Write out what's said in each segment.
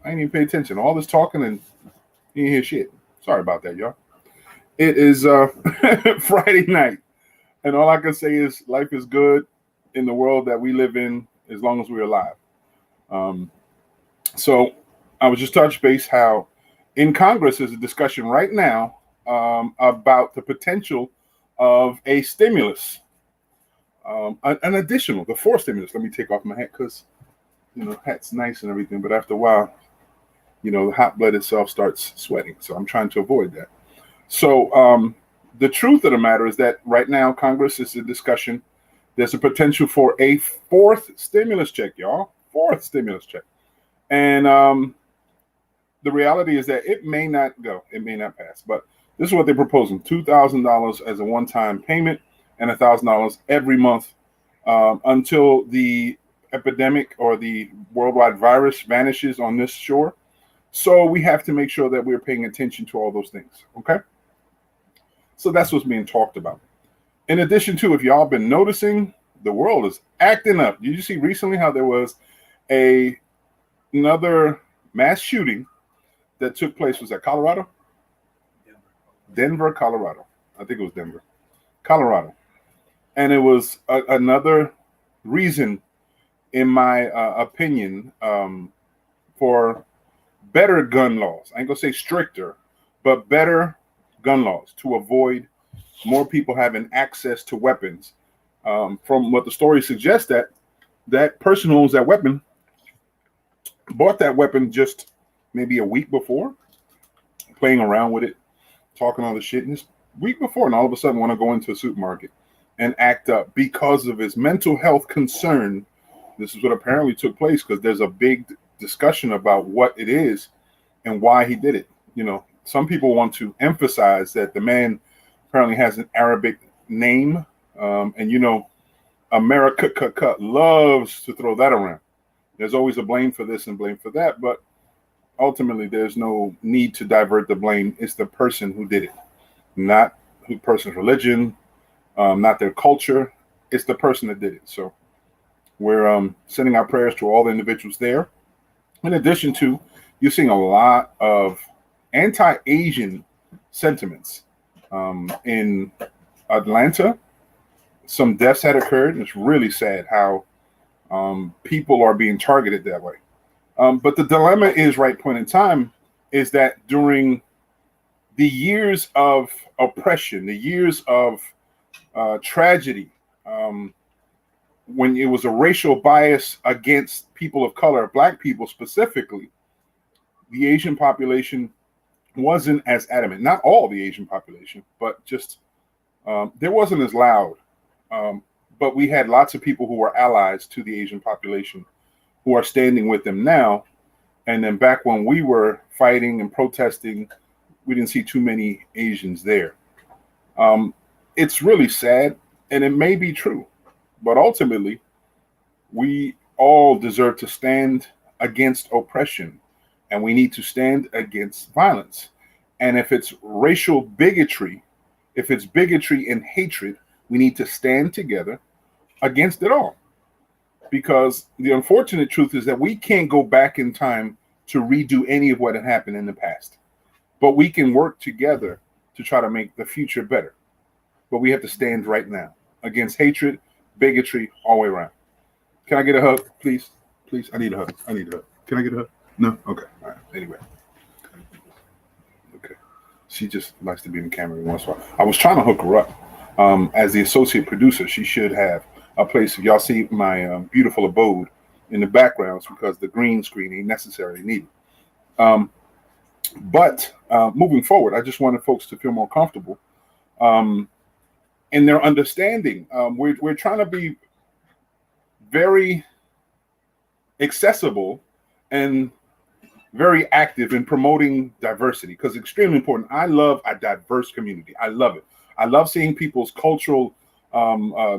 I ain't even pay attention. All this talking and you ain't hear shit. Sorry about that, y'all. It is Friday night, and all I can say is life is good in the world that we live in as long as we're alive. Um, so I was just touch base how in Congress is a discussion right now about the potential of a stimulus, an additional, the fourth stimulus. Let me take off my hat because hat's nice and everything, but after a while, the hot blood itself starts sweating. So I'm trying to avoid that. So the truth of the matter is that right now Congress is in discussion. There's a potential for a fourth stimulus check, y'all. Fourth stimulus check. And the reality is that it may not go. It may not pass. But this is what they're proposing. $2,000 as a one-time payment and $1,000 every month until the epidemic or the worldwide virus vanishes on this shore. So we have to make sure that we're paying attention to all those things. Okay? So that's what's being talked about. In addition to, if y'all been noticing, the world is acting up. Did you see recently how there was another mass shooting that took place? Was that Colorado? Denver, Colorado. I think it was Denver, Colorado. And it was another reason, in my opinion, for better gun laws. I ain't gonna say stricter, but better gun laws to avoid more people having access to weapons. From what the story suggests, that person who owns that weapon bought that weapon just maybe a week before, playing around with it, talking all the shit, and this week before, and all of a sudden want to go into a supermarket and act up because of his mental health concern. This is what apparently took place because there's a big discussion about what it is and why he did it. Some people want to emphasize that the man apparently has an Arabic name, and America loves to throw that around. There's always a blame for this and blame for that, but ultimately there's no need to divert the blame. It's the person who did it, not the person's religion, not their culture. It's the person that did it. So we're sending our prayers to all the individuals there. In addition to, you're seeing a lot of anti-Asian sentiments in Atlanta. Some deaths had occurred, and it's really sad how people are being targeted that way. But the dilemma is, right point in time, is that during the years of oppression, the years of tragedy, when it was a racial bias against people of color, Black people specifically, the Asian population wasn't as adamant. Not all the Asian population, but just there wasn't as loud. But we had lots of people who were allies to the Asian population who are standing with them now. And then back when we were fighting and protesting, we didn't see too many Asians there. It's really sad, and it may be true. But ultimately, we all deserve to stand against oppression, and we need to stand against violence. And if it's racial bigotry, if it's bigotry and hatred, we need to stand together against it all. Because the unfortunate truth is that we can't go back in time to redo any of what had happened in the past. But we can work together to try to make the future better. But we have to stand right now against hatred, bigotry, all the way around. Can I get a hug, please? Please, I need a hug. Can I get a hug? No? Okay. All right. Anyway. Okay. She just likes to be in the camera once in a while. I was trying to hook her up. As the associate producer, she should have a place. If y'all see my beautiful abode in the background, it's because the green screen ain't necessarily needed. But moving forward, I just wanted folks to feel more comfortable in their understanding. We're trying to be very accessible and very active in promoting diversity because it's extremely important. I love a diverse community. I love it. I love seeing people's cultural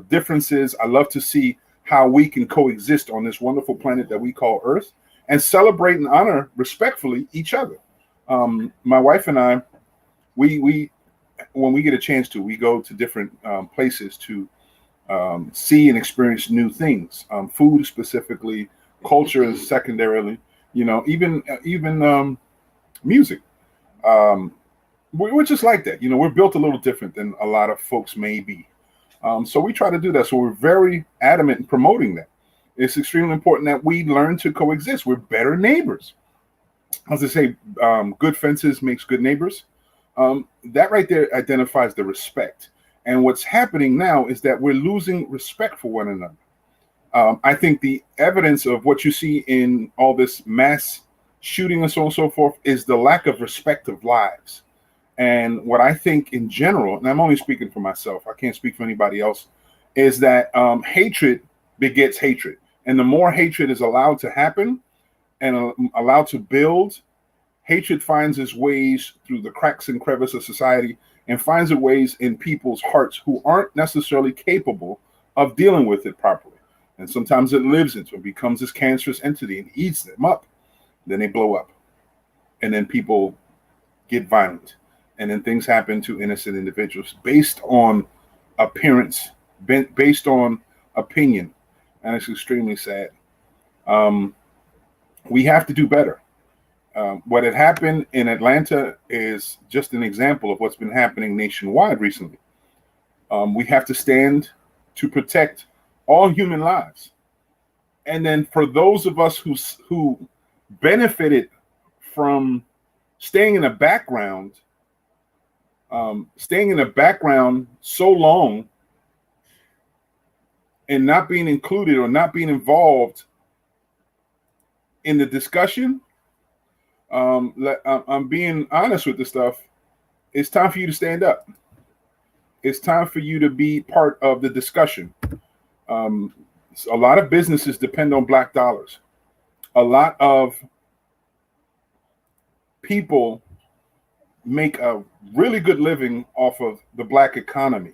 differences. I love to see how we can coexist on this wonderful planet that we call Earth and celebrate and honor respectfully each other. My wife and I, we when we get a chance to, we go to different places to see and experience new things. Food specifically, culture secondarily. even music. Um, we're just like that. We're built a little different than a lot of folks may be. So we try to do that. So we're very adamant in promoting that. It's extremely important that we learn to coexist. We're better neighbors. As I say, good fences makes good neighbors. That right there identifies the respect. And what's happening now is that we're losing respect for one another. I think the evidence of what you see in all this mass shooting and so on and so forth is the lack of respect of lives. And what I think in general, and I'm only speaking for myself, I can't speak for anybody else, is that hatred begets hatred. And the more hatred is allowed to happen and allowed to build, hatred finds its ways through the cracks and crevices of society and finds its ways in people's hearts who aren't necessarily capable of dealing with it properly. And sometimes it lives into it, becomes this cancerous entity and eats them up. Then they blow up. And then people get violent. And then things happen to innocent individuals based on appearance, based on opinion. And it's extremely sad. We have to do better. What had happened in Atlanta is just an example of what's been happening nationwide recently. We have to stand to protect all human lives. And then for those of us who benefited from staying in the background so long and not being included or not being involved in the discussion, I'm being honest with this stuff. It's time for you to stand up. It's time for you to be part of the discussion. A lot of businesses depend on black dollars. A lot of people make a really good living off of the black economy.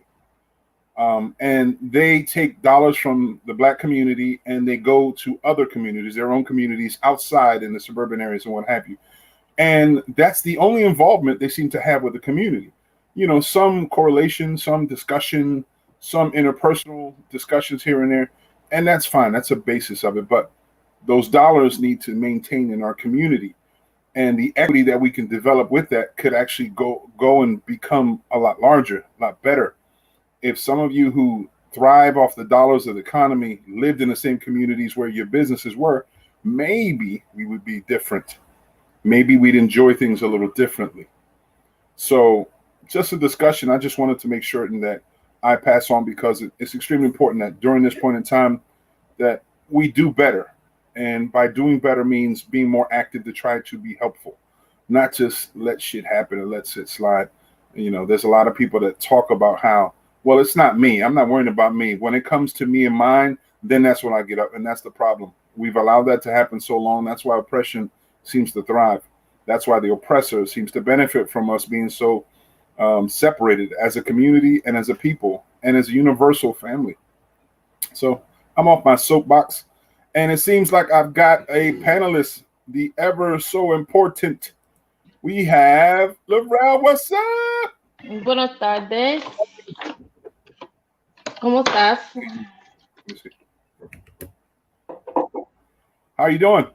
And they take dollars from the black community and they go to other communities, their own communities outside in the suburban areas and what have you. And that's the only involvement they seem to have with the community. Some correlation, some discussion, some interpersonal discussions here and there. And that's fine. That's a basis of it. But those dollars need to maintain in our community. And the equity that we can develop with that could actually go and become a lot larger, a lot better. If some of you who thrive off the dollars of the economy lived in the same communities where your businesses were, maybe we would be different. Maybe we'd enjoy things a little differently. So just a discussion. I just wanted to make sure that I pass on because it's extremely important that during this point in time that we do better. And by doing better means being more active to try to be helpful, not just let shit happen and let shit slide. There's a lot of people that talk about how, well, it's not me. I'm not worrying about me. When it comes to me and mine, then that's when I get up. And that's the problem. We've allowed that to happen so long. That's why oppression seems to thrive. That's why the oppressor seems to benefit from us being so separated as a community and as a people and as a universal family. So I'm off my soapbox. And it seems like I've got a panelist, the ever so important. We have Laurel. What's up? Buenas tardes. ¿Cómo estás? How are you doing?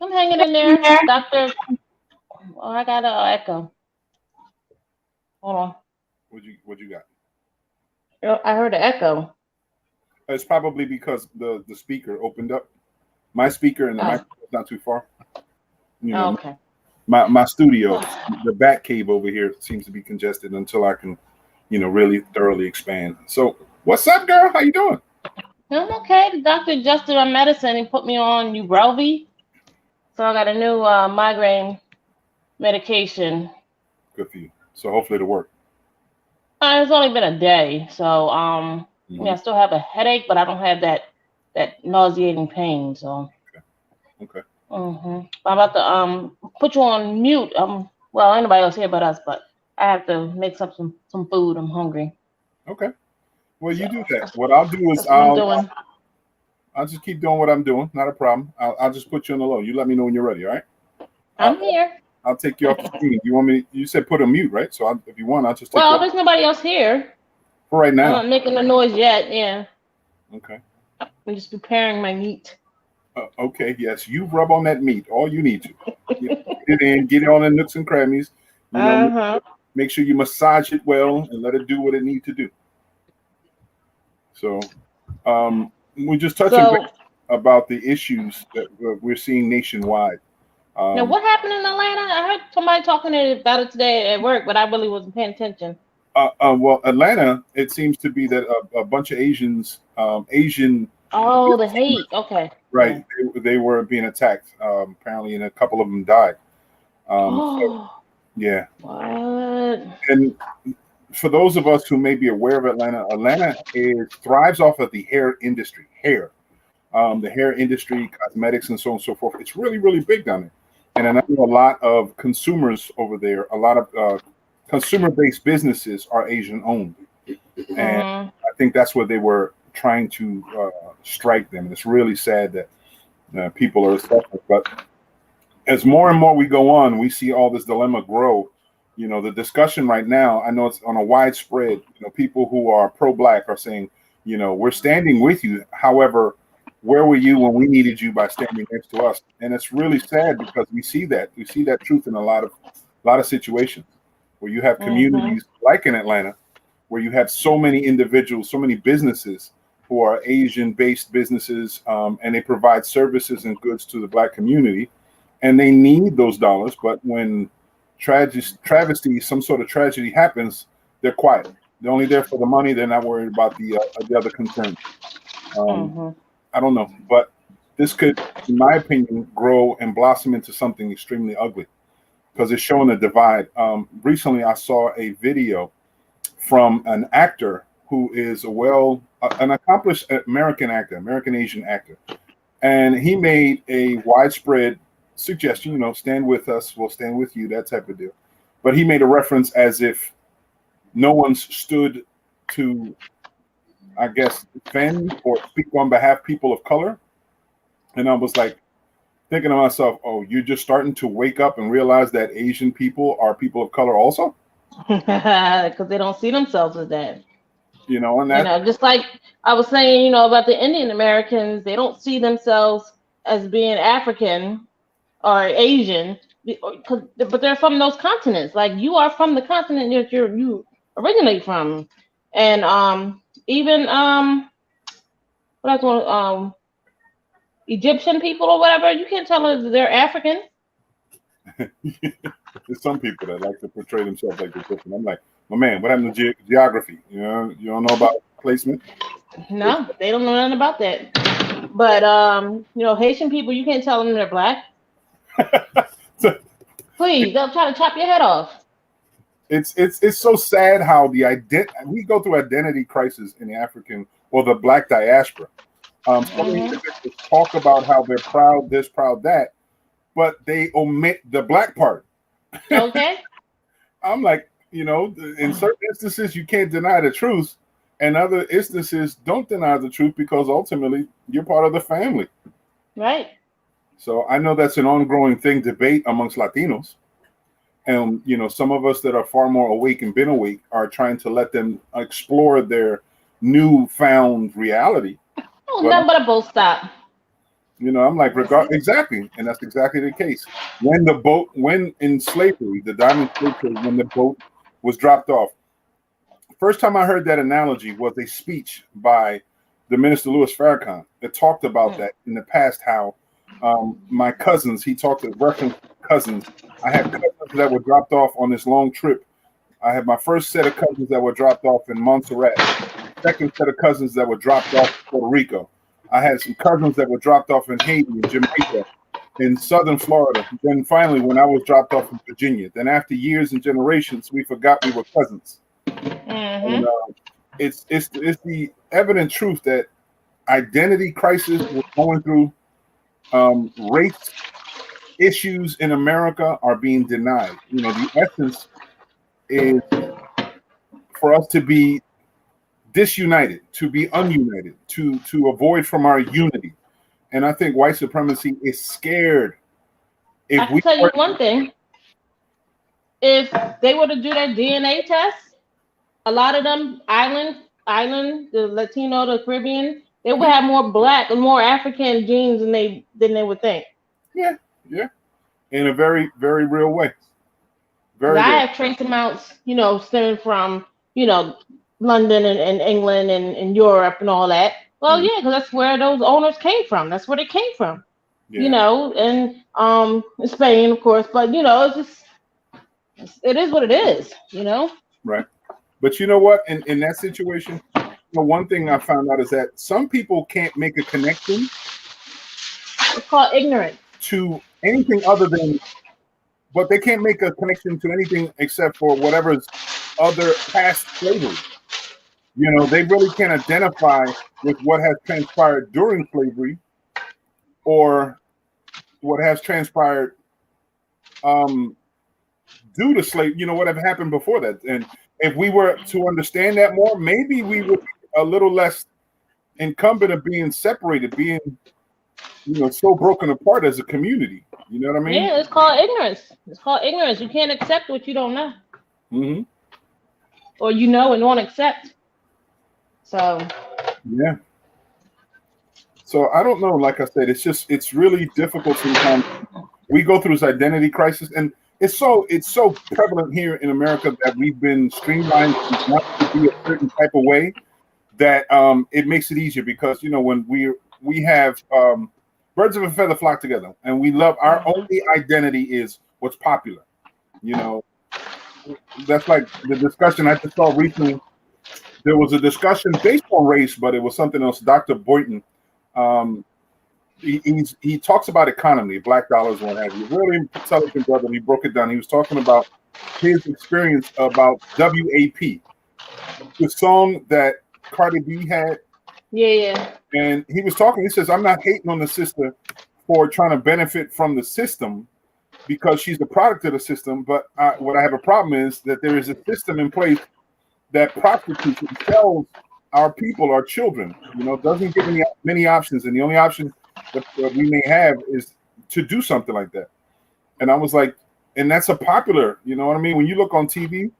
I'm hanging in there, Doctor. Oh, I got an echo. Hold on. What you got? I heard an echo. It's probably because the speaker opened up. My speaker and the microphone's not too far. Okay. My studio, the bat cave over here seems to be congested until I can, really thoroughly expand. So what's up, girl? How you doing? I'm okay. The doctor adjusted my medicine and put me on Ubrelvy. So I got a new migraine medication. Good for you. So hopefully it'll work. It's only been a day. So I still have a headache, but I don't have that nauseating pain. So okay. I'm about to put you on mute. Well, anybody else here but us, but I have to make up some food. I'm hungry. Okay. Well, you do that. What I'll do is I'll just keep doing what I'm doing. Not a problem. I'll just put you on the low. You let me know when you're ready. All right. I'm here. I'll take you off the screen. You want me? You said put a mute, right? So if you want, I'll just take. Well, there's nobody else here. For right now. I'm not making a noise yet. Yeah. Okay. I'm just preparing my meat. Okay, yes, you rub on that meat all you need to. Get it in, get it on the nooks and crannies. You know, Uh-huh. make sure you massage it well and let it do what it needs to do. So, we're just touching base So about the issues that we're seeing nationwide. now Um, what happened in Atlanta? I heard somebody talking about it today at work, but I really wasn't paying attention. well, Atlanta, it seems to be that a bunch of Asians, Asian Oh, the business hate. owners, Okay. Yeah. right? They were being attacked. Apparently, and a couple of them died. So Oh, yeah, what? and for those of us who may be aware of Atlanta, Atlanta thrives off of the hair industry, the hair industry, cosmetics, and so on and so forth. It's really, really big down there. And I know a lot of consumers over there, a lot of consumer based businesses are Asian owned. And Mm-hmm. I think that's where they were trying to strike them. And it's really sad that people are suffering. But as more and more we go on, we see all this dilemma grow. You know, the discussion right now, I know it's on a widespread, people who are pro black are saying, we're standing with you. However, where were you when we needed you by standing next to us? And it's really sad because we see that truth in a lot of situations where you have Mm-hmm. communities like in Atlanta, where you have so many individuals, so many businesses who are Asian based businesses, and they provide services and goods to the black community, and they need those dollars. But when travesty, some sort of tragedy happens, they're quiet. They're only there for the money. They're not worried about the other concerns. Um, Mm-hmm. I don't know, but this could, in my opinion, grow and blossom into something extremely ugly because it's showing a divide. Recently, I saw a video from an actor who is an accomplished American actor, American Asian actor, and he made a widespread suggestion, stand with us, we'll stand with you, that type of deal. But he made a reference as if no one's stood to, I guess, defend or speak on behalf of people of color. And I was like thinking to myself, oh, you're just starting to wake up and realize that Asian people are people of color also, Because they don't see themselves as that. and that, Just like I was saying, about the Indian Americans, they don't see themselves as being African or Asian, but they're from those continents. Like you are from the continent that you originate from, and even what I want Egyptian people or whatever, you can't tell us they're African. there's some people that like to portray themselves like they're different. I'm like, my man, what happened to geography? You don't know about placement. No, they don't know nothing about that. But Haitian people, you can't tell them they're black. So Please, they'll try to chop your head off. it's so sad how we go through identity crisis in the African or the black diaspora. So many Hmm. individuals talk about how they're proud this, proud that, but they omit the black part. Okay. I'm like, in certain instances you can't deny the truth, and other instances don't deny the truth because ultimately you're part of the family. Right. So I know that's an ongoing thing, debate amongst Latinos. And some of us that are far more awake and been awake are trying to let them explore their newfound reality. Oh, But nothing but a boat stop. I'm like, exactly, and that's exactly the case. When in slavery, the diamond slave trade, when the boat was dropped off, first time I heard that analogy was a speech by the minister Louis Farrakhan that talked about Mm. that in the past. How my cousins, he talked to reference cousins. I have cousins that were dropped off on this long trip. I have my first set of cousins that were dropped off in Montserrat. Second set of cousins that were dropped off in Puerto Rico. I had some cousins that were dropped off in Haiti and Jamaica, in southern Florida. Then finally, when I was dropped off in Virginia. Then after years and generations, we forgot we were cousins. And Hmm. it's the evident truth that identity crisis we're going through, race issues in America are being denied. The essence is for us to be disunited, to be ununited, to avoid from our unity. And I think white supremacy is scared. I If can we tell you were, one thing. If they were to do that DNA test, a lot of them the Latino, the Caribbean, They would have more black and more African genes than they would think. Yeah, yeah, in a very, very real way. Because Very I real. have trace amounts, stemming from, you know, London and England and Europe and all that. Well, Mm, yeah, because that's where those owners came from. That's where they came from, yeah, and Spain, of course. But it's just it is what it is. right. But you know what? In that situation, one thing I found out is that some people can't make a connection It's called ignorance. to anything other than, but they can't make a connection to anything except for whatever's other past slavery. They really can't identify with what has transpired during slavery or what has transpired um, due to slave. What have happened before that. And if we were to understand that more, maybe we would be a little less incumbent of being separated, being so broken apart as a community. You know what I mean? Yeah, it's called ignorance. It's called ignorance. You can't accept what you don't know, Mm-hmm. or you know and won't accept. So Yeah. So I don't know. Like I said, it's really difficult sometimes. We go through this identity crisis, and it's so prevalent here in America that we've been streamlined not to be a certain type of way that it makes it easier because when we have birds of a feather flock together, and we love our only identity is what's popular. You know, that's like the discussion I just saw recently. There was a discussion based on race, but it was something else. Dr. Boynton, um, he talks about economy, black dollars, what have you. Really intelligent brother. He broke it down. He was talking about his experience about WAP, the song that Cardi B had. yeah. And he was talking. He says, "I'm not hating on the sister for trying to benefit from the system because she's the product of the system. But what I have a problem is that there is a system in place that prostitutes and sells our people, our children. Doesn't give many options, and the only option that we may have is to do something like that." And I was like, and that's a popular. You know what I mean? When you look on TV,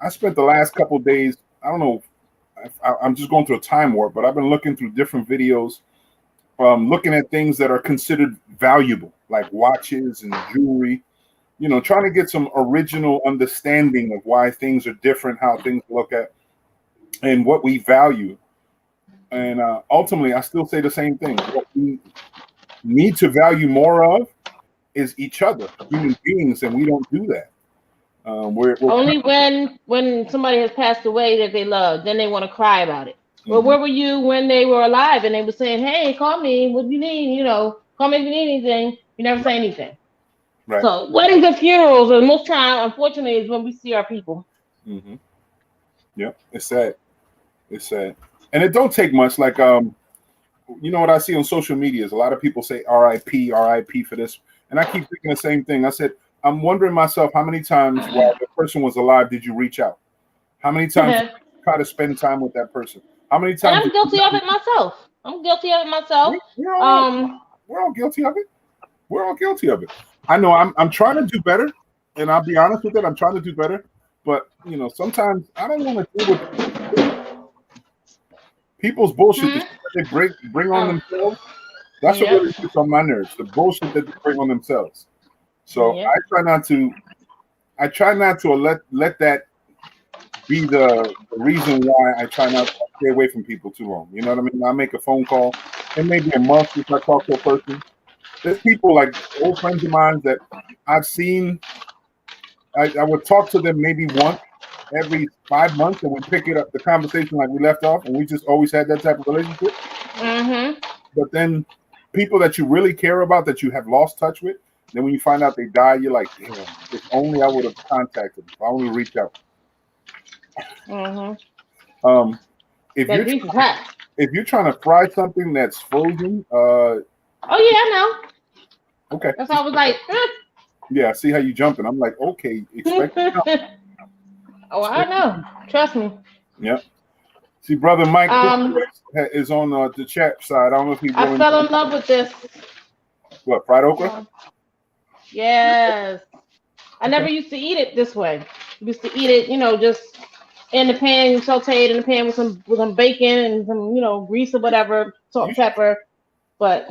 I spent the last couple of days. I don't know. I'm just going through a time warp, but I've been looking through different videos, looking at things that are considered valuable, like watches and jewelry. Trying to get some original understanding of why things are different, how things look at, and what we value. And ultimately, I still say the same thing. What we need to value more of is each other, human beings, and we don't do that. We're Only when somebody has passed away that they love, then they want to cry about it. Well, Mhm. where were you when they were alive and they were saying, "Hey, call me. What do you need? Call me if you need anything." You never say anything. Right. So weddings and funerals, and most time, unfortunately, is when we see our people. Mm-hmm. Yeah, it's sad. It's sad, and it don't take much. Like what I see on social media is a lot of people say "R.I.P. R.I.P." for this, and I keep thinking the same thing. I said, I'm wondering myself, how many times while the person was alive did you reach out? How many times did And you try to spend time with that person? How many times I'm did guilty of you? it myself. I'm guilty of it myself. We're all Um, we're all guilty of it. We're all guilty of it. I know I'm trying to do better, and I'll be honest with it. I'm trying to do better, but sometimes I don't want to deal with people's bullshit. The hmm? shit that they bring on Oh, themselves. That's what yep, really gets on my nerves. The bullshit that they bring on themselves. So yep. I try not to. I try not to let that be the reason why I try not to stay away from people too long. You know what I mean? I make a phone call, and maybe a month since I talk to a person. There's people like old friends of mine that I've seen. I would talk to them maybe once every 5 months, and we pick it up the conversation like we left off, and we just always had that type of relationship. hmm But then people that you really care about that you have lost touch with, then when you find out they die, you're like, damn, if only I would have contacted them. If I only reach out. hmm Um, if That you're grease is hot. if you're trying to fry something that's frozen, Oh yeah, I know. okay, That's why I was like, yeah, I see how you jumping. I'm like, okay, expect to jump. oh, I Expect to know. jump. Trust me. Yeah. See, brother Mike Um, is on the chat side. I don't know if he's I willing fell to in love with this. what fried okra. Uh, yes. I Okay. never used to eat it this way. Used to eat it, just in the pan, sauteed in the pan with some bacon and some grease or whatever, salt You and should pepper. But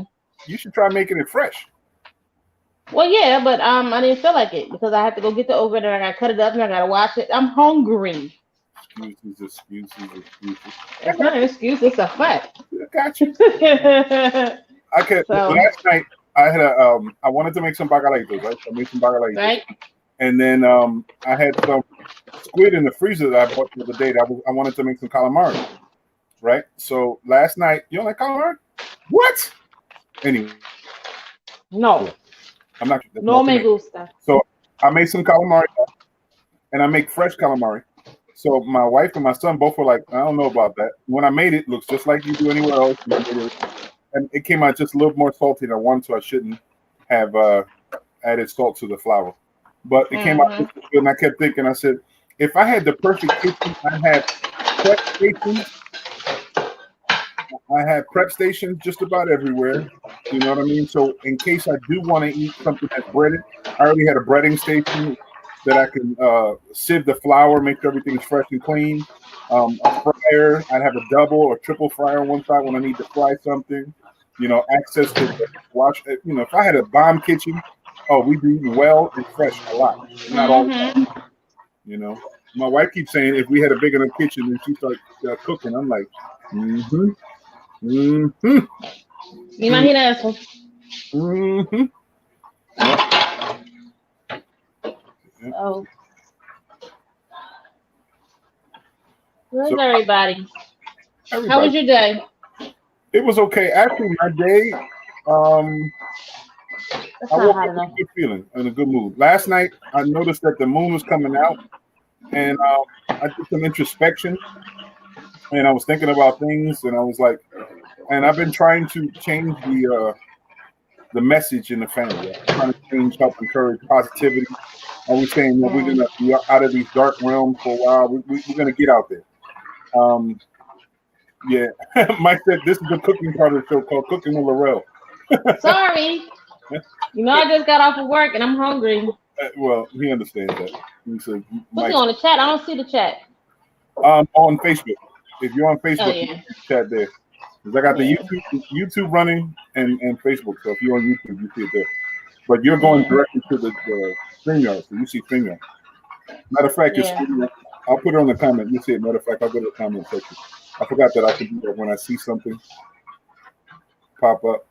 you should try making it fresh. well, yeah, but I didn't feel like it because I had to go get the okra and I gotta cut it up and I gotta wash it. I'm hungry. Excuses, excuses, excuses. I It's got not an excuse. It's a fact. you. I got you. I could So last night. I had a I wanted to make some bacalaitos, right? So I made some bacalaitos, right. and then I had some squid in the freezer that I bought the other day. I wanted to make some calamari, right? So last night, you don't like calamari? What? Anyway, I'm No, not. That's not for me. no me gusta. So I made some calamari, and I make fresh calamari. So my wife and my son both were like, I don't know about that. When I made it, looks just like you do anywhere else. And it came out just a little more salty than I wanted, so I shouldn't have added salt to the flour. But it came out Hmm. just as good, and I kept thinking, I said, if I had the perfect kitchen, prep stations. I have prep stations just about everywhere. You know what I mean? So in case I do want to eat something that's breaded, I already had a breading station that I can sieve the flour, make sure everything's fresh and clean. A fryer, I'd have a double or triple fryer on one side when I need to fry something. Access to the wash. If I had a bomb kitchen, oh, we'd be eating well and fresh a lot, but not all the time. Hmm. You know, my wife keeps saying if we had a big enough kitchen and she starts cooking, I'm like, mm-hmm, mm-hmm, Imagina eso. mm-hmm. Yep, yep. So, So where's everybody? How everybody, was your day? it was okay. Actually, my day, um, That's I not woke hot up with enough. a good feeling and a good mood. Last night, I noticed that the moon was coming out, and I did some introspection, and I was thinking about things, and I was like, and I've been trying to change the message in the family. I'm trying to change, help encourage positivity. Are we saying that we're Mm. gonna be out of these dark realms for a while? We're gonna get out there. Um, yeah, Mike said this is the cooking part of the show called Cooking with Laurel. Sorry. I just got off of work and I'm hungry. Well, he understands that. He said, Who's he Mike, on the chat? I don't see the chat. on Facebook. If you're on Oh Facebook, you yeah. can chat there. Because I got the Yeah. YouTube running and Facebook. So if you're on YouTube, you see it there. But you're going Yeah. directly to the StreamYard, so you see StreamYard. Matter of fact, Yeah. I'll put it on the comment. You see it. Matter of fact, I'll go to the comment section. I forgot that I can do that when I see something pop up.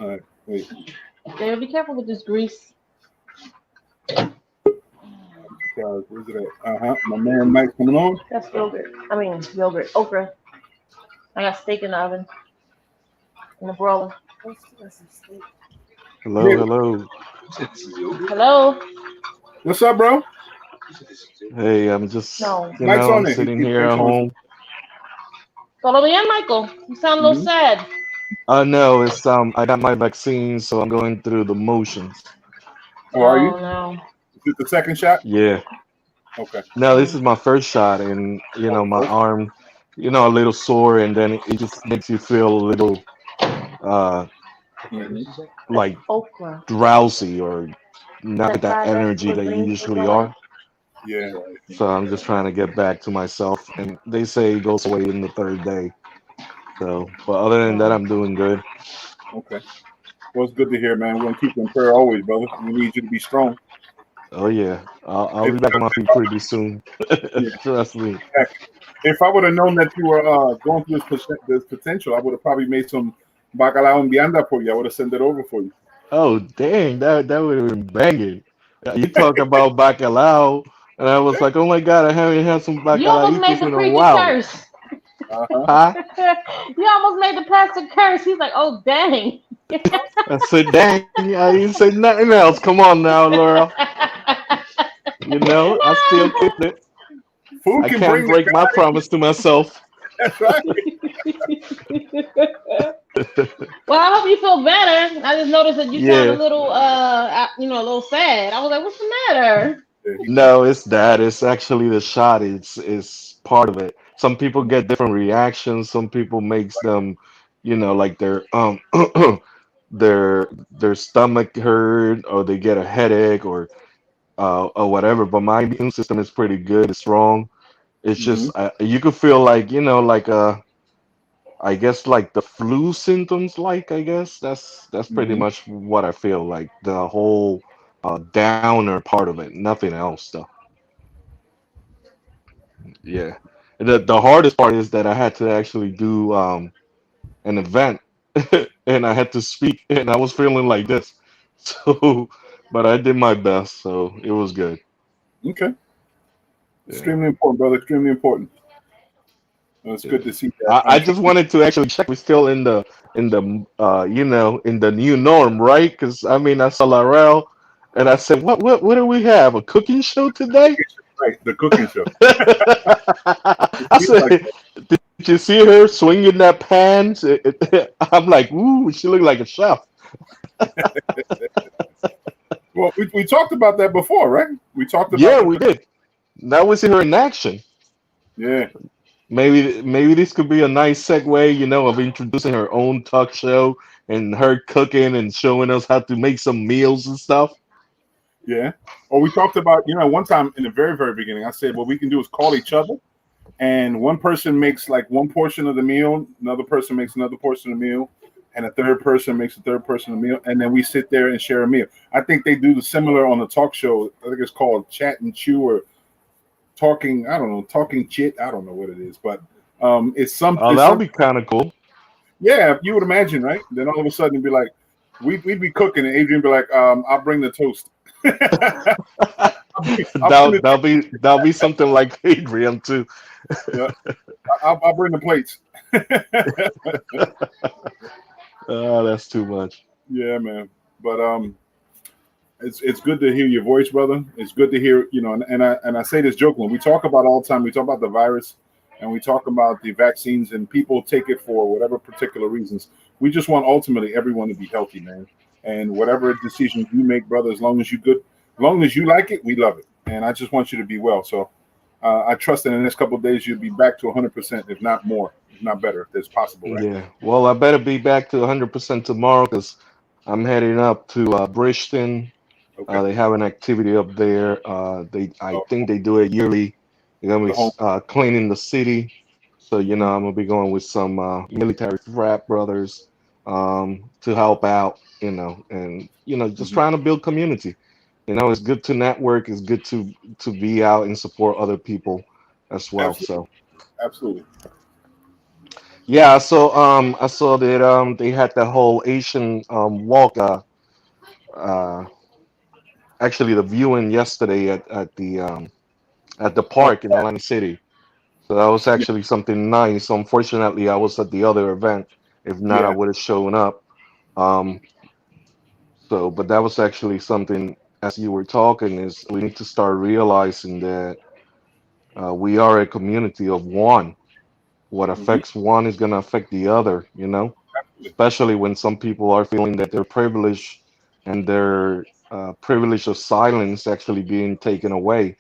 All right, wait. Yeah, be careful with this grease. Where's it at? My man Mike's coming on. That's yogurt. I mean yogurt. Okra. I got steak in the oven. In the broiler. Hello, Yeah. hello. Hello? What's up, bro? Hey, I'm just, No. Mike's on there. sitting here Mike's at on his. home. Todo bien, Michael? You sound a little Mm-hmm. sad. No, it's I got my vaccine, so I'm going through the motions. Oh, are you? Oh no. Is it the second shot? Yeah. Okay. No, this Mm. is my first shot, and Oh, my first. arm, a little sore, and then it just makes you feel a little, uh, Mm-hmm. like Okra. drowsy or not That with that fried energy vegetable that you greens with usually away. are. Yeah. So I'm just trying to get back to myself, and they say it goes away in the third day. So, but other than that, Oh. I'm doing good. Okay. Well, it's good to hear, man. We're gonna keep you in prayer always, brother. We need you to be strong. Oh yeah, I'll If, be back on my feet pretty soon. yeah, Trust me. if I would have known that you were going through this potential, I would have probably made some bacalao and vianda for you. I would have sent it over for you. Oh dang, that would have been banging. You talk about bacalao, and I was like, oh my god, I haven't had some You almost made bacalaitos the in a preacher while. curse. Uh-huh. Huh? You almost made the pastor curse. He's like, oh dang. I said, dang, I didn't say nothing else. Come on now, Laura. I still kept it. Food I can can't bring the break my promise to myself. That's right. Well, I hope you feel better. I just noticed that you sound a Yeah. little, a little sad. I was like, what's the matter? Yeah, he did. No, it's that. It's actually the shot. It's part of it. Some people get different reactions. Some people makes them, like their stomach hurt or they get a headache or or whatever. But my immune system is pretty good, it's strong. It's Hmm. just you could feel like like I guess like the flu symptoms. Like I guess that's pretty Hmm. much what I feel like. The whole downer part of it, nothing else though. Yeah. The hardest part is that I had to actually do an event and I had to speak and I was feeling like this. So, but I did my best, so it was good. Okay. Yeah. Extremely important, brother. Extremely important. It's good Yeah. to see that. I just wanted to actually check we're still in the new norm, right? Because I mean I saw Larell and I said, what do we have? A cooking show today? Right, the cooking show. I Feels like said, did you see her swinging that pan? I'm like, ooh, she looked like a chef. well, we talked about that before, right? We talked about Yeah, the we did. Now we see her in action. yeah, Maybe this could be a nice segue, of introducing her own talk show and her cooking and showing us how to make some meals and stuff. yeah. Or we talked about one time in the very very beginning. I said what we can do is call each other, and one person makes like one portion of the meal, another person makes another portion of the meal, and a third person makes a third portion of the meal, and then we sit there and share a meal. I think they do the similar on the talk show. I think it's called Chat and Chew or talking. I don't know, talking chit. I don't know what it is, but it's some Oh, it's that'll something. be kind of cool. Yeah, you would imagine, right? Then all of a sudden, it'd be like, we'd be cooking, and Adrian be like, I'll bring the toast. I'll bring the That'll be something like Adrian too. yeah, I'll bring the plates. Oh, that's too much. Yeah, man. But it's good to hear your voice, brother. It's good to hear, and I say this jokingly. We talk about all the time. We talk about the virus, and we talk about the vaccines, and people take it for whatever particular reasons. We just want ultimately everyone to be healthy, man. And whatever decisions you make, brother, as long as you good, as long as you like it, we love it. And I just want you to be well. So I trust that in the next couple of days you'll be back to 100%, if not more, if not better, if it's possible, right? Yeah. Well, I better be back to 100% tomorrow because I'm heading up to Bridgeton. Okay. They have an activity up there. I So think they do it yearly. They're gonna the be home. cleaning the city. So Mhm. I'm gonna be going with some military frat brothers to help out. And just Mhm. trying to build community. It's good to network. It's good to be out and support other people as well. Absolutely. So Absolutely. yeah. So I saw that they had the whole Asian walk. Uh, Actually, the viewing yesterday at the Oh, park in Atlantic City. So that was yeah. actually something nice. Unfortunately, I was at the other event. If not, I Yeah. would have shown up. Um, but that was actually something, as you were talking, is we need to start realizing that we are a community of one. What Hmm. affects one is going to affect the other, especially when some people are feeling that their privilege and their privilege of silence actually being taken away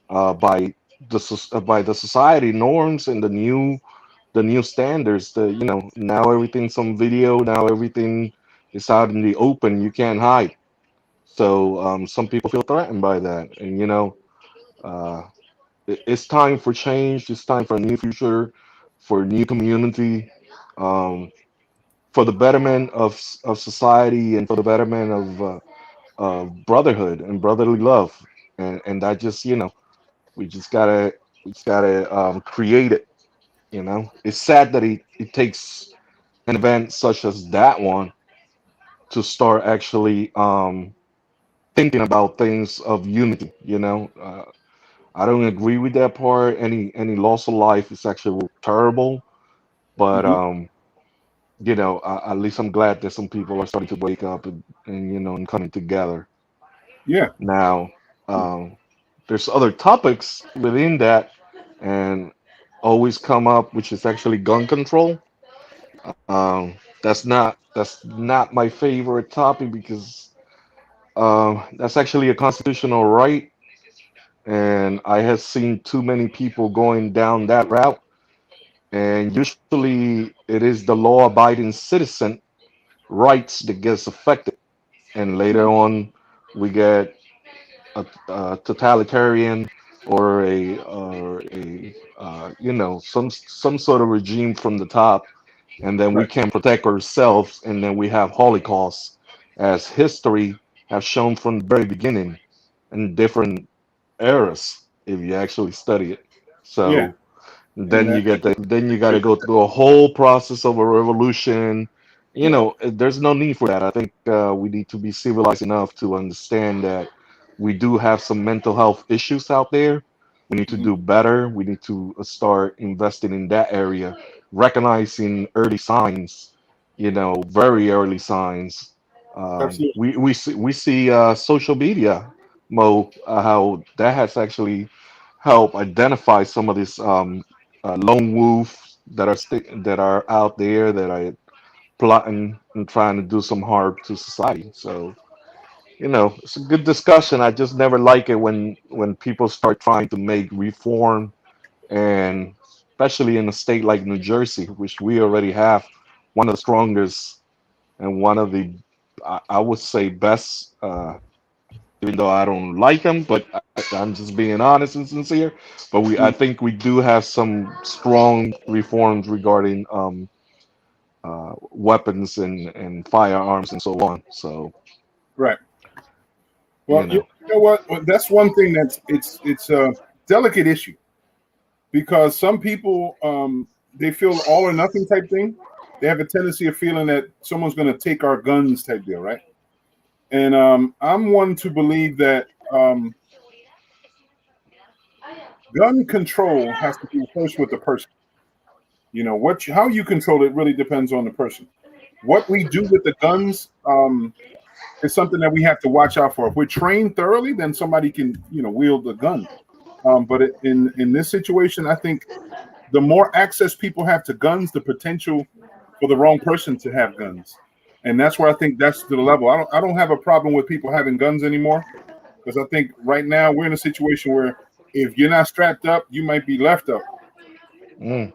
by by the society norms and the new standards. Now everything's on video. Now everything is out in the open. You can't hide. So some people feel threatened by that, and uh, it's time for change. It's time for a new future, for a new community, um, for the betterment of society, and for the betterment of brotherhood and brotherly love. And that just we just gotta create it. It's sad that it takes an event such as that one to start actually thinking about things of unity. I don't agree with that part. Any loss of life is actually terrible, but Hmm. at least I'm glad that some people are starting to wake up and coming together. Yeah. Now, there's other topics within that, and always come up, which is actually gun control. That's not my favorite topic because that's actually a constitutional right, and I have seen too many people going down that route. And usually, it is the law-abiding citizen rights that gets affected, and later Hmm. on, we get a totalitarian or a you know, some sort of regime from the top, and then we Right. can't protect ourselves, and then we have Holocaust, as history has shown from the very beginning in different eras if you actually study it. Yeah. So And then that, then you got to go through a whole process of a revolution. You right. know, there's no need for that. I think we need to be civilized enough to understand that we do have some mental health issues out there. We need to Mhm. do better. We need to start investing in that area, recognizing early signs, you know, very early signs. Absolutely. We see social media, Mo, how that has actually helped identify some of these lone wolves that are out there that are plotting and trying to do some harm to society. So you know, it's a good discussion. I just never like it when people start trying to make reform, and especially in a state like New Jersey, which we already have one of the strongest and one of the I would say best. Even though I don't like them, but I'm just being honest and sincere. But I Mhm. think we do have some strong reforms regarding weapons and firearms and so on. So Right. Well, you you know, know what? Well, that's one thing it's a delicate issue because some people they feel all or nothing type thing. They have a tendency of feeling that someone's going to take our guns type deal, right? And I'm one to believe that gun control has to be first with the person. You know how you control it really depends on the person. What we do with the guns is something that we have to watch out for. If we're trained thoroughly, then somebody can wield the gun. But in this situation, I think the more access people have to guns, the potential for the wrong person to have guns, and that's where I think that's the level. I don't have a problem with people having guns anymore because I think right now we're in a situation where if you're not strapped up, you might be left up. mm,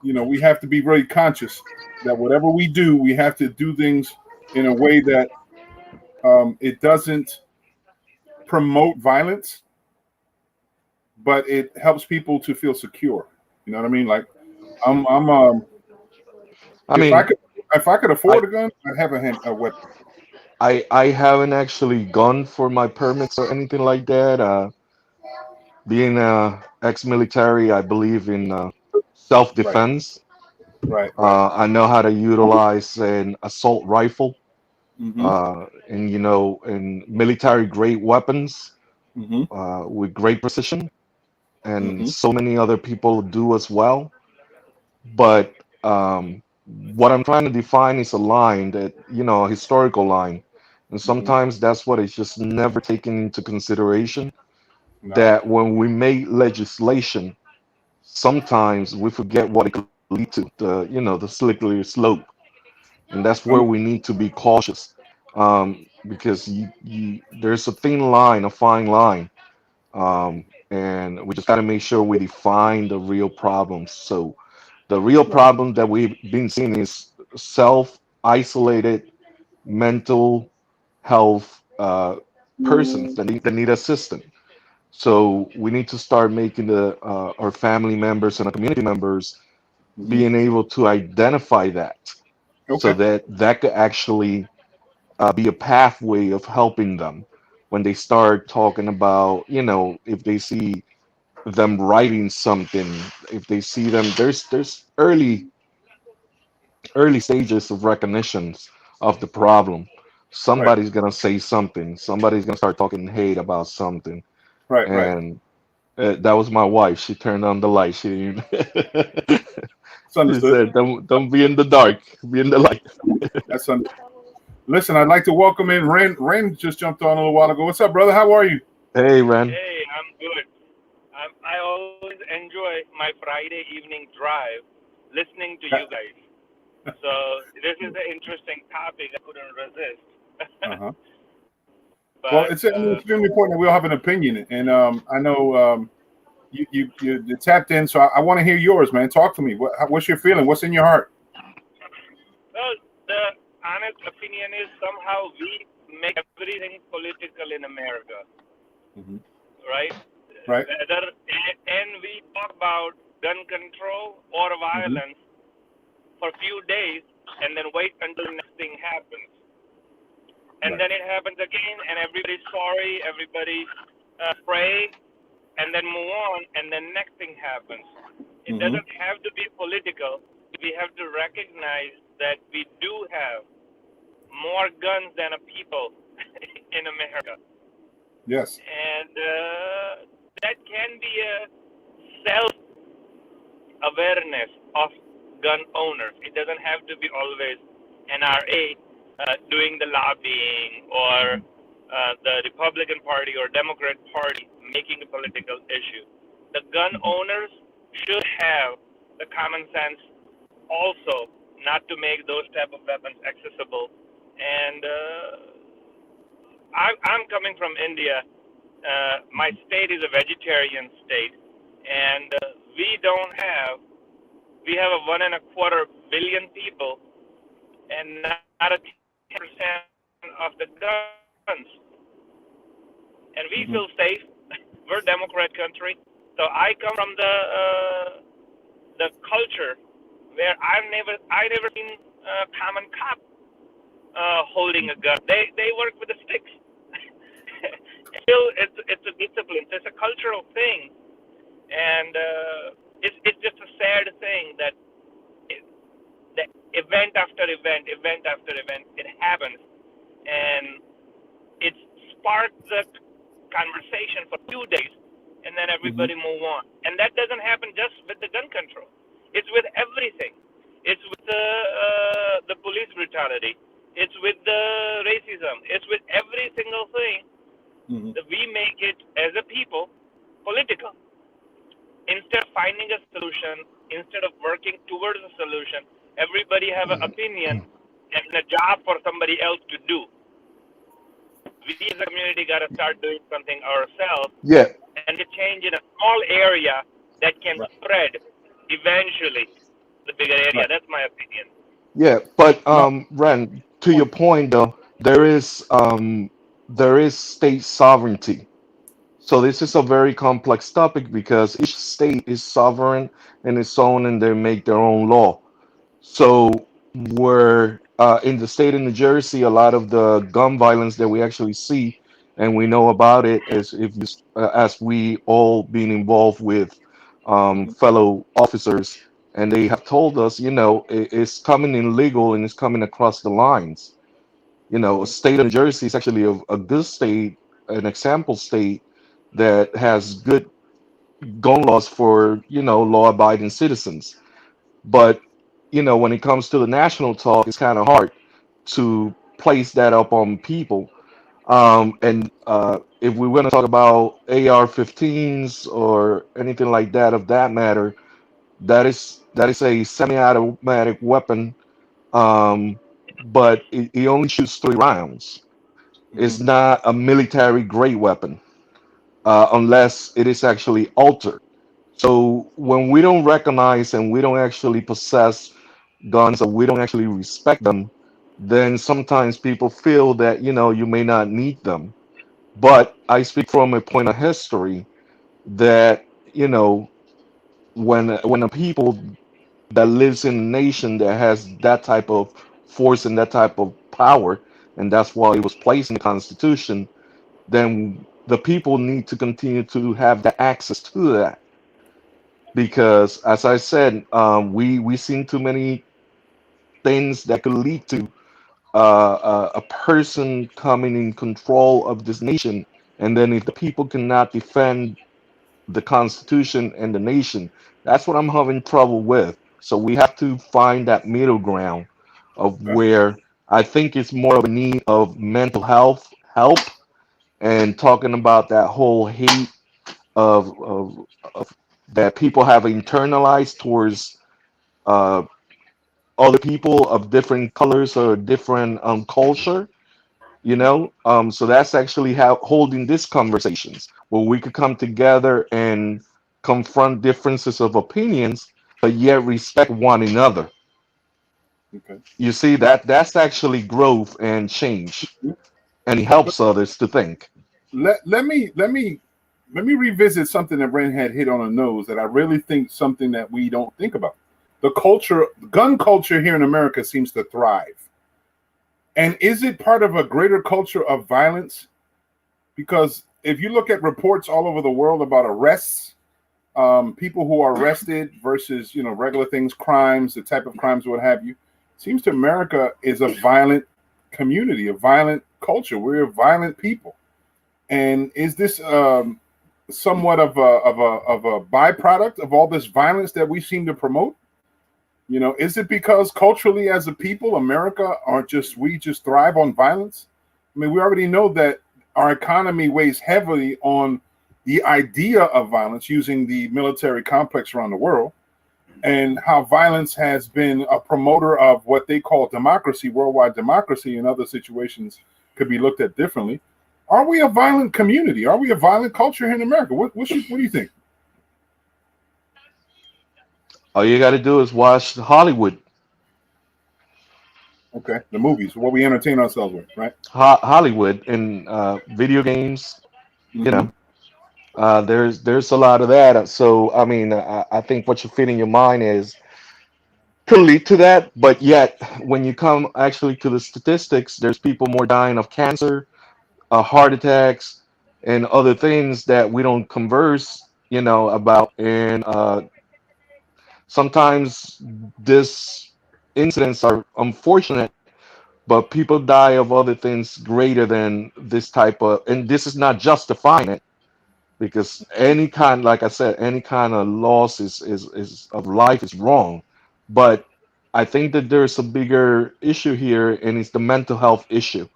We have to be very conscious that whatever we do, we have to do things in a way that it doesn't promote violence, but it helps people to feel secure. You know what I mean? Like I'm I if I mean, could if I could I afford a gun, I'd have a weapon. I haven't actually gone for my permits or anything like that. Being ex-military, I believe in Right, self-defense. right. I know how to utilize an assault rifle, Mm-hmm. and you know, and military-grade weapons Mm-hmm. with great precision, and Mm-hmm. so many other people do as well. But what I'm trying to define is a line that, you know, a historical line, and Mm-hmm. sometimes that's what is just never taken into consideration. No. That when we make legislation, sometimes we forget what it could lead to, the you know, the slippery slope, and that's where Um, we need to be cautious, because there's a thin line, a fine line, and we just got to make sure we define the real problems. So the real right. problem that we've been seeing is self-isolated mental health persons that need assistance. So we need to start making our family members and our community members Mm-hmm. being able to identify that, so Okay. that that could actually be a pathway of helping them when they start talking about, you know, if they see them writing something, if they see them, there's early stages of recognitions of the problem. Right. Somebody's gonna say something. Somebody's gonna start talking hate about something, Right. and that was my wife. She turned on the light. She It's she understood. said, don't be in the dark. Be in the light." That's understood. Listen, I'd like to welcome in Ren. Ren just jumped on a little while ago. What's up, brother? How are you? Hey, Ren. Hey, I'm good. I always enjoy my Friday evening drive listening to you guys. So this is an interesting topic. I couldn't resist. Uh-huh. Well, but it's extremely important that we all have an opinion, and I know you're tapped in, so I want to hear yours, man. Talk to me. What's your feeling? What's in your heart? well, the honest opinion is somehow we make everything political in America. Hmm. right? Right. Whether and we talk about gun control or Hmm. violence for a few days, and then wait until next thing happens, and Right. then it happens again, and everybody's sorry, everybody pray, and then move on, and then next thing happens. It Hmm. doesn't have to be political. We have to recognize that we do have more guns than a people in America, Yes. and that can be a self awareness of gun owners. It doesn't have to be always NRA doing the lobbying or Hmm. the Republican Party or Democrat Party making a political issue. The gun Hmm. owners should have the common sense also not to make those type of weapons accessible. And I'm coming from India. My state is a vegetarian state, and we have a 1.25 billion people, and not a 10% of the guns, and we feel Hmm. safe. We're a Democrat country, so I come from the culture where I never seen a common cop holding a gun. They work with the sticks. Still, it's a discipline. It's a cultural thing, and it's just a sad thing that it, that event after event, it happens, and it sparks the conversation for 2 days, and then Hmm. everybody move on. And that doesn't happen just with the gun control. It's with everything. It's with the police brutality. It's with the racism. It's with every single thing Hmm. that we make it as a people political. Instead of finding a solution, instead of working towards a solution, everybody have an opinion and a job for somebody else to do. We as a community got to start doing something ourselves Yeah, and make a change in a small area that can Right. spread eventually the bigger area. Right. That's my opinion. yeah, but No. Ren, to your point though, there is state sovereignty. So this is a very complex topic because each state is sovereign in its own and they make their own law. So where in the state of New Jersey, a lot of the gun violence that we actually see and we know about it is if you, as we all being involved with Hmm. fellow officers, and they have told us, it's coming in legal and it's coming across the lines. Hmm. State of New Jersey is actually a good state, an example state that has good gun laws for, law-abiding citizens. But, when it comes to the national talk, it's kind of hard to place that up on people. And if we want to talk about AR-15s or anything like that of that matter, that is a semi-automatic weapon, but it only shoots 3 rounds. Hmm. It's not a military grade weapon unless it is actually altered. So when we don't recognize and we don't actually possess guns or we don't actually respect them, then sometimes people feel that you may not need them. But I speak from a point of history that when a people that lives in a nation that has that type of force and that type of power, and that's why it was placed in the Constitution, then the people need to continue to have the access to that. Because, as I said, we seen too many things that could lead to a person coming in control of this nation, and then if the people cannot defend the Constitution and the nation, that's what I'm having trouble with. So we have to find that middle ground of Okay. where I think it's more of a need of mental health help and talking about that whole hate of that people have internalized towards uh, other people of different colors or different culture, Hmm. so that's actually how holding these conversations where we could come together and confront differences of opinions, but yet respect one another. Okay. You see, that's actually growth and change, and it helps others to think. let me revisit something that Ren had hit on a nose that I really think something that we don't think about. The culture, gun culture here in America seems to thrive. And is it part of a greater culture of violence? Because if you look at reports all over the world about arrests, people who are arrested versus regular things, crimes, the type of crimes, what have you, seems to America is a violent community, a violent culture. We're a violent people. And is this somewhat of a byproduct of all this violence that we seem to promote? Is it because culturally, as a people, America we just thrive on violence? I mean, we already know that our economy weighs heavily on the idea of violence using the military complex around the world, and how violence has been a promoter of what they call democracy, worldwide democracy. In other situations, could be looked at differently. Are we a violent community? Are we a violent culture here in America? What do you think? All you got to do is watch Hollywood. Okay, the movies, what we entertain ourselves with, right? Hollywood and video games. You Mm-hmm. know, there's a lot of that. So I mean, I think what you fit in your mind is could lead to that. But yet, when you come actually to the statistics, there's people more dying of cancer, heart attacks, and other things that we don't converse, about. And sometimes this incidents are unfortunate, but people die of other things greater than this type of, and this is not justifying it because any kind, like I said, any kind of loss is of life is wrong. But I think that there's a bigger issue here, and it's the mental health issue.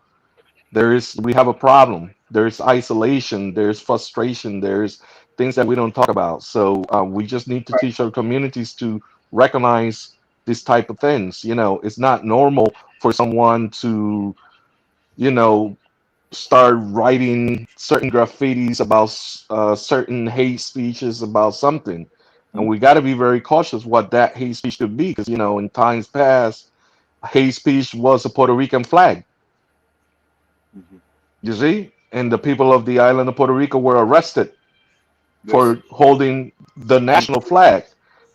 We have a problem. There's isolation, there's frustration, there's things that we don't talk about. So we just need to teach our communities to recognize this type of things. It's not normal for someone to, you know, start writing certain graffitis about certain hate speeches about something. And we got to be very cautious what that hate speech could be, because in times past, hate speech was a Puerto Rican flag. Mm-hmm. You see, and the people of the island of Puerto Rico were arrested Yes. for holding the And national flag.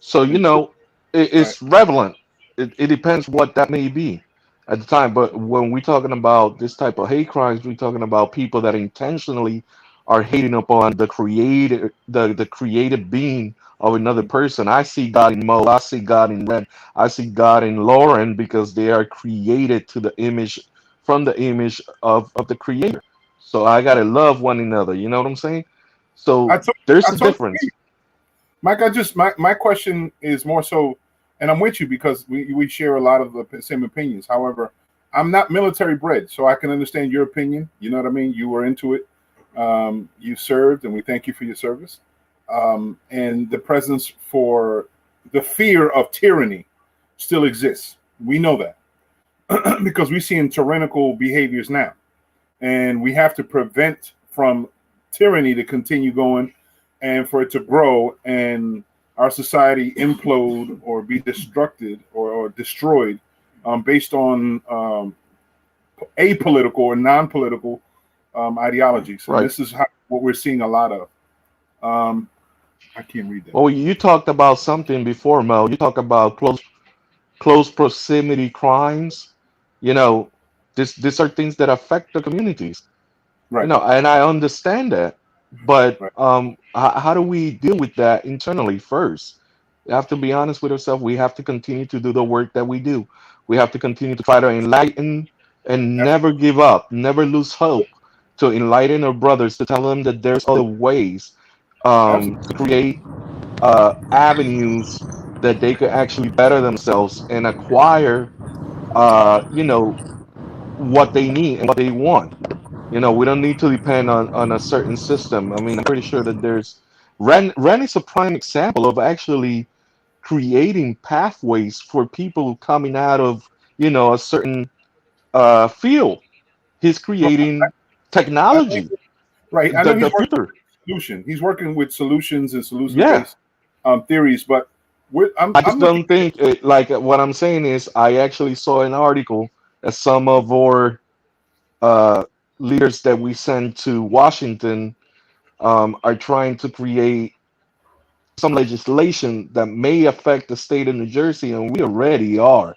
So, and true, right. it's relevant. It depends what that may be at the time. But when we're talking about this type of hate crimes, we're talking about people that intentionally are hating upon the creative being of another person. I see God in Mo, I see God in Red, I see God in Lauren, because they are created to the image, from the image of the creator. So I gotta love one another. You know what I'm saying? I So told there's I a totally agree. difference. Mike, my question is more so, and I'm with you because we share a lot of the same opinions. However, I'm not military bred, so I can understand your opinion. You know what I mean? You were into it. You served, and we thank you for your service. And the presence for the fear of tyranny still exists. We know that because we see in tyrannical behaviors now, and we have to prevent from tyranny to continue going and for it to grow and our society implode or be destructed or destroyed based on apolitical or non-political ideologies. And Right. this is what we're seeing a lot of. Um, I can't read that. Well, you talked about something before, Mel. You talk about close proximity crimes. You know, these are things that affect the communities. Right, And I understand that. But right. how do we deal with that internally first? We have to be honest with ourselves. We have to continue to do the work that we do. We have to continue to try to enlighten and never Absolutely. give up, never lose hope, to enlighten our brothers, to tell them that there's other ways, Absolutely. to create avenues that they could actually better themselves and acquire, what they need and what they want. We don't need to depend on a certain system. I mean, I'm pretty sure that there's Ren is a prime example of actually creating pathways for people coming out of, a certain field. He's Well, creating I know, technology, right. I the, know he's the working future. with solution. He's working with solutions and Yeah. solution-based theories, but I just I'm looking. don't think like what I'm saying is I actually saw an article that some of our leaders that we send to Washington are trying to create some legislation that may affect the state of New Jersey, and we already are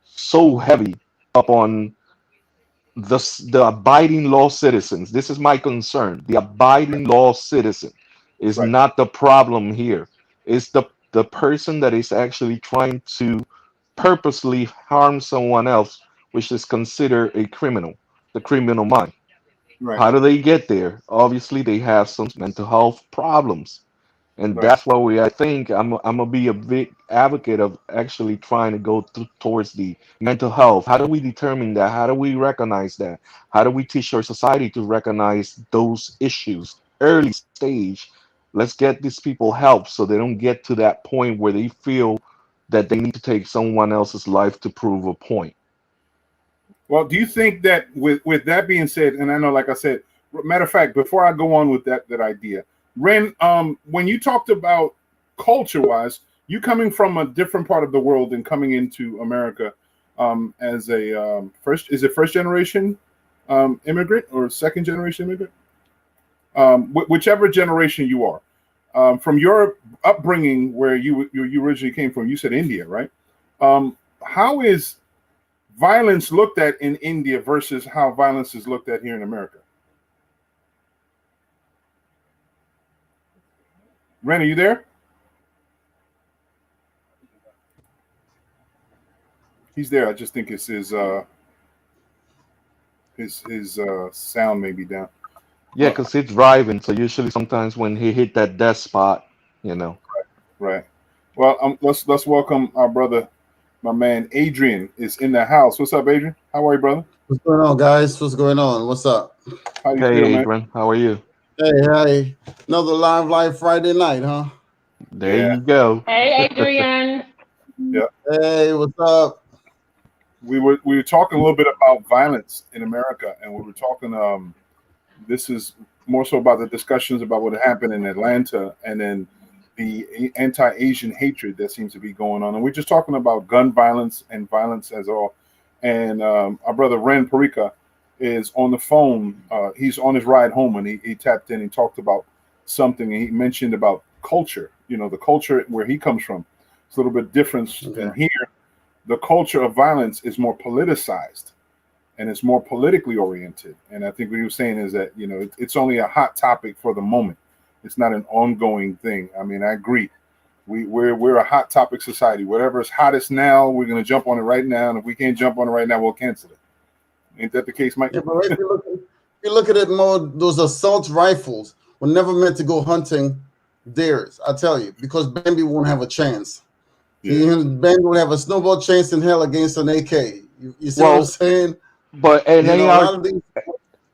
so heavy up on the abiding law citizens. This is my concern. The abiding law citizen is Right. not the problem here. It's the person that is actually trying to purposely harm someone else, which is considered a criminal, the criminal mind. Right. How do they get there? Obviously, they have some mental health problems. And Right. that's why I think I'm gonna be a big advocate of actually trying to go towards the mental health. How do we determine that? How do we recognize that? How do we teach our society to recognize those issues early stage? Let's get these people help so they don't get to that point where they feel that they need to take someone else's life to prove a point. Well, do you think that with that being said, and I know, like I said, matter of fact, before I go on with that idea, Ren, when you talked about culture wise, you coming from a different part of the world and coming into America as a first generation immigrant or second generation immigrant, whichever generation you are, from your upbringing where you originally came from, you said India, right? How is violence looked at in India versus how violence is looked at here in America? Ren, are you there? He's there. I just think it's his sound may be down. Yeah, because he's driving, so usually sometimes when he hit that death spot, you know. Right. Well, let's welcome our brother, my man Adrian is in the house. What's up, Adrian? How are you, brother? What's going on, guys? What's going on? What's up? How you feel, Hey, man? Adrian, how are you? Hey, another live Friday night, huh? There Yeah. you go. Hey, Adrian. Yeah. Hey, what's up? We were talking a little bit about violence in America, and we were talking. This is more so about the discussions about what happened in Atlanta, and then the anti-Asian hatred that seems to be going on. And we're just talking about gun violence and violence as all. And our brother Ren Parika is on the phone. He's on his ride home, and he tapped in and talked about something. And he mentioned about culture. You know, the culture where he comes from. It's a little bit different. Okay. And here, the culture of violence is more politicized and it's more politically oriented. And I think what he was saying is that, you know, it's only a hot topic for the moment. It's not an ongoing thing. I mean, I agree. We're a hot topic society. Whatever is hottest now, we're going to jump on it right now. And if we can't jump on it right now, we'll cancel it. Ain't that the case, Mike? Yeah, but if you look at it more, those assault rifles were never meant to go hunting deers. I tell you, because Bambi won't have a chance. Yeah. Bambi won't have a snowball chance in hell against an AK. You see what I'm Well, saying? but You know, a lot of these.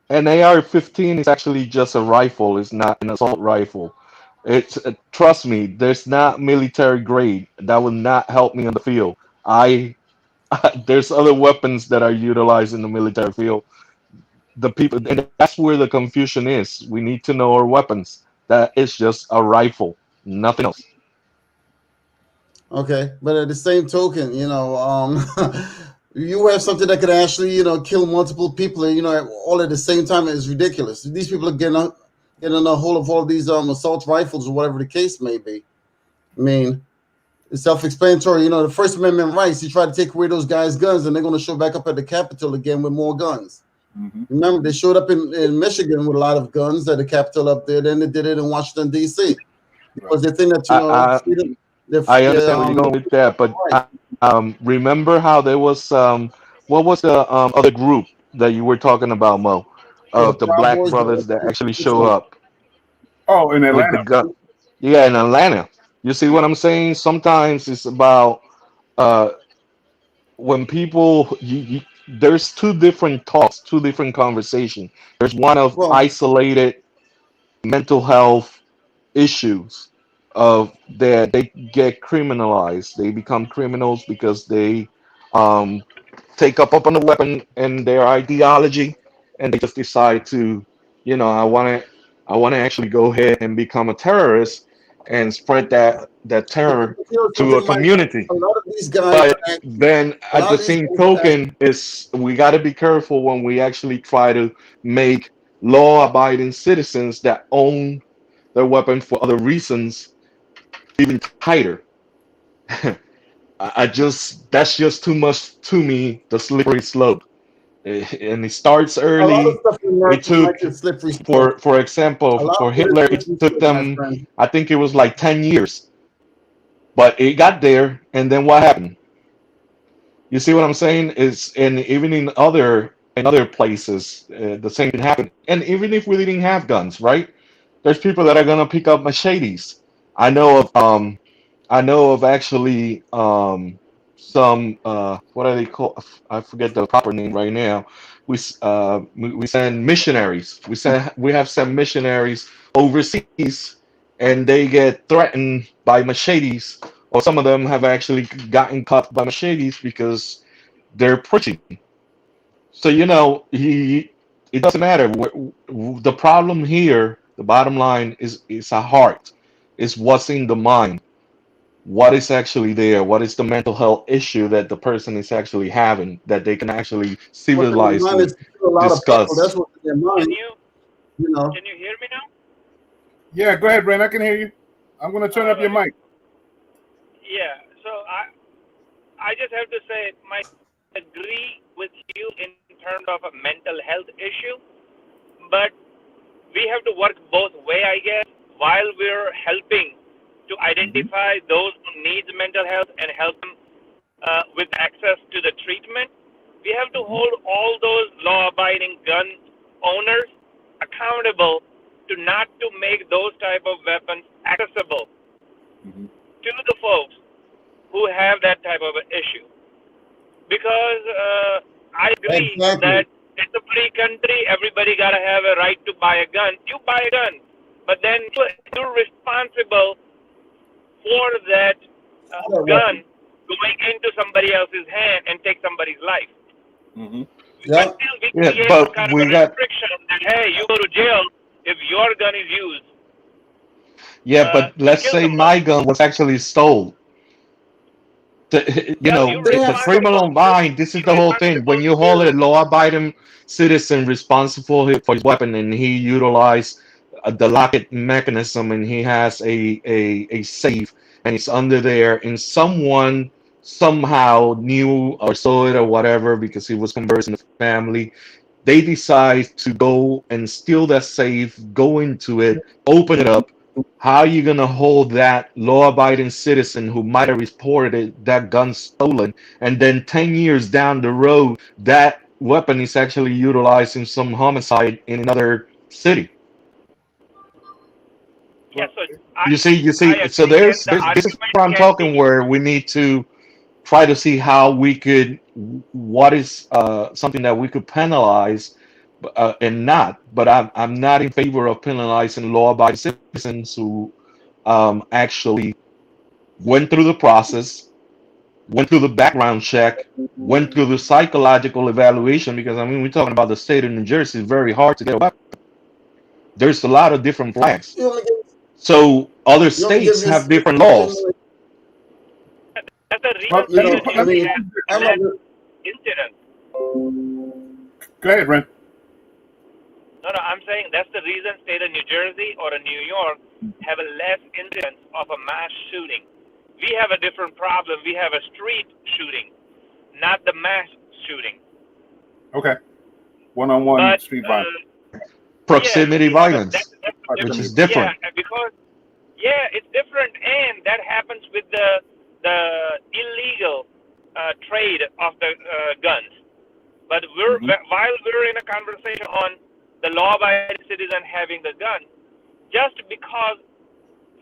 an AR-15 is actually just a rifle. It's not an assault rifle. It's trust me, there's not military grade. That would not help me on the field. I there's other weapons that are utilized in the military field. The people, and that's where the confusion is. We need to know our weapons. That is just a rifle, nothing else. Okay, but at the same token, you have something that could actually, kill multiple people, all at the same time is ridiculous. These people are getting a hold of all these assault rifles or whatever the case may be. I mean, it's self-explanatory. You know, the First Amendment rights. You try to take away those guys' guns, and they're going to show back up at the Capitol again with more guns. Mm-hmm. Remember, they showed up in Michigan with a lot of guns at the Capitol up there. Then they did it in Washington D.C. because they think that freedom. I understand where you're going with that, but remember how there was what was the other group that you were talking about, Mo? The Of the Proud black Boys, brothers that actually show up Oh, in with the Atlanta. gun. Yeah, in Atlanta. You see what Yeah. I'm saying? Sometimes it's about uh, when people there's two different talks, two different conversations. There's one of well, isolated mental health issues of that they get criminalized. They become criminals because they um, take up on the weapon and their ideology, and they just decide to, I want to actually go ahead and become a terrorist. and spread that terror You know to a something, Mike? community. A lot of these guys, But then a at lot the of these same guys are token, is we got to be careful when we actually try to make law-abiding citizens that own their weapon for other reasons even tighter. I just that's just too much to me. The slippery slope. And it starts a lot of early. stuff in It America, Mike, took, is slippery slope. for example, A lot for of it is Hitler, it slippery took slope, my them, friend. I think it was like 10 years, but it got there. And then what happened? You see what I'm saying? Is and even in other places, the same thing happened. And even if we didn't have guns, right? There's people that are gonna pick up machetes. I know of actually some what are they called? I forget the proper name right now. We send missionaries. We have sent missionaries overseas, and they get threatened by machetes, or some of them have actually gotten cut by machetes because they're preaching. So it doesn't matter. The problem here, the bottom line is a heart. Is what's in the mind, what is actually there, what is the mental health issue that the person is actually having that they can actually What's in their mind civilizedly is to kill a lot of people. That's discuss. what's in their Can mind, you you know. can you hear me now? Yeah, go ahead, Brent. I can hear you. I'm going to turn All up your right. mic. Yeah. So I just have to say, I agree with you in terms of a mental health issue, but we have to work both way, I guess, while we're helping to Hmm. identify those who need mental health and help them with access to the treatment. We have to Hmm. hold all those law-abiding gun owners accountable to not to make those type of weapons accessible Hmm. to the folks who have that type of an issue. Because I agree Exactly. that it's a free country. Everybody gotta have a right to buy a gun. You buy a gun, but then you're responsible for that That gun weapon. going into somebody else's hand and take somebody's life. Hmm. Yeah. Until we Yeah, create some but kind of a we got restriction that hey, you go to jail if your gun is used yeah, but to let's kill say my somebody. gun was actually stolen. Well, you're They The have stuff. responsible. criminal mind, this is You're the whole thing. responsible When you hold a to law-abiding citizen responsible for his weapon and he utilized the locket mechanism and he has a safe and it's under there and someone somehow knew or saw it or whatever because he was conversing with the family, they decide to go and steal that safe, go into it, open it up. How are you gonna hold that law-abiding citizen who might have reported that gun stolen, and then 10 years down the road, that weapon is actually utilized in some homicide in another city? yeah. Well, So I You see. So agree. Yes, the this is argument where I'm can talking be where we need to try to see how we could, what is something that we could penalize and not. But I'm not in favor of penalizing law-abiding citizens who actually went through the process, went through the background check, went through the psychological evaluation. Because I mean, we're talking about the state of New Jersey. It's very hard to get a weapon. There's a lot of different flags. You want me to give, So other you want me to give states you have different something? laws. that's the well, reason You state know, of New I let me, Jersey mean, has I'm less a, incidents. go ahead, Brent. No, no, I'm saying that's the reason state of New Jersey or a New York have a less incidence of a mass shooting. We have a different problem. We have a street shooting, not the mass shooting. Okay. One-on-one But street violence. yeah, Proximity we have a violence, that's a which different. Proximity is violence. Yeah, different. because yeah, it's different, and that happens with the illegal trade of the guns. But Hmm. while we're in a conversation on the law-abiding citizen having the gun, just because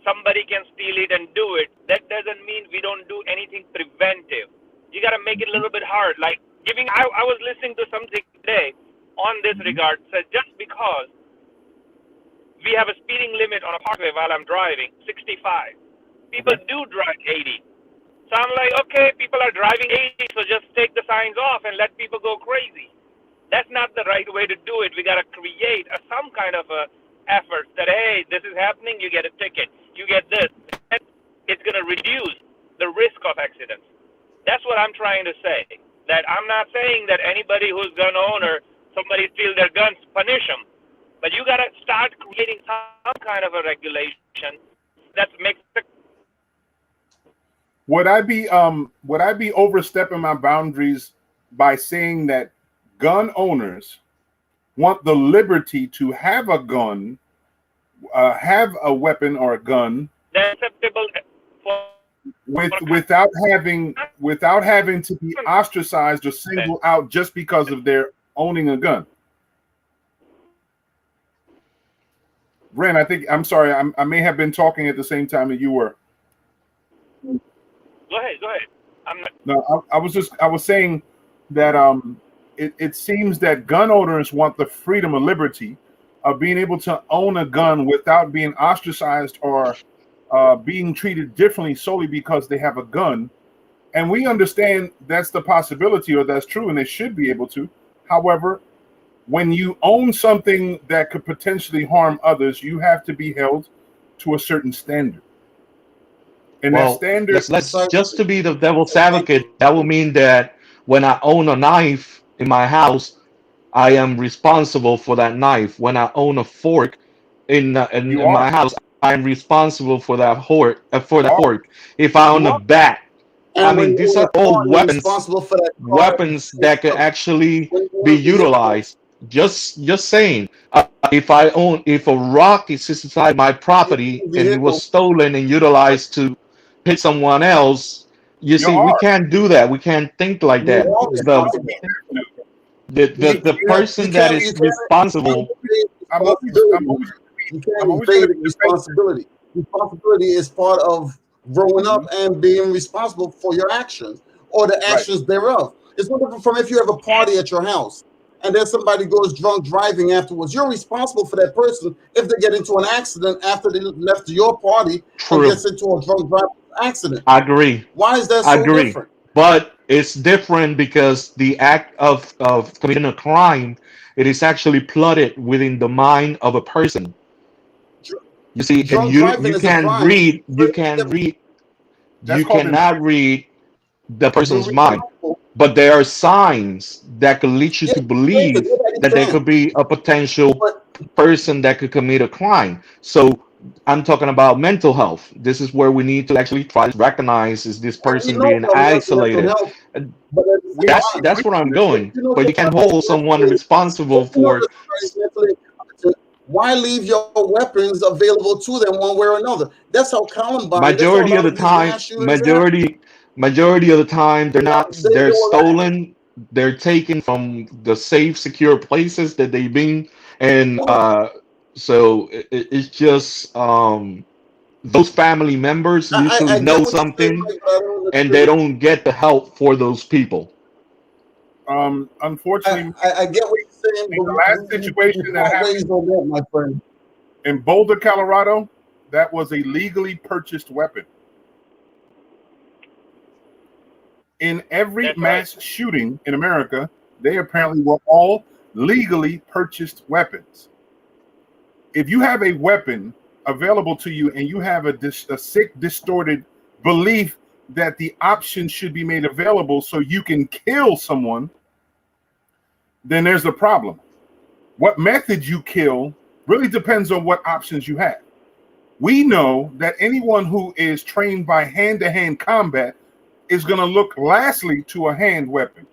somebody can steal it and do it, that doesn't mean we don't do anything preventive. You got to make it a little bit hard. Like giving, I was listening to something today on this Hmm. regard. Said just because we have a speeding limit on a parkway while I'm driving, 65, people Okay. do drive 80. So I'm like, okay, people are driving 80, so just take the signs off and let people go crazy. That's not the right way to do it. We got to create some kind of a efforts that, hey, this is happening, you get a ticket, you get this. It's going to reduce the risk of accidents. That's what I'm trying to say. That I'm not saying that anybody who's gun owner, somebody steal their guns, punish them. But you got to start creating some kind of a regulation that makes it. Would I be overstepping my boundaries by saying that gun owners want the liberty to have a gun, have a weapon or a gun, Acceptable for without having to be ostracized or singled out just because of their owning a gun? Ren, I'm sorry, I may have been talking at the same time that you were. Go ahead. I'm not. No, I was saying that it seems that gun owners want the freedom and liberty of being able to own a gun without being ostracized or being treated differently solely because they have a gun. And we understand that's the possibility, or that's true, and they should be able to. However, when you own something that could potentially harm others, you have to be held to a certain standard. And that standard, let's just to be the devil's advocate, that will mean that when I own a knife in my house, I am responsible for that knife. When I own a fork in my house, I am responsible for that fork. If I own a bat, I mean, these are all weapons that could actually be utilized. Just saying, if a rock is inside my property and it was stolen and utilized to hit someone else, you see, we can't do that. We can't think like that. The person that is responsible. You can't evade responsibility. Responsibility is part of growing up and being responsible for your actions or the actions thereof. It's no different from if you have a party at your house and then somebody goes drunk driving afterwards. You're responsible for that person if they get into an accident after they left your party and gets into a drunk driving accident. I agree. Why is that so different? But it's different because the act of committing a crime, it is actually plotted within the mind of a person. You see, and you cannot read the person's mind. But there are signs that could lead you to believe that there could be a potential person that could commit a crime. So I'm talking about mental health. This is where we need to actually try to recognize, is this person being isolated? That's where I'm going. But you can't hold someone responsible for. Why leave your weapons available to them one way or another? That's how Columbine. Majority of the time, they're stolen. They're taken from the safe, secure places that they've been, and so it's just those family members usually know something, and they don't get the help for those people. Unfortunately, I get what you're saying. In the last situation that happened, my friend, in Boulder, Colorado, that was a legally purchased weapon. In every mass shooting in America, they apparently were all legally purchased weapons. If you have a weapon available to you and you have a sick, distorted belief that the option should be made available so you can kill someone, then there's a problem. What method you kill really depends on what options you have. We know that anyone who is trained by hand-to-hand combat is going to look lastly to a hand weapon.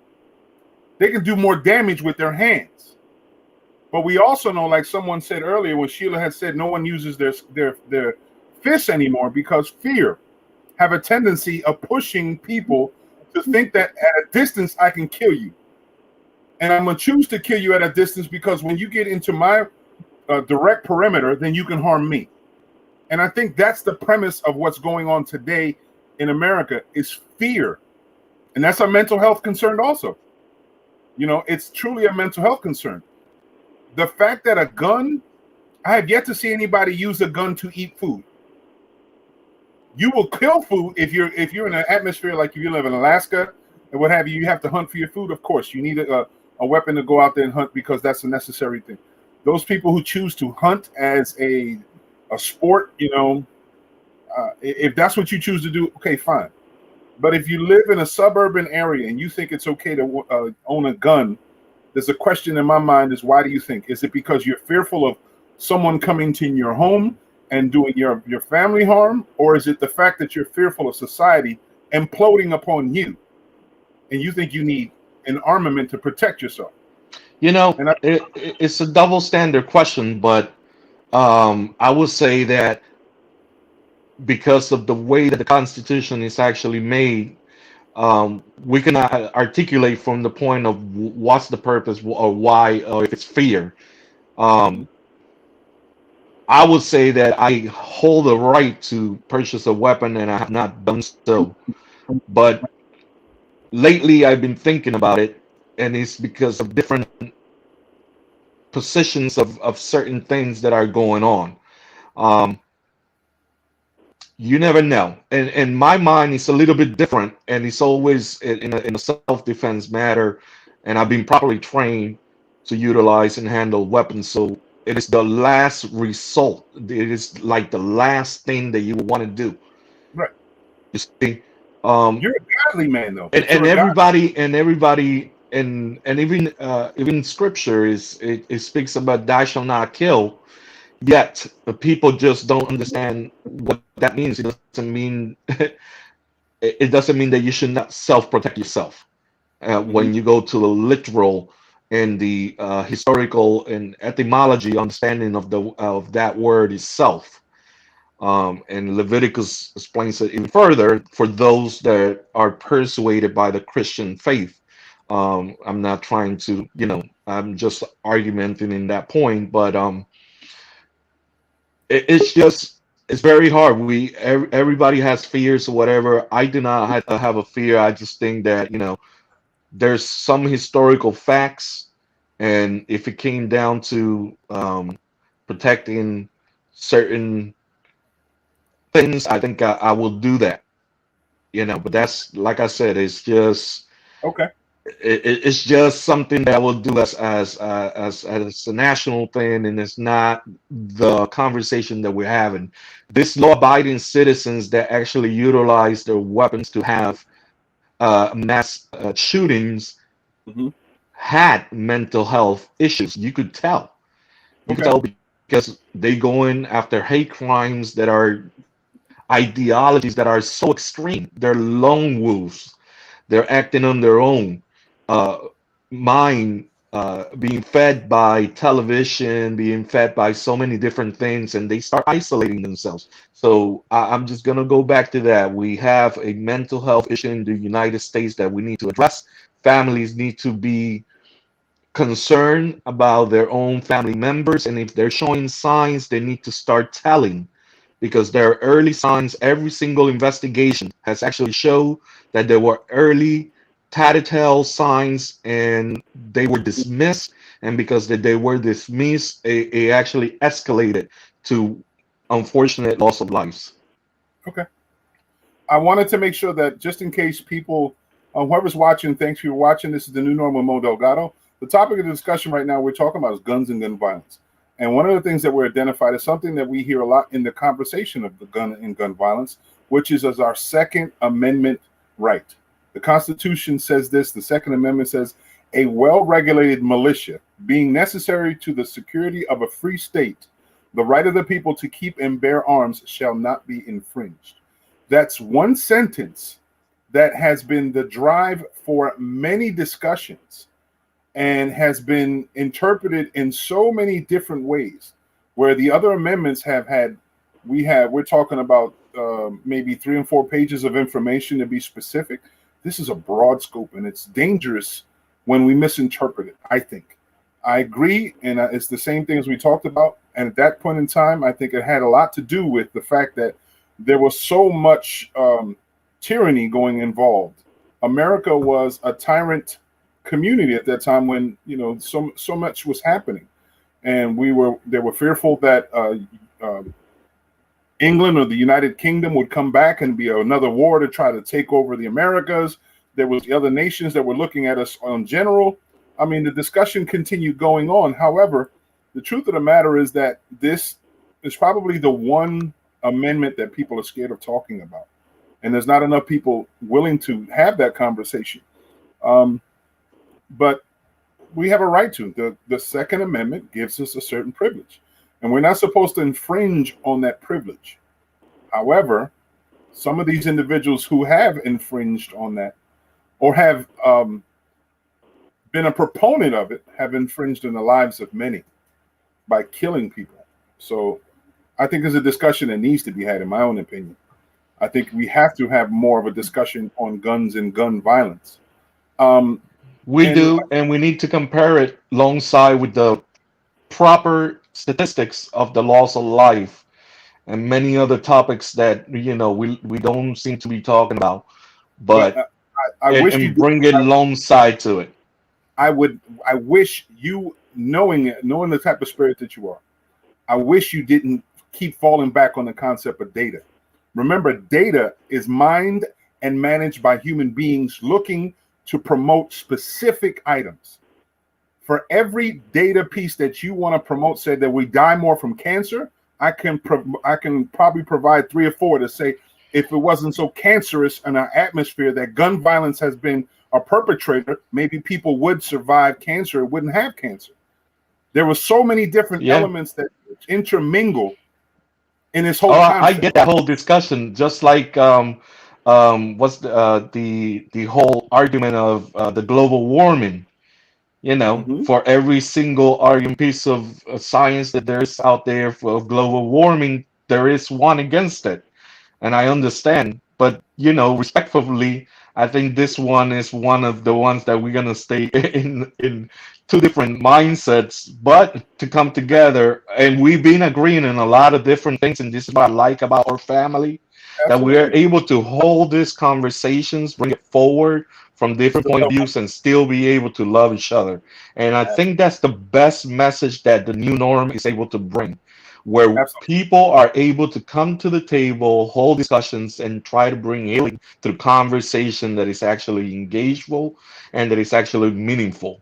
They can do more damage with their hands. But we also know, like someone said earlier, when Sheila had said no one uses their fists anymore because fear have a tendency of pushing people to think that at a distance I can kill you. And I'm going to choose to kill you at a distance because when you get into my direct perimeter, then you can harm me. And I think that's the premise of what's going on today in America is fear. And that's a mental health concern also. You know, it's truly a mental health concern. The fact that a gun, I have yet to see anybody use a gun to eat food. You will kill food if you're in an atmosphere like if you live in Alaska and what have you. You have to hunt for your food. Of course, you need a weapon to go out there and hunt because that's a necessary thing. those people who choose to hunt as a sport, if that's what you choose to do, okay, fine. But if you live in a suburban area and you think it's okay to own a gun, there's a question in my mind: is why do you think? Is it because you're fearful of someone coming to your home and doing your family harm, or is it the fact that you're fearful of society imploding upon you, and you think you need an armament to protect yourself? And It's a double standard question, but I would say that because of the way that the Constitution is actually made, we cannot articulate from the point of what's the purpose or why, or if it's fear. Um, I would say that I hold the right to purchase a weapon, and I have not done so. But lately, I've been thinking about it, and it's because of different positions of certain things that are going on. Um, you never know. And my mind is a little bit different, and it's always in a self-defense matter. And I've been properly trained to utilize and handle weapons. So it is the last result. It is like the last thing that you want to do. right, You see, um, you're a godly man though. and, But you're and a god. everybody and even scripture it speaks about thou shalt not kill. Yet the people just don't understand what that means. It doesn't mean it doesn't mean that you should not self-protect yourself. Hmm. When you go to the literal and the historical and etymology understanding of that word itself, and Leviticus explains it even further for those that are persuaded by the Christian faith. I'm not trying to, I'm just argumenting in that point, but it's just it's very hard. Everybody has fears or whatever. I do not have a fear. I just think that there's some historical facts, and if it came down to protecting certain things, I think I will do that. But that's like I said, Okay. it's just something that we'll do as a national thing, and it's not the conversation that we're having. This law-abiding citizens that actually utilize their weapons to have mass shootings Hmm. had mental health issues. You could tell. You could Okay. tell because they go in after hate crimes that are ideologies that are so extreme. They're lone wolves. They're acting on their own uh, mind, being fed by television, being fed by so many different things, and they start isolating themselves. So I'm just going to go back to that. We have a mental health issue in the United States that we need to address. Families need to be concerned about their own family members, and if they're showing signs, they need to start telling, because there are early signs. Every single investigation has actually showed that there were early telltale signs, and they were dismissed. And because they were dismissed, it actually escalated to unfortunate loss of lives. Okay. I wanted to make sure that just in case people, whoever's watching, thanks for watching. This is the new normal, Mo Delgado. The topic of the discussion right now we're talking about is guns and gun violence. And one of the things that we're identified is something that we hear a lot in the conversation of the gun and gun violence, which is as our Second Amendment right. The Constitution says this. The Second Amendment says a well-regulated militia being necessary to the security of a free state, the right of the people to keep and bear arms shall not be infringed. That's one sentence that has been the drive for many discussions and has been interpreted in so many different ways, where the other amendments have had, we're talking about maybe 3 and 4 pages of information to be specific. This is a broad scope, and it's dangerous when we misinterpret it, I think. I agree, and it's the same thing as we talked about. And at that point in time, I think it had a lot to do with the fact that there was so much tyranny going involved. America was a tyrant community at that time when so much was happening, and they were fearful that England or the United Kingdom would come back and be another war to try to take over the Americas. There was the other nations that were looking at us on general. I mean, the discussion continued going on. However, The truth of the matter is that this is probably the one amendment that people are scared of talking about, and there's not enough people willing to have that conversation. Um, but we have a right to. The Second Amendment gives us a certain privilege, and we're not supposed to infringe on that privilege. However, some of these individuals who have infringed on that or have been a proponent of it have infringed in the lives of many by killing people. So I think there's a discussion that needs to be had, in my own opinion. I think we have to have more of a discussion on guns and gun violence. Um, We and do, and we need to compare it alongside with the proper statistics of the loss of life and many other topics that we don't seem to be talking about, but but I wish you and did. bring it alongside to it. I would. I wish you, knowing the type of spirit that you are, I wish you didn't keep falling back on the concept of data. Remember, data is mined and managed by human beings looking to promote specific items. For every data piece that you want to promote, say that we die more from cancer, I can probably provide three or four to say if it wasn't so cancerous in our atmosphere that gun violence has been a perpetrator, maybe people would survive cancer, wouldn't have cancer. There were so many different Yeah. elements that intermingle in this Oh, whole I concept. get that whole discussion. Just like what's the whole argument of the global warming. Hmm. For every single argument piece of science that there's out there for global warming, there is one against it. And I understand, but respectfully, I think this one is one of the ones that we're gonna stay in two different mindsets, but to come together. And we've been agreeing on a lot of different things, and this is what I like about our family, that we are Absolutely. able to hold these conversations, bring it forward from different point of views, and still be able to love each other. And I think that's the best message that the new norm is able to bring, where Absolutely. people are able to come to the table, hold discussions, and try to bring healing through conversation that is actually engageful and that is actually meaningful.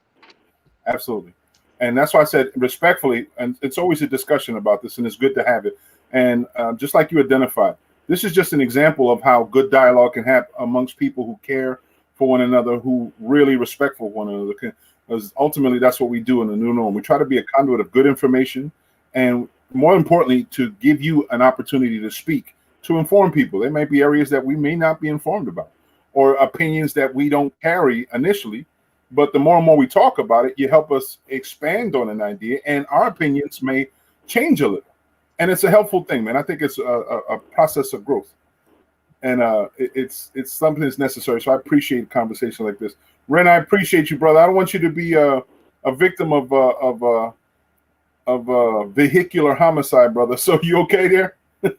Absolutely. And that's why I said respectfully, and it's always a discussion about this, and it's good to have it. And just like you identified, this is just an example of how good dialogue can happen amongst people who care for one another, who really respect for one another. Because ultimately, that's what we do in the new norm. We try to be a conduit of good information, and more importantly, to give you an opportunity to speak, to inform people. There may be areas that we may not be informed about, or opinions that we don't carry initially. But the more and more we talk about it, you help us expand on an idea, and our opinions may change a little. And it's a helpful thing, man. I think it's a process of growth, and it's something that's necessary. So I appreciate conversation like this. Ren, I appreciate you, brother. I don't want you to be a victim of vehicular homicide, brother. So you okay there? Good.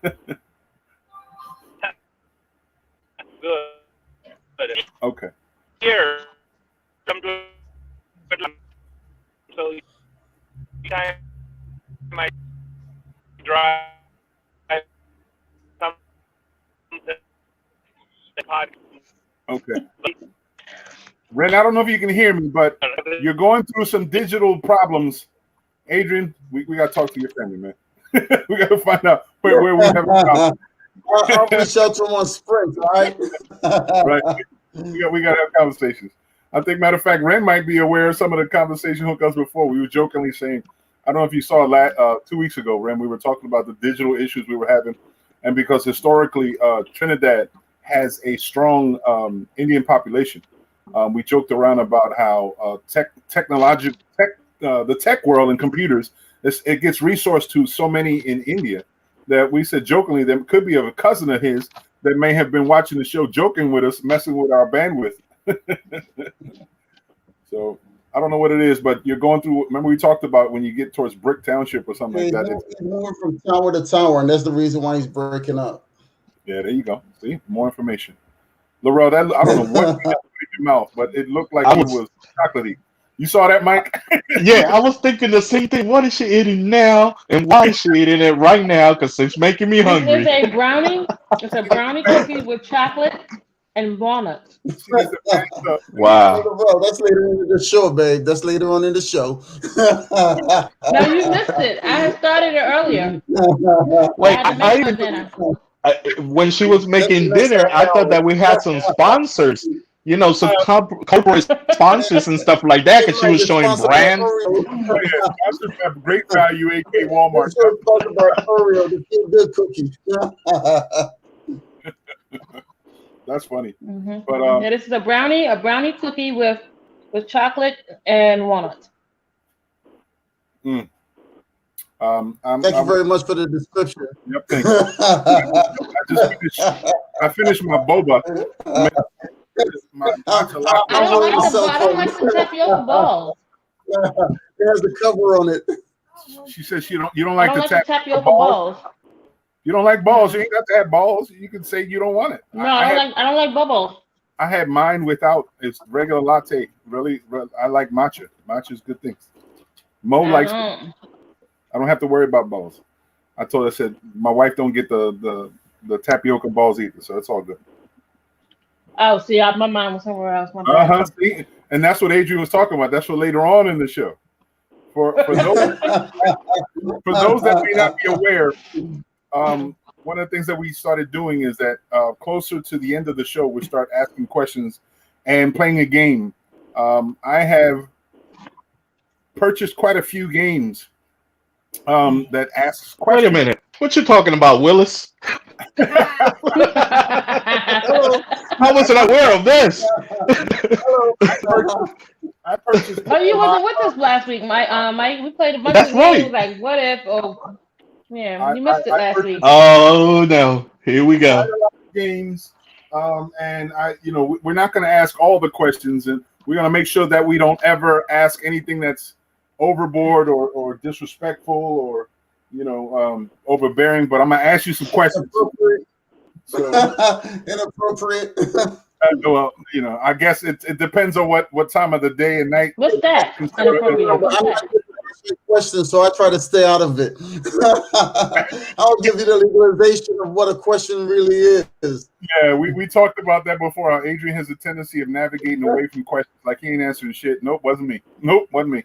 Okay. Here, come to so time I drive some the pod. Okay. Ren, I don't know if you can hear me, but you're going through some digital problems. Adrian, we got to talk to your family, man. We got to find out where we have a problem. I'll reach out to him on Sprint, all right? Right. We got to have conversations. I think, matter of fact, Ren might be aware of some of the conversation hookups before. We were jokingly saying, I don't know if you saw 2 weeks ago, Ren, we were talking about the digital issues we were having. And because historically, Trinidad has a strong Indian population, we joked around about how the tech world and computers, it gets resourced to so many in India that we said jokingly there could be a cousin of his that may have been watching the show, joking with us, messing with our bandwidth. So I don't know what it is, but you're going through. Remember, we talked about when you get towards Brick Township or something like that. He's moving from tower to tower, and that's the reason why he's breaking up. Yeah, there you go. See, more information. Laurel, that I don't know what you got in your mouth, but it looked like it was chocolatey. You saw that, Mike? Yeah, I was thinking the same thing. What is she eating now, and why is she eating it right now? Because it's making me This hungry. is a brownie. It's a brownie cookie with chocolate and walnuts. See, this is the bad stuff. Wow. Well, that's later on in the show, babe. That's later on in the show. No, you missed it. I had started it earlier. I Wait, had to make my dinner. when she was That's the making next dinner, I thought hour. that we had some sponsors, some Uh, corporate sponsors and stuff like that, because she was It's showing sponsored by brands. Oreo. oh yeah, sponsors have great value, aka Walmart. It's sponsored by Oreo, the feel good cookie. That's funny. Mm-hmm. But Yeah, this is a brownie cookie with chocolate and walnuts. I'm, Thank you very much for the description. Yep, thank you. I finished my boba. My matcha latte. I don't like the I don't like the tapioca balls. It has the cover on it. She says you don't I like don't the like the tapioca balls. You don't like balls. You ain't got to have balls. You can say you don't want it. No, I don't like bubbles. I had mine without. It's regular latte. Really, I like matcha. Matcha's good things. Mo likes. I don't have to worry about balls. I told her, I said my wife don't get the tapioca balls either, so it's all good. Oh, see, my mind was somewhere else. See, and that's what Adrian was talking about. That's what later on in the show. For those that may not be aware, one of the things that we started doing is that closer to the end of the show, we start asking questions and playing a game. I have purchased quite a few games that asks questions. Wait a minute. What you talking about, Willis? I wasn't aware of this. I purchased. Oh, you wasn't with us last week, Mike. Mike, we played a bunch That's of games right. like what if? Oh, yeah, you missed it last week. Oh no! Here we go. Games, and we're not going to ask all the questions, and we're going to make sure that we don't ever ask anything that's overboard or disrespectful or overbearing. But I'm going to ask you some questions. Inappropriate. Well, I guess it depends on what time of the day and night. What's that? Inappropriate. What's that? Question, so I try to stay out of it. I'll give you the legalization of what a question really is. Yeah, we talked about that before. How Adrian has a tendency of navigating away from questions, like he ain't answering shit. Nope, wasn't me. Nope, wasn't me.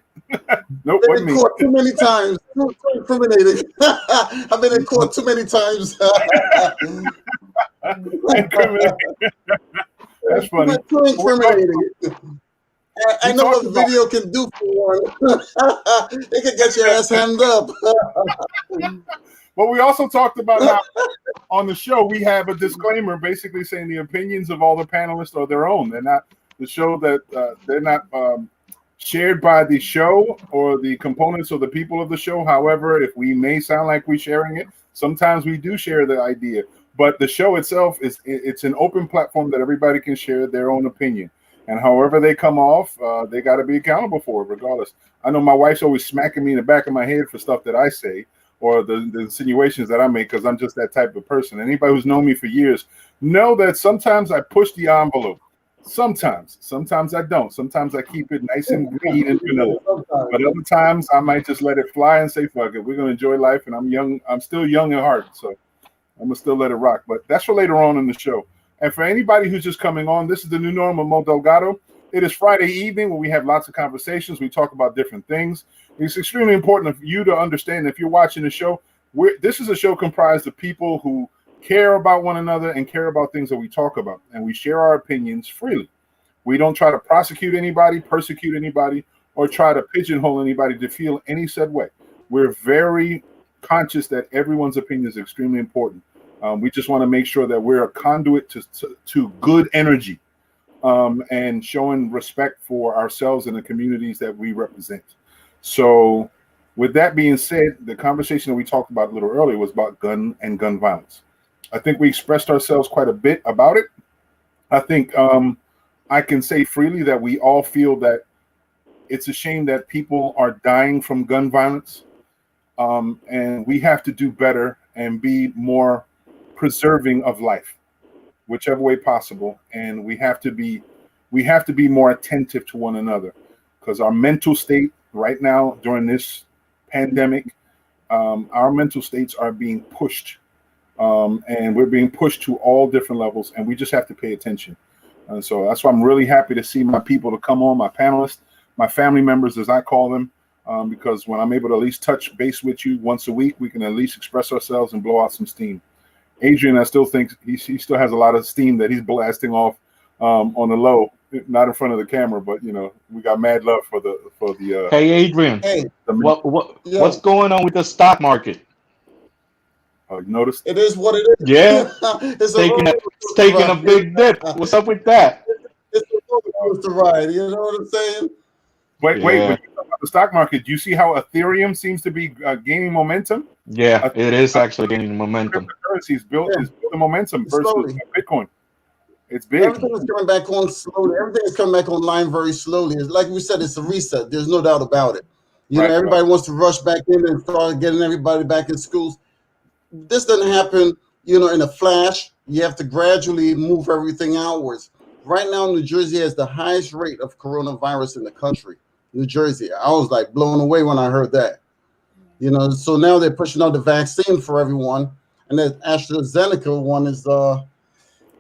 Nope, I've wasn't been in me. court too many times. Too incriminating. I've been in court too many times. That's funny. Too incriminating. I know what video can do for one. It can get your ass hemmed up. But we also talked about how on the show we have a disclaimer basically saying the opinions of all the panelists are their own. They're not the show that they're not shared by the show or the components or the people of the show. However, if we may sound like we're sharing it, sometimes we do share the idea. But the show itself it's an open platform that everybody can share their own opinion. And however they come off, they got to be accountable for it, regardless. I know my wife's always smacking me in the back of my head for stuff that I say or the insinuations that I make because I'm just that type of person. Anybody who's known me for years know that sometimes I push the envelope. Sometimes I don't. Sometimes I keep it nice and green and vanilla. But other times I might just let it fly and say, fuck it. We're going to enjoy life. And I'm young. I'm still young at heart. So I'm going to still let it rock. But that's for later on in the show. And for anybody who's just coming on, this is the new norm of Mo Delgado. It is Friday evening when we have lots of conversations. We talk about different things. It's extremely important for you to understand if you're watching the show, this is a show comprised of people who care about one another and care about things that we talk about. And we share our opinions freely. We don't try to prosecute anybody, persecute anybody, or try to pigeonhole anybody to feel any said way. We're very conscious that everyone's opinion is extremely important. We just want to make sure that we're a conduit to good energy and showing respect for ourselves and the communities that we represent. So with that being said, the conversation that we talked about a little earlier was about gun violence. I think we expressed ourselves quite a bit about it. I think I can say freely that we all feel that it's a shame that people are dying from gun violence. And we have to do better and be more preserving of life, whichever way possible. And we have to be more attentive to one another because our mental state right now during this pandemic, our mental states are being pushed and we're being pushed to all different levels, and we just have to pay attention. And so that's why I'm really happy to see my people to come on, my panelists, my family members, as I call them, because when I'm able to at least touch base with you once a week, we can at least express ourselves and blow out some steam. Adrian, I still think he still has a lot of steam that he's blasting off on the low, not in front of the camera, but we got mad love for the. Hey, Adrian, Hey, what's yo, going on with the stock market? You noticed? it is what it is. Yeah, It's a taking roller it's coaster taking a big dip. ride. What's up with that? It's a roller coaster ride. You know what I'm saying? Wait, when Yeah, you talk about the stock market, do you see how Ethereum seems to be gaining momentum? yeah, Uh, it is actually gaining momentum. Cryptocurrency is Yeah, building momentum versus slowly. Bitcoin. It's big. Everything is coming back on slowly. Everything is coming back online very slowly. It's like we said, it's a reset. There's no doubt about it. Right, right. Everybody wants to rush back in and start getting everybody back in schools. This doesn't happen, in a flash. You have to gradually move everything outwards. Right now, New Jersey has the highest rate of coronavirus in the country. New Jersey. I was like blown away when I heard that. So now they're pushing out the vaccine for everyone, and that AstraZeneca one is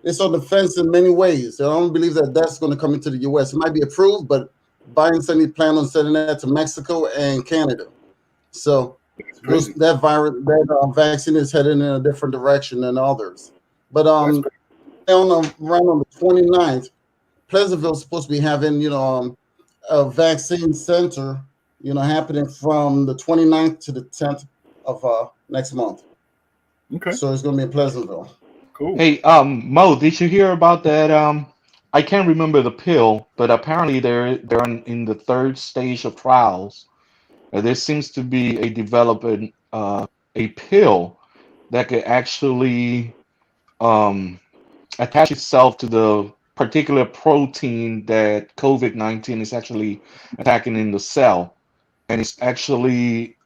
it's on the fence in many ways. I don't believe that that's going to come into the U.S. It might be approved, but Biden said he planned on sending that to Mexico and Canada. So It's crazy. that vaccine is headed in a different direction than others. But That's crazy. around on the 29th, Pleasantville is supposed to be having a vaccine center happening from the 29th to the 10th of next month. Okay, So it's going to be in Pleasantville. cool. Hey, Mo, did you hear about that? I can't remember the pill, but apparently they're in the third stage of trials. There seems to be a developing a pill that could actually um, attach itself to the particular protein that COVID-19 is actually attacking in the cell, and it's actually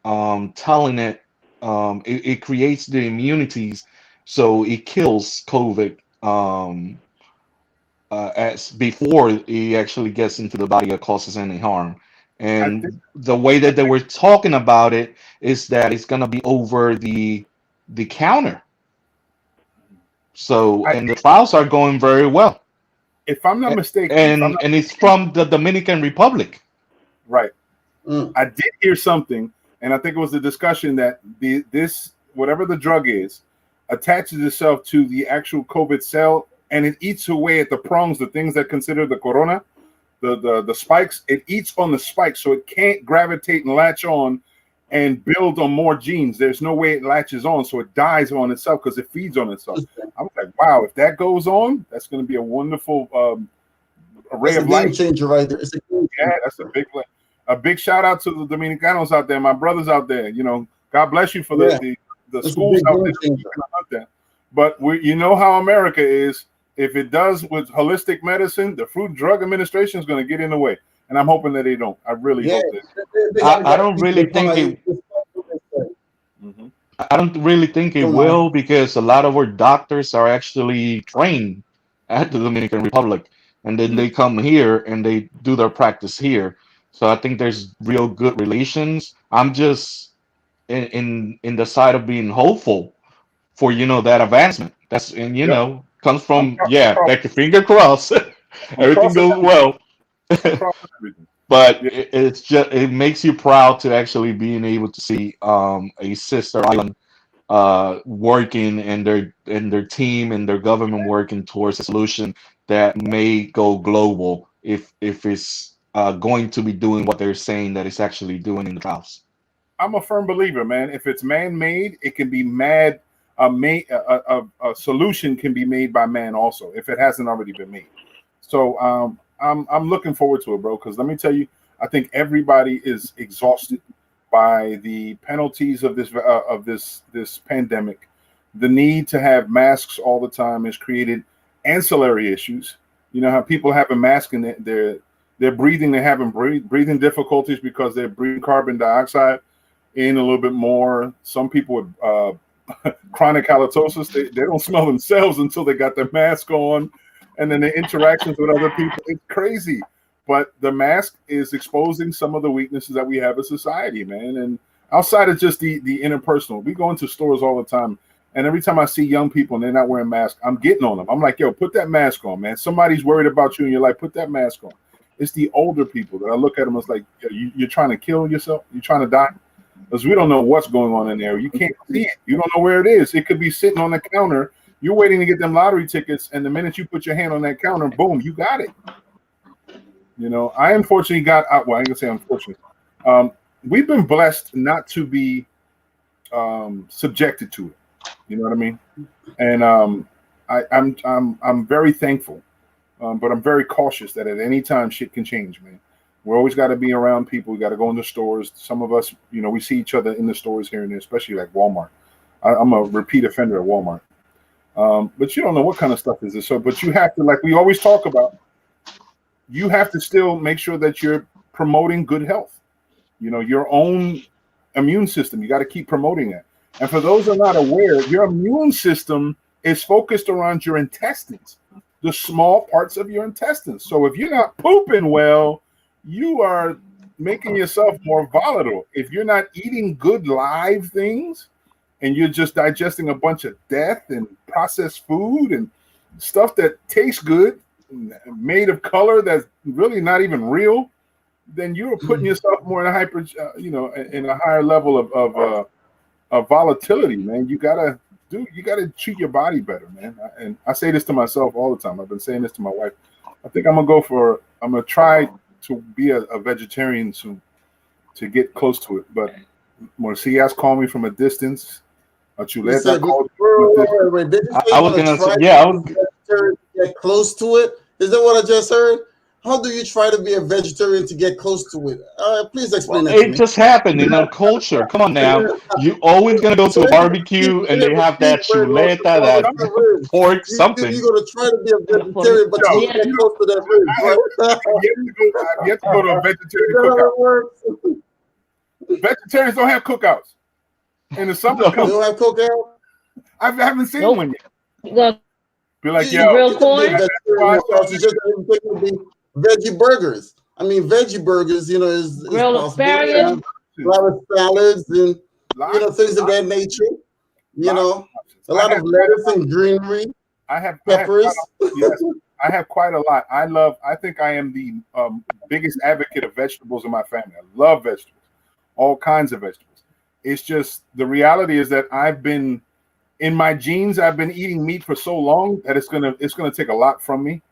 telling it creates the immunities, so it kills COVID as before it actually gets into the body or causes any harm. I think And the way I that they think were talking about it is that it's gonna be over the counter. So, I and the trials are going very well. if I'm not A- mistaken, if I'm And not and it's from the Dominican Republic. right, Mm. I did hear something, and I think it was the discussion that this whatever the drug is attaches itself to the actual COVID cell, and it eats away at the prongs, the things that consider the corona, the spikes. It eats on the spikes, so it can't gravitate and latch on and build on more genes. There's no way it latches on, so it dies on itself because it feeds on itself. I was like, wow, if that goes on, that's going to be a wonderful array That's a of game life. changer right there. It's a game Yeah, changer. that's a big shout out to the Dominicanos out there, my brothers out there. God bless you for Yeah, the it's a schools big out game there changer. out there. But you know how America is. If it does with holistic medicine, the Food and Drug Administration is going to get in the way, and I'm hoping that they don't. I really Yeah, hope that. they got to I get a don't piece of really the think pie. it Despite what they say. Mhm. I don't really think it Come on. will, because a lot of our doctors are actually trained at the Dominican Republic, and then Mm. they come here and they do their practice here. So I think there's real good relations. I'm just in the side of being hopeful for that advancement. That's, and Yep, comes I'm, from, I'm, yeah, cross, like your finger crossed. I'm Everything crossing goes everything. well. I'm crossing everything. But Yeah, it makes you proud to actually being able to see a sister island working, and their team and their government working towards a solution that may go global if it's going to be doing what they're saying that it's actually doing in the trials. I'm a firm believer, man. If it's man-made, it can be mad. A solution can be made by man also, if it hasn't already been made. So I'm looking forward to it, bro. Because let me tell you, I think everybody is exhausted by the penalties of this pandemic. The need to have masks all the time has created ancillary issues. You know how people have a mask and they're breathing, they're having breathing difficulties because they're breathing carbon dioxide in a little bit more. Some people with chronic halitosis, they don't smell themselves until they got their mask on, and then the interactions with other people, it's crazy. But the mask is exposing some of the weaknesses that we have as society, man. And outside of just the interpersonal, we go into stores all the time, And every time I see young people and they're not wearing masks, I'm getting on them. I'm like, yo, put that mask on, man. Somebody's worried about you and you're like, put that mask on. It's the older people that I look at them as like, you're trying to kill yourself. You're trying to die. Because we don't know what's going on in there. You can't see it. You don't know where it is. It could be sitting on the counter. You're waiting to get them lottery tickets. And the minute you put your hand on that counter, boom, you got it. You know, I unfortunately got out. Well, I ain't gonna say unfortunately. We've been blessed not to be subjected to it. You know what I mean? And I'm very thankful, but I'm very cautious that at any time shit can change, man. We're always got to be around people. We got to go in the stores. Some of us, you know, we see each other in the stores here and there, especially like Walmart. I'm a repeat offender at Walmart. But you don't know what kind of stuff is this. So, but you have to, like we always talk about, you have to still make sure that you're promoting good health. You know, your own immune system. You got to keep promoting that. And for those who are not aware, your immune system is focused around your intestines, the small parts of your intestines. So if you're not pooping well, you are making yourself more volatile. If you're not eating good live things and you're just digesting a bunch of death and processed food and stuff that tastes good, made of color that's really not even real, then you're putting yourself more in a in a higher level of volatility, man. You gotta treat your body better, man. And I say this to myself all the time. I've been saying this to my wife. I think I'm gonna try to be a vegetarian soon to get close to it. But Marcias called me from a distance. Chuleta called wait. Did you say I was gonna say, I was to get close to it? Is that what I just heard? How do you try to be a vegetarian to get close to it? Please explain that to It me. just happened in our culture. Come on now. You always gonna go to a barbecue and they have that chuleta, that pork, something. You're gonna try to be a vegetarian, but you get close to that rib, right? You have to go to a vegetarian cookout. Vegetarians don't have cookouts. In the summer, You don't have cookout? I haven't seen one yet. You gonna Be like, eat grilled corn? Veggie burgers. I mean, veggie burgers, you know, is Grilled asparagus? A lot of salads and things of that nature. You know, a lot of lettuce and greenery. Peppers. I have quite a lot. I think I am the biggest advocate of vegetables in my family. I love vegetables, all kinds of vegetables. It's just the reality is that I've been in my genes. I've been eating meat for so long that it's gonna take a lot from me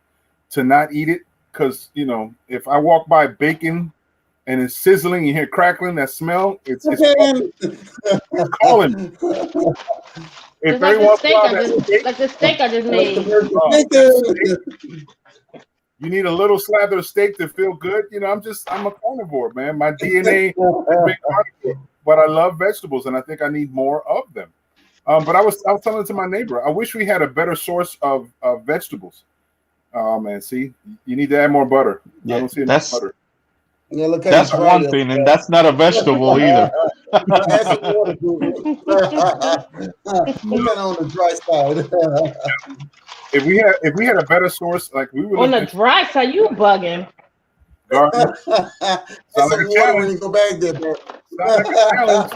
to not eat it. Because, you know, if I walk by bacon and it's sizzling, you hear crackling, that smell, it's calling. If like the steak I just made. You need a little slather of steak to feel good. You know, I'm a carnivore, man. My DNA is a big carnivore. But I love vegetables, and I think I need more of them. But I was telling to my neighbor, I wish we had a better source of vegetables. Oh man, see, you need to add more butter. Yeah, I don't see enough butter. Yeah, look at that's one thing, and that's not a vegetable either. Add some water to it. Kind of on the dry side. If we had a better source, like we would On the dry side, you bugging. Garden. Some water when you go back there, bro. Like a challenge.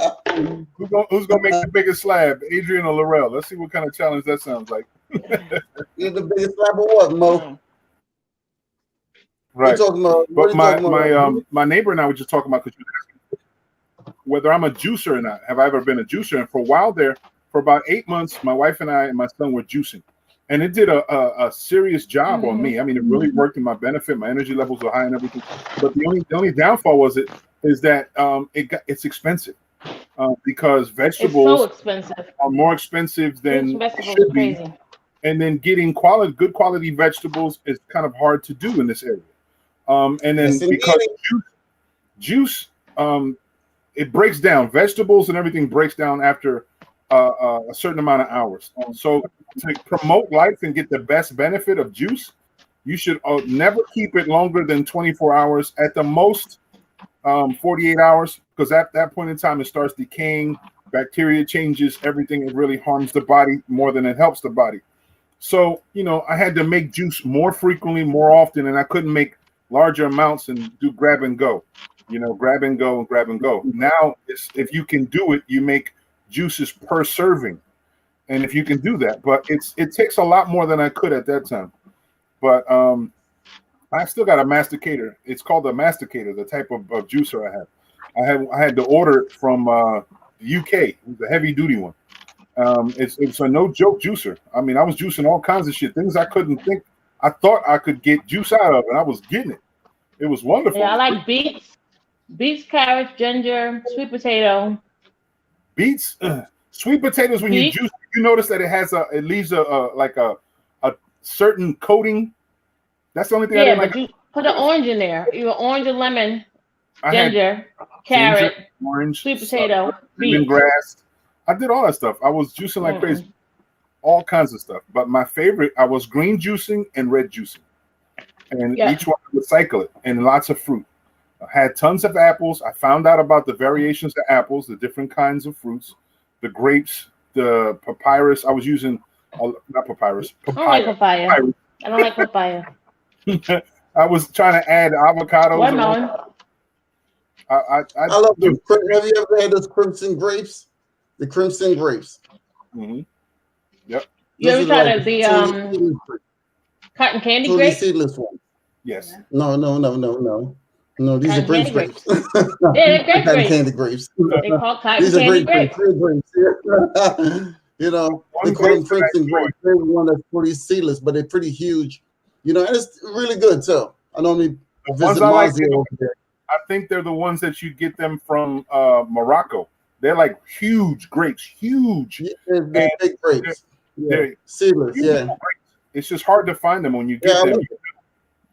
Who's gonna make the biggest slab, Adrian or Laurel? Let's see what kind of challenge that sounds like. You're the biggest slab of what, Mo? Right. But my neighbor and I were just talking about whether I'm a juicer or not. Have I ever been a juicer? And for a while there, for about 8 months, my wife and I and my son were juicing. And it did a serious job on me. I mean, it really worked in my benefit. My energy levels were high and everything. But the only downfall is that it's expensive because vegetables are more expensive than should be. And then getting good quality vegetables is kind of hard to do in this area. And then because juice, it breaks down. Vegetables and everything breaks down after a certain amount of hours. So to promote life and get the best benefit of juice, you should never keep it longer than 24 hours. At the most, 48 hours, because at that point in time, it starts decaying. Bacteria changes everything. It really harms the body more than it helps the body. So, you know, I had to make juice more frequently, more often, and I couldn't make larger amounts and do grab and go. You know, grab and go. Now, if you can do it, you make juices per serving. And if you can do that, but it takes a lot more than I could at that time. But I still got a masticator. It's called a masticator, the type of juicer I have. I had to order it from the UK. It was a heavy duty one. It's a no joke juicer. I mean, I was juicing all kinds of shit, things I couldn't think. I thought I could get juice out of, and I was getting it. It was wonderful. Yeah, I like beets, carrots, ginger, sweet potato. Beets, sweet potatoes. When you Beets? juice, you notice that it leaves a certain coating. That's the only thing I Yeah, didn't like. but you put an orange in there. Either orange or lemon, I had ginger, carrot, ginger, orange, sweet potato, beets. lemongrass. I did all that stuff. I was juicing like crazy, all kinds of stuff. But my favorite, I was green juicing and red juicing, and Yeah. each one would cycle it, and lots of fruit. I had tons of apples. I found out about the variations of apples, the different kinds of fruits, the grapes, the papyrus. I was using not papyrus. I don't like papaya. Papyrus. I don't like papaya. I was trying to add avocados. Watermelon. I love those. Have you ever had those crimson grapes? The crimson grapes. Mm-hmm. Yep. You ever Those are tried like the cotton candy totally grapes? seedless ones. Yes. No. No, these are Cotton grape candy grapes. Yeah, they're grape Cotton grapes. candy grapes. They call cotton These are candy grape grapes. grapes. You know, they call them crimson grapes. They're one that's pretty seedless, but they're pretty huge. You know, and it's really good too. I normally visit Mazio over there. I think they're the ones that you get them from Morocco. They're like huge grapes, huge. Yeah, they're big grapes. They're seedless. Yeah. Grapes. It's just hard to find them when you get them.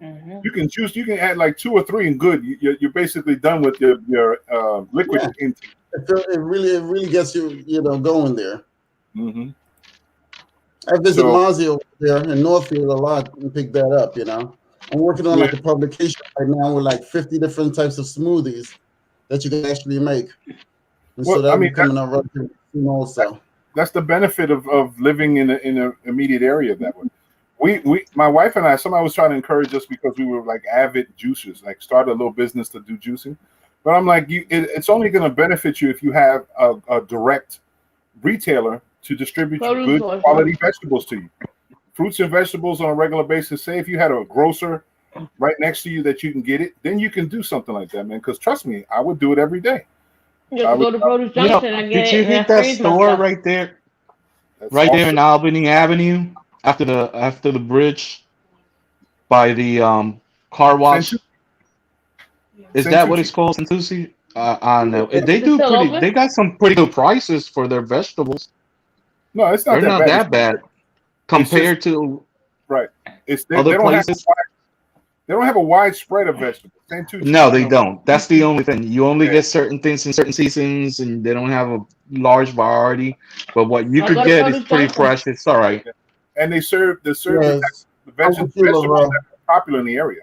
Mm-hmm. You can choose. You can add like 2 or 3, and good. You're basically done with your liquid intake. It really gets you going there. Mm-hmm. I visit Mazio there in Northfield a lot and pick that up. I'm working on like a publication right now with like 50 different types of smoothies that you can actually make. And so that'll be coming out right soon also. That's the benefit of living in an immediate area that way. We my wife and I, somebody was trying to encourage us because we were like avid juicers, like start a little business to do juicing. But I'm like, it's only going to benefit you if you have a direct retailer to distribute good quality vegetables to you. Fruits and vegetables on a regular basis. Say if you had a grocer right next to you that you can get it, then you can do something like that, man. Because trust me, I would do it every day. You go to Produce Junction and get it. Did you hit that store right there? Right there in Albany Avenue, after the bridge, by the car wash. Is that what it's called, Santucci? I know they do pretty. They got some pretty good prices for their vegetables. No, it's not. They're not that bad compared to other places. They don't have a wide spread of vegetables. No, they don't. That's the only thing. You only get certain things in certain seasons, and they don't have a large variety. But what you could get is pretty fresh. It's all right. And they serve the vegetables that are popular in the area.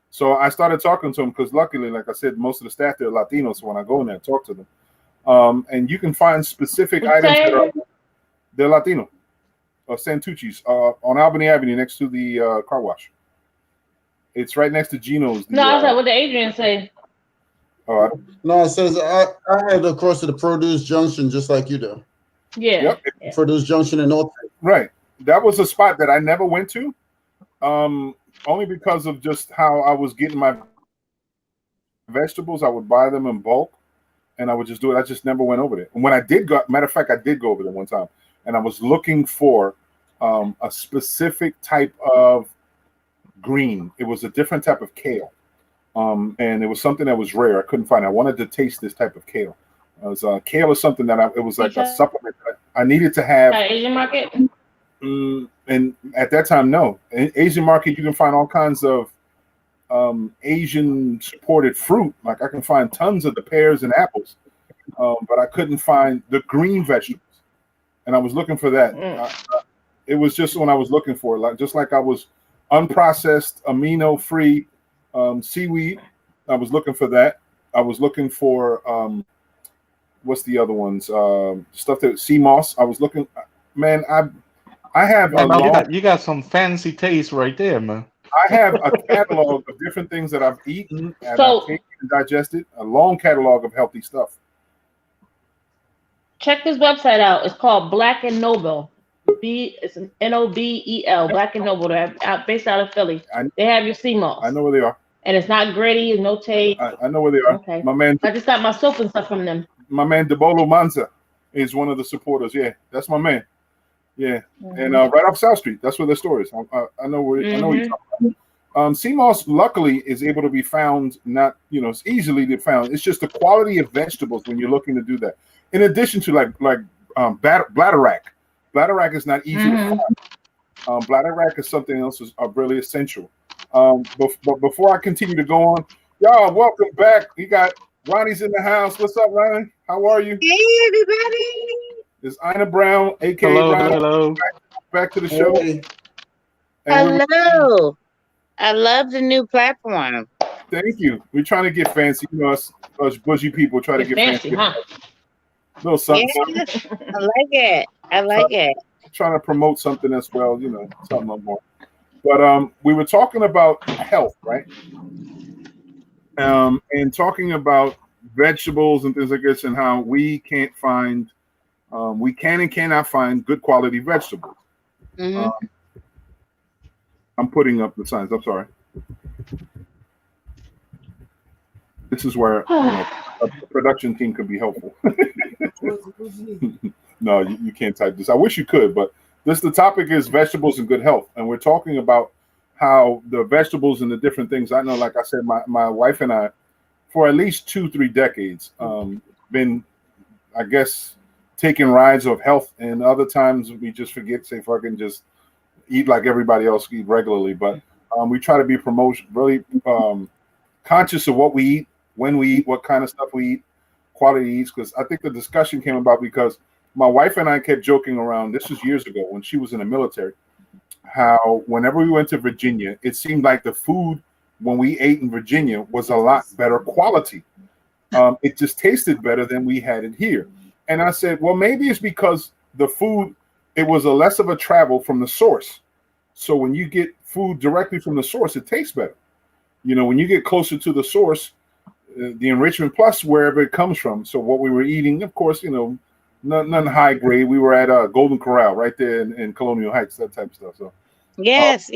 So I started talking to them because luckily, like I said, most of the staff there are Latinos. So when I go in there and talk to them, and you can find specific items that they're Latino. Santucci's on Albany Avenue next to the car wash. It's right next to Gino's. I said, what did Adrian say? No, it says I had to cross to the Produce Junction just like you do. Yeah. Yep. Produce Junction in Northfield. Right. That was a spot that I never went to, only because of just how I was getting my vegetables. I would buy them in bulk, and I would just do it. I just never went over there. And when I did go, matter of fact, I did go over there one time, and I was looking for a specific type of green. It was a different type of kale, and it was something that was rare. I couldn't find it. I wanted to taste this type of kale. Kale is something that it was like a supplement I needed to have. Asian market. And at that time, no. In Asian market, you can find all kinds of Asian supported fruit. Like I can find tons of the pears and apples, but I couldn't find the green vegetables. And I was looking for that. It was just when I was looking for it, just like I was unprocessed, amino-free seaweed. I was looking for that. I was looking for what's the other ones? Stuff that sea moss. I was looking. Man, I have you got some fancy taste right there, man. I have a catalog of different things that I've eaten and I've taken and digested. A long catalog of healthy stuff. Check this website out. It's called Black and Noble. It's Nobel. Black and Noble. They're based out of Philly. They have your sea moss. I know where they are. And it's not gritty and no taste. I know where they are. Okay. My man. I just got my soap and stuff from them. My man Debolo Manza is one of the supporters. Yeah, that's my man. Yeah, and right off South Street. That's where the store is. I know where. I know what you're talking about. Sea moss, luckily, is able to be found. Not it's easily to found. It's just the quality of vegetables when you're looking to do that. In addition to like bladderwrack. Bladderwrack is not easy to find. Bladderwrack is something else is really essential. But before I continue to go on, y'all, welcome back. You got Ronnie's in the house. What's up, Ronnie? How are you? Hey, everybody. It's Ina Brown, aka Hello, Ronnie. hello. Back to the show. Hey. Hello. I love the new platform. Thank you. We're trying to get fancy. Us bougie people try to get fancy. Huh? Little something. Yes, I like it. I like it. Trying to promote something as well, something more. But we were talking about health, right? And talking about vegetables and things like this, and how we can't find, we can and cannot find good quality vegetables. Mm-hmm. I'm putting up the signs. I'm sorry. This is where a production team could be helpful. No, you can't type this. I wish you could, but the topic is vegetables and good health, and we're talking about how the vegetables and the different things. I know, like I said, my wife and I, for at least 2-3 decades, been, I guess, taking rides of health, and other times we just forget, say, fucking just eat like everybody else eat regularly. But we try to be really conscious of what we eat, when we eat, what kind of stuff we eat, quality eats. Because I think the discussion came about because my wife and I kept joking around. This was years ago when she was in the military. How whenever we went to Virginia, it seemed like the food when we ate in Virginia was a lot better quality. It just tasted better than we had it here. And I said, well, maybe it's because the food, it was a less of a travel from the source. So when you get food directly from the source, it tastes better. When you get closer to the source, the enrichment plus wherever it comes from. So what we were eating, of course, none high grade. We were at Golden Corral right there in Colonial Heights, that type of stuff. So Yes.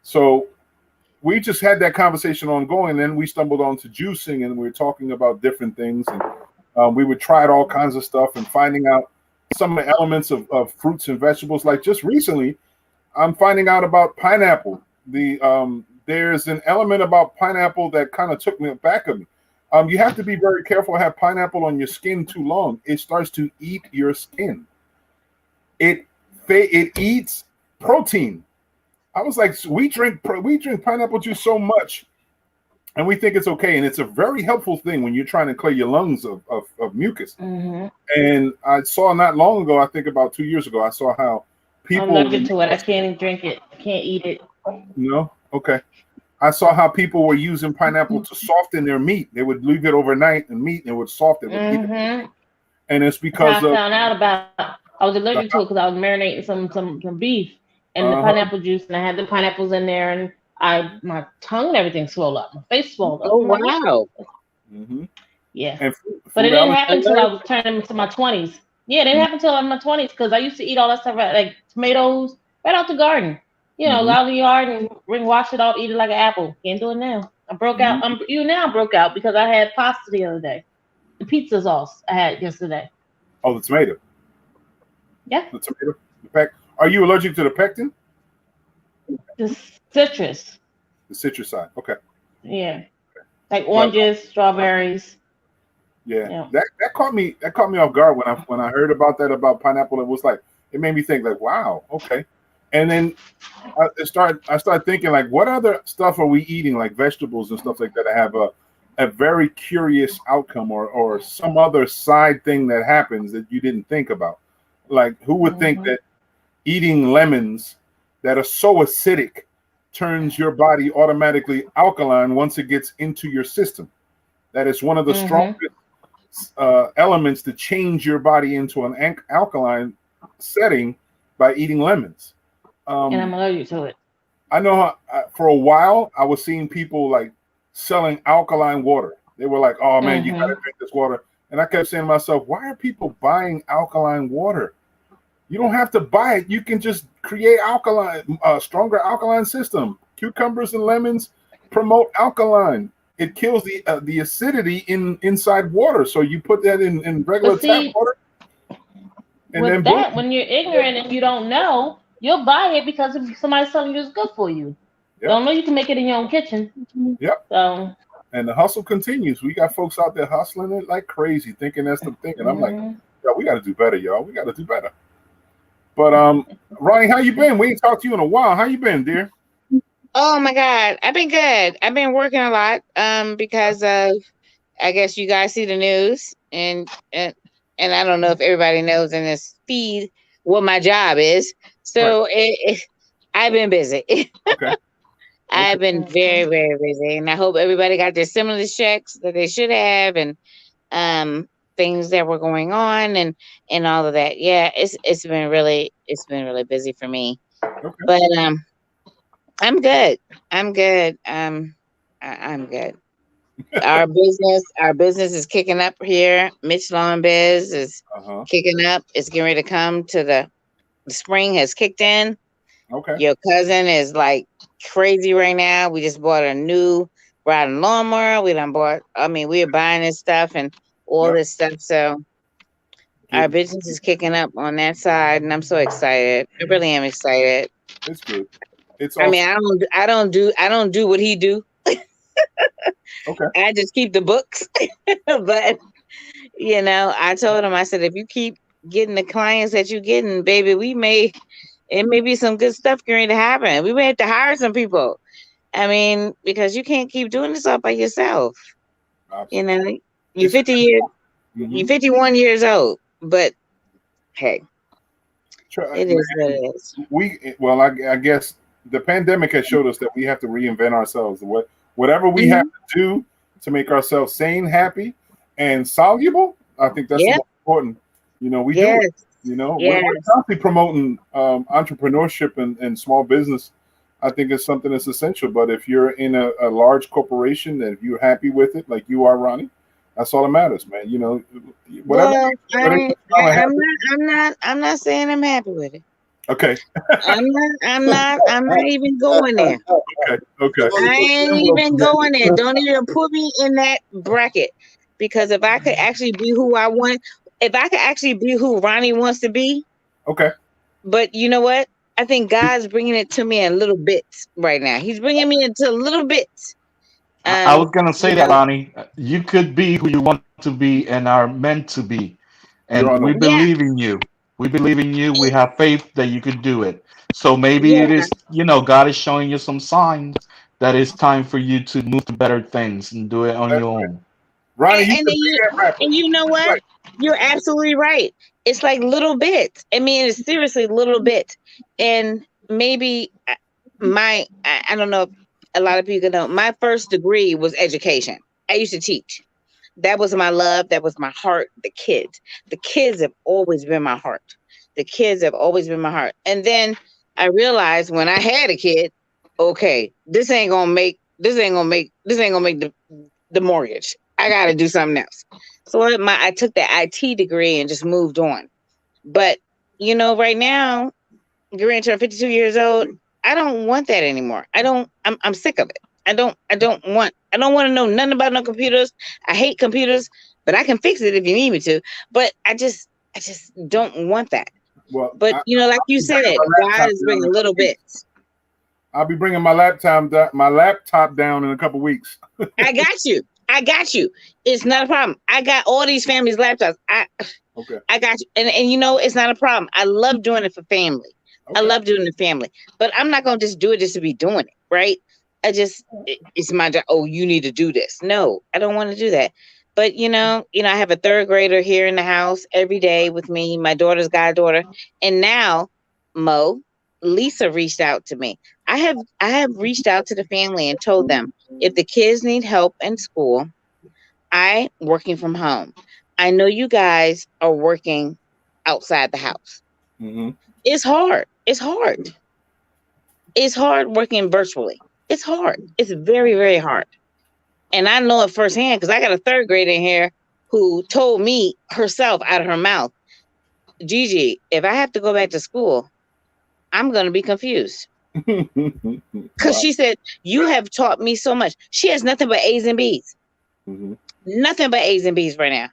So we just had that conversation ongoing. Then we stumbled onto juicing, and we were talking about different things, and we would try all kinds of stuff and finding out some of the elements of fruits and vegetables. Like just recently, I'm finding out about pineapple. There's an element about pineapple that kind of took me back of me. You have to be very careful to have pineapple on your skin too long. It starts to eat your skin. It eats protein. I was like, we drink pineapple juice so much, and we think it's okay, and it's a very helpful thing when you're trying to clear your lungs of mucus. Mm-hmm. And I saw not long ago, I think about 2 years ago, I saw how people. I'm allergic to it. I can't even drink it. I can't eat it. No, okay. I saw how people were using pineapple to soften their meat. They would leave it overnight and it would soften it. And it's because I found out about I was allergic to it because I was marinating some beef and the pineapple juice, and I had the pineapples in there, and my tongue and everything swelled up. My face swelled up. Oh, wow. Mm-hmm. Yeah. And but it didn't happen until I was turning into my 20s. Yeah, it didn't happen until in my 20s because I used to eat all that stuff like tomatoes right out the garden. Out of the yard and wash it off, eat it like an apple. Can't do it now. I broke out. I broke out because I had pasta the other day. The pizza sauce I had yesterday. Oh, the tomato. Yeah. The tomato. Are you allergic to the pectin? The citrus. The citrus side. Okay. Yeah. Like oranges, strawberries. Yeah. That caught me off guard when I heard about that about pineapple. It made me think like, wow, okay. And then I started thinking like, what other stuff are we eating, like vegetables and stuff like that, have a very curious outcome or some other side thing that happens that you didn't think about? Like, who would think that eating lemons that are so acidic turns your body automatically alkaline once it gets into your system? That is one of the strongest elements to change your body into an alkaline setting by eating lemons. And I'm allergic to it. I know for a while I was seeing people like selling alkaline water. They were like, "Oh man, you gotta drink this water." And I kept saying to myself, why are people buying alkaline water? You don't have to buy it. You can just create stronger alkaline system. Cucumbers and lemons promote alkaline. It kills the acidity inside water. So you put that in regular But see, tap water, and with then that, boom. when you're ignorant and you don't know, you'll buy it because somebody's telling you it's good for you. Yep. Don't know you can make it in your own kitchen. Yep. So. And the hustle continues. We got folks out there hustling it like crazy, thinking that's the thing. And I'm like, yo, we got to do better, y'all. We got to do better. But Ronnie, how you been? We ain't talked to you in a while. How you been, dear? Oh my God, I've been good. I've been working a lot because of, I guess you guys see the news, and I don't know if everybody knows in this feed what my job is. So I've been busy. Okay. I've been very, very busy, and I hope everybody got their stimulus checks that they should have, and things that were going on, and all of that. Yeah, it's been really busy for me. Okay. But I'm good. I'm good. I'm good. Our business is kicking up here. Mitch Lawn Biz is kicking up. It's getting ready to come to the spring has kicked in. Okay. Your cousin is like crazy right now. We just bought a new riding lawnmower. We are buying this stuff and all this stuff. So our business is kicking up on that side, and I'm so excited. I really am excited. It's good. It's awesome. I mean, I don't do what he do. Okay. I just keep the books. But I told him, I said, if you keep getting the clients that you're getting, baby, it may be some good stuff going to happen. We may have to hire some people. I mean, because you can't keep doing this all by yourself. Absolutely. You're 51 years old, but hey, it is what it is. I guess the pandemic has showed us that we have to reinvent ourselves. Whatever we have to do to make ourselves sane, happy, and soluble, I think that's important. We do it. We're constantly promoting entrepreneurship and small business. I think it's something that's essential. But if you're in a large corporation and if you're happy with it, like you are, Ronnie, that's all that matters, man. Whatever. I'm not saying I'm happy with it. Okay. I'm not even going there. Okay. I ain't even going there. Don't even put me in that bracket, because if I could actually be who I want, if I could actually be who Ronnie wants to be. Okay. But you know what? I think God's bringing it to me in little bits right now. He's bringing me into little bits. I was going to say that, Ronnie. You could be who you want to be and are meant to be. And we believe in you. We believe in you. We have faith that you could do it. So maybe it is, God is showing you some signs that it's time for you to move to better things and do it on your own. Ronnie, and you know what? Right. You're absolutely right. It's like little bits. I mean, it's seriously little bits. And maybe I don't know if a lot of people know, my first degree was education. I used to teach. That was my love. That was my heart. The kids have always been my heart. The kids have always been my heart. And then I realized when I had a kid, okay, this ain't gonna make the mortgage. I got to do something else. So I took the IT degree and just moved on. But right now, getting to 52 years old, I don't want that anymore. I'm sick of it. I don't want to know nothing about no computers. I hate computers, but I can fix it if you need me to. But I just don't want that. Well, but like you said, God is bringing little bits. I'll be bringing my laptop down in a couple weeks. I got you. It's not a problem. I got all these families' laptops. I got you. And it's not a problem. I love doing it for family. Okay. I love doing it for family. But I'm not going to just do it just to be doing it, right? It's my job. Oh, you need to do this. No, I don't want to do that. But, I have a third grader here in the house every day with me, my daughter's goddaughter. And now, Mo, Lisa reached out to me. I have reached out to the family and told them, if the kids need help in school, I'm working from home. I know you guys are working outside the house. Mm-hmm. It's hard. It's hard. It's hard working virtually. It's hard. It's very, very hard. And I know it firsthand because I got a third grader in here who told me herself out of her mouth, Gigi, if I have to go back to school, I'm going to be confused. Because she said, you have taught me so much. She has nothing but A's and B's. Mm-hmm. Nothing but A's and B's right now.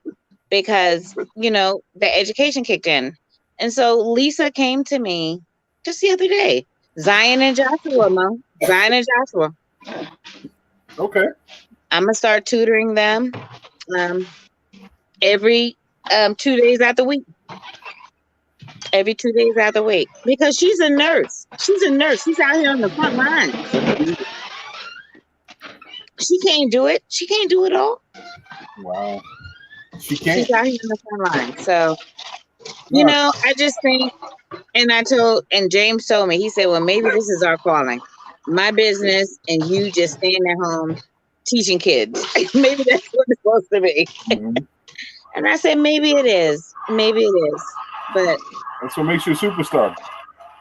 Because, you know, the education kicked in. And so Lisa came to me just the other day. Zion and Joshua, Mo. Zion and Joshua. Okay. I'm going to start tutoring them every 2 days out the week. Every 2 days out the week. Because she's a nurse. She's a nurse. She's out here on the front line. She can't do it. She can't do it all. Wow. She can't. She's out here on the front line. So, you know, I just think, and James told me, he said, well, maybe this is our calling. My business and you just staying at home teaching kids. Maybe that's what it's supposed to be. Mm-hmm. And I said, maybe it is. Maybe it is. But that's what makes you a superstar.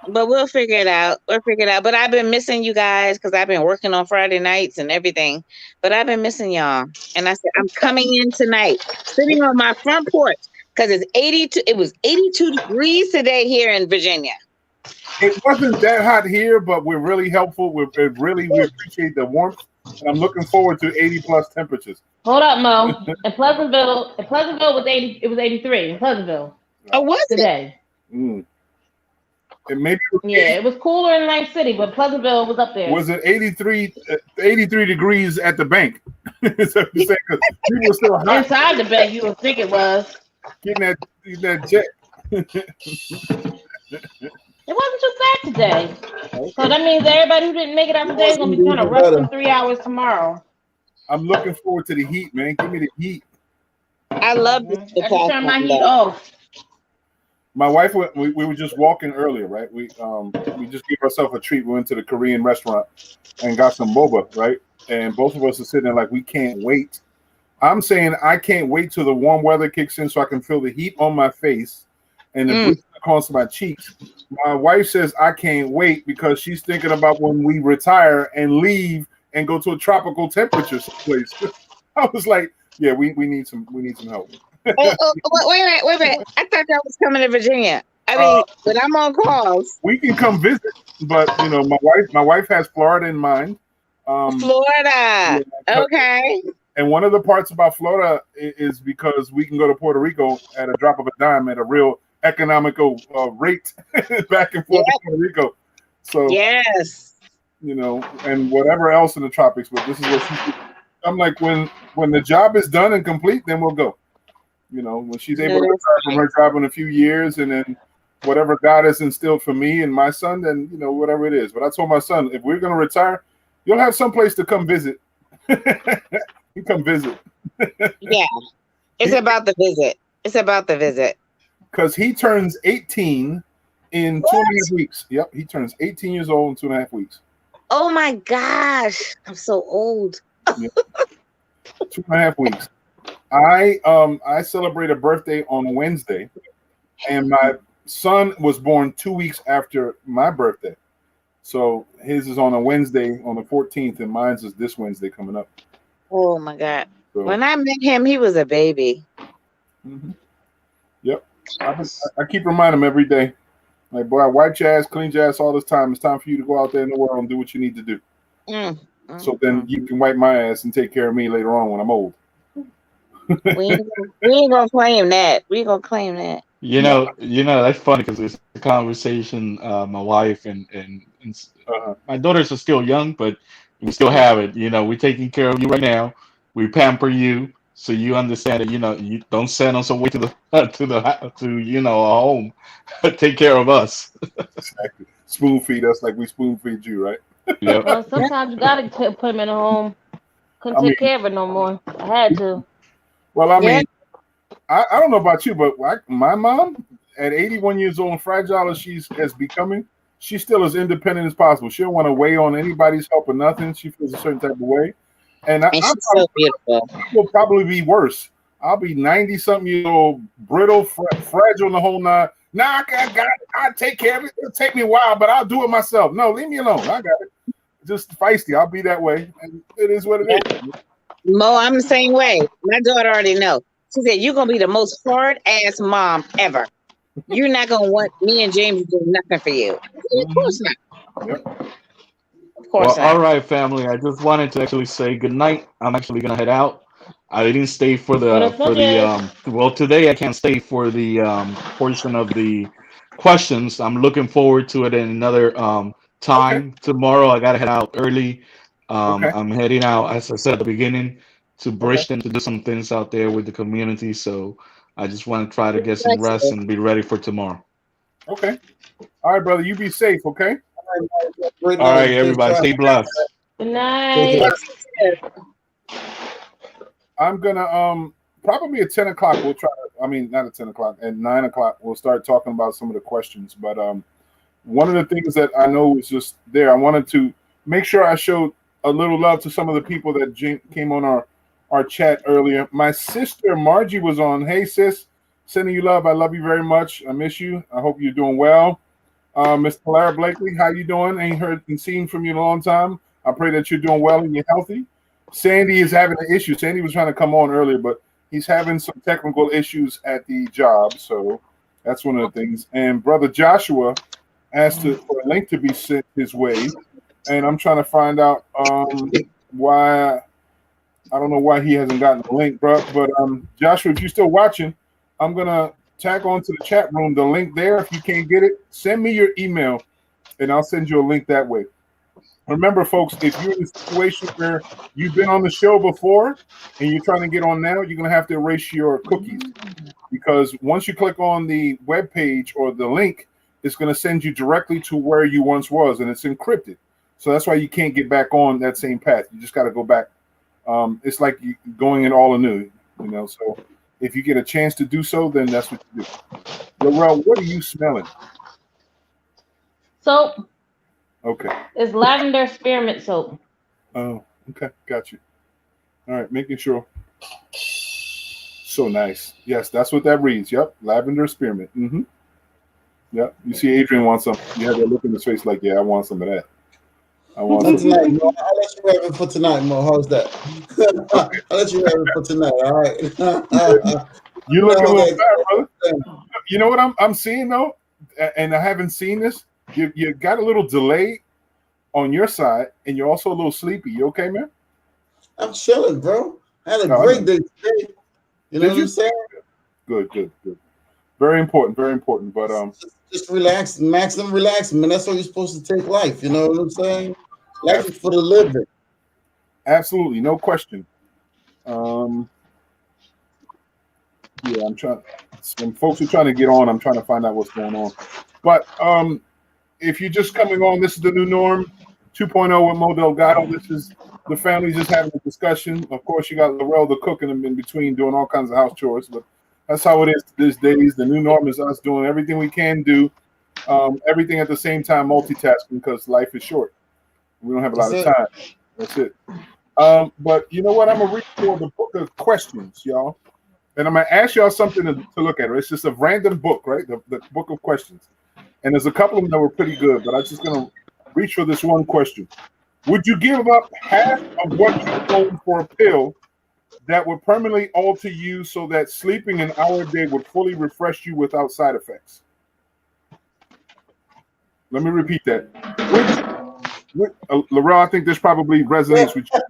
But we'll figure it out. We'll figure it out. But I've been missing you guys because I've been working on Friday nights and everything. But I've been missing y'all. And I said, I'm coming in tonight, sitting on my front porch because it's 82. It was 82 degrees today here in Virginia. It wasn't that hot here, but we're really helpful. We appreciate the warmth. And I'm looking forward to 80+ temperatures. Hold up, Mo. In Pleasantville was 80. It was 83 in Pleasantville. Oh, was today? Mm. And maybe it was cooler in Night City, but Pleasantville was up there. Was it 83 degrees at the bank? So you say, 'cause people were still hot. Inside the bank, you would think it was. Getting that jet. It wasn't just that today. Okay. So that means everybody who didn't make it out today is going to be kind of resting 3 hours tomorrow. I'm looking forward to the heat, man. Give me the heat. I love this. I can turn my heat off. My wife, we were just walking earlier, right? We just gave ourselves a treat. We went to the Korean restaurant and got some boba, right? And both of us are sitting there like, we can't wait. I'm saying I can't wait till the warm weather kicks in so I can feel the heat on my face and the breeze across my cheeks. My wife says I can't wait because she's thinking about when we retire and leave and go to a tropical temperature someplace. I was like, yeah, we need some help. Wait a minute. I thought that was coming to Virginia. I mean, when I'm on calls, we can come visit, but you know, my wife has Florida in mind. Florida, okay. And one of the parts about Florida is because we can go to Puerto Rico at a drop of a dime at a real economical rate back and forth to Puerto Rico. So yes, you know, and whatever else in the tropics. But this is what I'm like. When the job is done and complete, then we'll go. You know, when she's able to retire from her job in a few years, and then whatever God has instilled for me and my son, then you know, whatever it is. But I told my son, if we're gonna retire, you'll have some place to come visit. You come visit. Yeah, it's about the visit. It's about the visit. Because he turns 18 in 2.5 weeks. Yep, he turns 18 years old in 2.5 weeks. Oh my gosh, I'm so old. Yep. 2.5 weeks. I celebrate a birthday on Wednesday, and my son was born 2 weeks after my birthday. So his is on a Wednesday on the 14th, and mine's is this Wednesday coming up. Oh my God. So, when I met him, he was a baby. Mm-hmm. Yep. I keep reminding him every day. Like, boy, I wipe your ass, clean your ass all this time. It's time for you to go out there in the world and do what you need to do. So then you can wipe my ass and take care of me later on when I'm old. we ain't gonna claim that. We ain't gonna claim that. You know, that's funny because it's a conversation. My wife and my daughters are still young, but we still have it. You know, we're taking care of you right now. We pamper you, so you understand that. You know, you don't send us away to you know, a home. Take care of us. Exactly. Spoon feed us like we spoon feed you, right? Yep. Well, sometimes you gotta put them in a home. Couldn't take care of it no more. I had to. Well, I mean, I don't know about you, but my mom, at 81 years old and fragile as she is becoming, she's still as independent as possible. She don't want to weigh on anybody's help or nothing. She feels a certain type of way. And she's so beautiful. Will probably be worse. I'll be 90-something years old, brittle, fragile, and the whole nine. Nah, I take care of it. It'll take me a while, but I'll do it myself. No, leave me alone. I got it. Just feisty. I'll be that way. And it is what it is. Mo, I'm the same way. My daughter already know. She said, "You're gonna be the most hard ass mom ever. You're not gonna want me and James to do nothing for you." Of course not. Yep. Of Well, course all not. right, family. I just wanted to actually say good night. I'm actually gonna head out. I didn't stay for What the a subject. well, today I can't stay for the portion of the questions. I'm looking forward to it in another Okay. time. Tomorrow I gotta head out early. Okay. I'm heading out, as I said at the beginning, to Okay. Bridgeton to do some things out there with the community. So I just want to try to get some rest Flexible. and be ready for tomorrow. Okay. All right, brother. You be safe. Okay. Great All night. right, Safe everybody, stay travel. blessed. Good Take night. care. I'm gonna probably at 10 o'clock. We'll try. I mean, not at 10 o'clock. At 9 o'clock, we'll start talking about some of the questions. But one of the things that I know is just there. I wanted to make sure I showed a little love to some of the people that came on our chat earlier. My sister Margie was on. Hey sis, sending you love. I love you very much. I miss you. I hope you're doing well. Miss Clara Blakely, how you doing? Ain't heard and seen from you in a long time. I pray that you're doing well and you're healthy. Sandy is having an issue. Sandy was trying to come on earlier, but he's having some technical issues at the job. So that's one of the things. And Brother Joshua asked for a link to be sent his way. And I'm trying to find out why. I don't know why he hasn't gotten the link, bro. But Joshua, if you're still watching, I'm going to tag on to the chat room the link there. If you can't get it, send me your email and I'll send you a link that way. Remember, folks, if you're in a situation where you've been on the show before and you're trying to get on now, you're going to have to erase your cookies, because once you click on the web page or the link, it's going to send you directly to where you once was, and it's encrypted. So that's why you can't get back on that same path. You just got to go back. It's like you going in all anew, you know. So if you get a chance to do so, then that's what you do. Laurel, what are you smelling? Soap. Okay. It's lavender spearmint soap. Oh, okay. Got you. All right. Making sure. So nice. Yes, that's what that reads. Yep. Lavender spearmint. Mm-hmm. Yep. You see Adrian wants some. You have that look in his face like, yeah, I want some of that. I want Not some. tonight, Mo. I'll let you have it for tonight, Mo. How's that? Okay. I'll let you have it for tonight. All right. You look a little Okay. bad, brother. You know what I'm seeing though, and I haven't seen this. You got a little delay on your side, and you're also a little sleepy. You okay, man? I'm chilling, bro. I had a No, I great know. day today. You know Did what you? I'm saying? Good. Very important, very important. But Just relax, maximum relax, man. That's how you're supposed to take life. You know what I'm saying? Life is for the living. absolutely, no question. Yeah, I'm trying. Some folks are trying to get on. I'm trying to find out what's going on. But if you're just coming on, this is the new norm 2.0 with Mo Delgado. This is the family just having a discussion. Of course, you got Laurel the cooking in between doing all kinds of house chores, but that's how it is these days. The new norm is us doing everything we can do, everything at the same time, multitasking, because life is short. We don't have a lot of time. That's it. But you know what? I'm going to read for the book of questions, y'all. And I'm going to ask y'all something to look at. It's just a random book, right? The book of questions. And there's a couple of them that were pretty good, but I'm just going to reach for this one question. Would you give up half of what you own for a pill that would permanently alter you so that sleeping an hour a day would fully refresh you without side effects? Let me repeat that. Laurel, I think this probably resonates with you.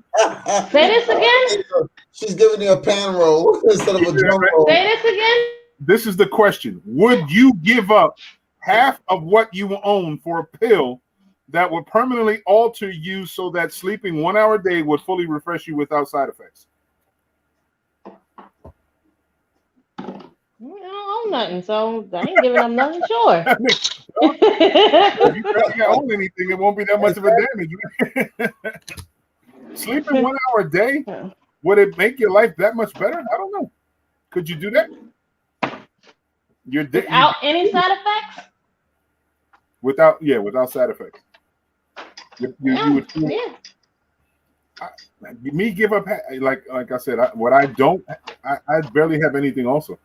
Say this again. She's giving you a pan roll instead of a drum roll. Say this again. This is the question. Would you give up half of what you own for a pill that would permanently alter you so that sleeping 1 hour a day would fully refresh you without side effects? I don't own nothing, so I ain't giving them nothing. Sure. I mean, well, if you barely own anything, it won't be that much of a damage. Sleeping 1 hour a day, would it make your life that much better? I don't know. Could you do that? Without any side effects? Without side effects. You would feel, me give up, like I said, I barely have anything also.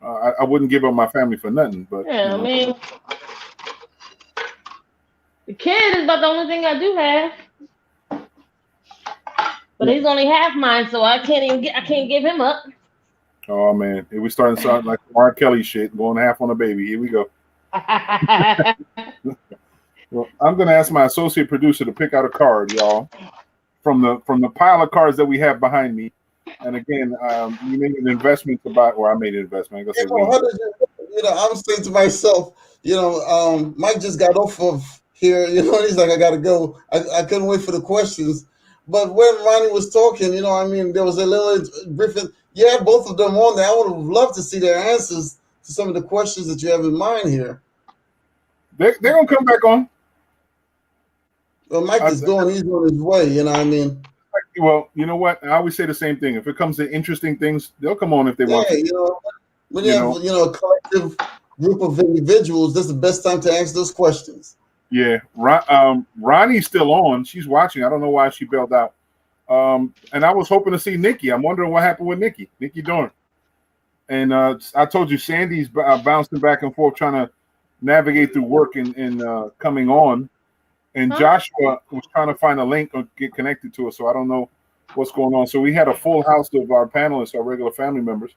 I wouldn't give up my family for nothing, but yeah, I mean, the kid is about the only thing I do have, but he's only half mine, so I can't give him up. Oh man, here we starting to sound like R. Kelly shit, going half on a baby. Here we go. Well, I'm gonna ask my associate producer to pick out a card, y'all, from the pile of cards that we have behind me. And again, we made an investment to buy. Or I made an investment. I'm gonna say we. How did I'm saying to myself, Mike just got off of here. He's like, I gotta go. I couldn't wait for the questions. But when Ronnie was talking, there was a little Griffin. Yeah, both of them on there. I would have loved to see their answers to some of the questions that you have in mind here. They're gonna come back on. Well, Mike is going. He's on his way. You know what I mean? Well, you know what? I always say the same thing. If it comes to interesting things, they'll come on if they want to. When you have a collective group of individuals, that's the best time to ask those questions. Yeah, Ronnie's still on. She's watching. I don't know why she bailed out. And I was hoping to see Nikki. I'm wondering what happened with Nikki Dorn. And I told you, Sandy's bouncing back and forth trying to navigate through work and coming on. And Joshua was trying to find a link or get connected to us, so I don't know what's going on. So we had a full house of our panelists, our regular family members.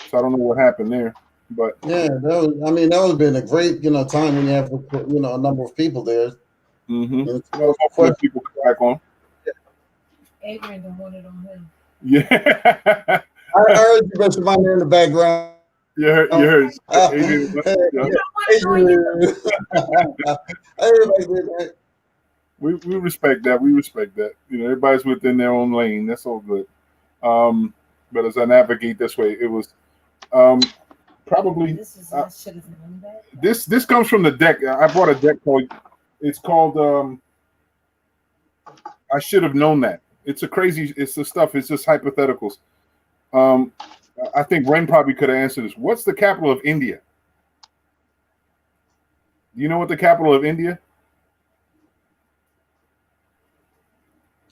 So I don't know what happened there. But yeah, that would have been a great time when you have a number of people there. Mm-hmm. Hopefully people come back on. Adrian don't want it on him. Yeah. I heard you mention my name in the background. You heard. Adrian. Everybody did that. We respect that. We respect that. Everybody's within their own lane. That's all good. But as I navigate this way, it was probably this comes from the deck. I bought a deck called I should have known that. It's the stuff. It's just hypotheticals. I think Ren probably could have answered this. What's the capital of India? Do you know what the capital of India?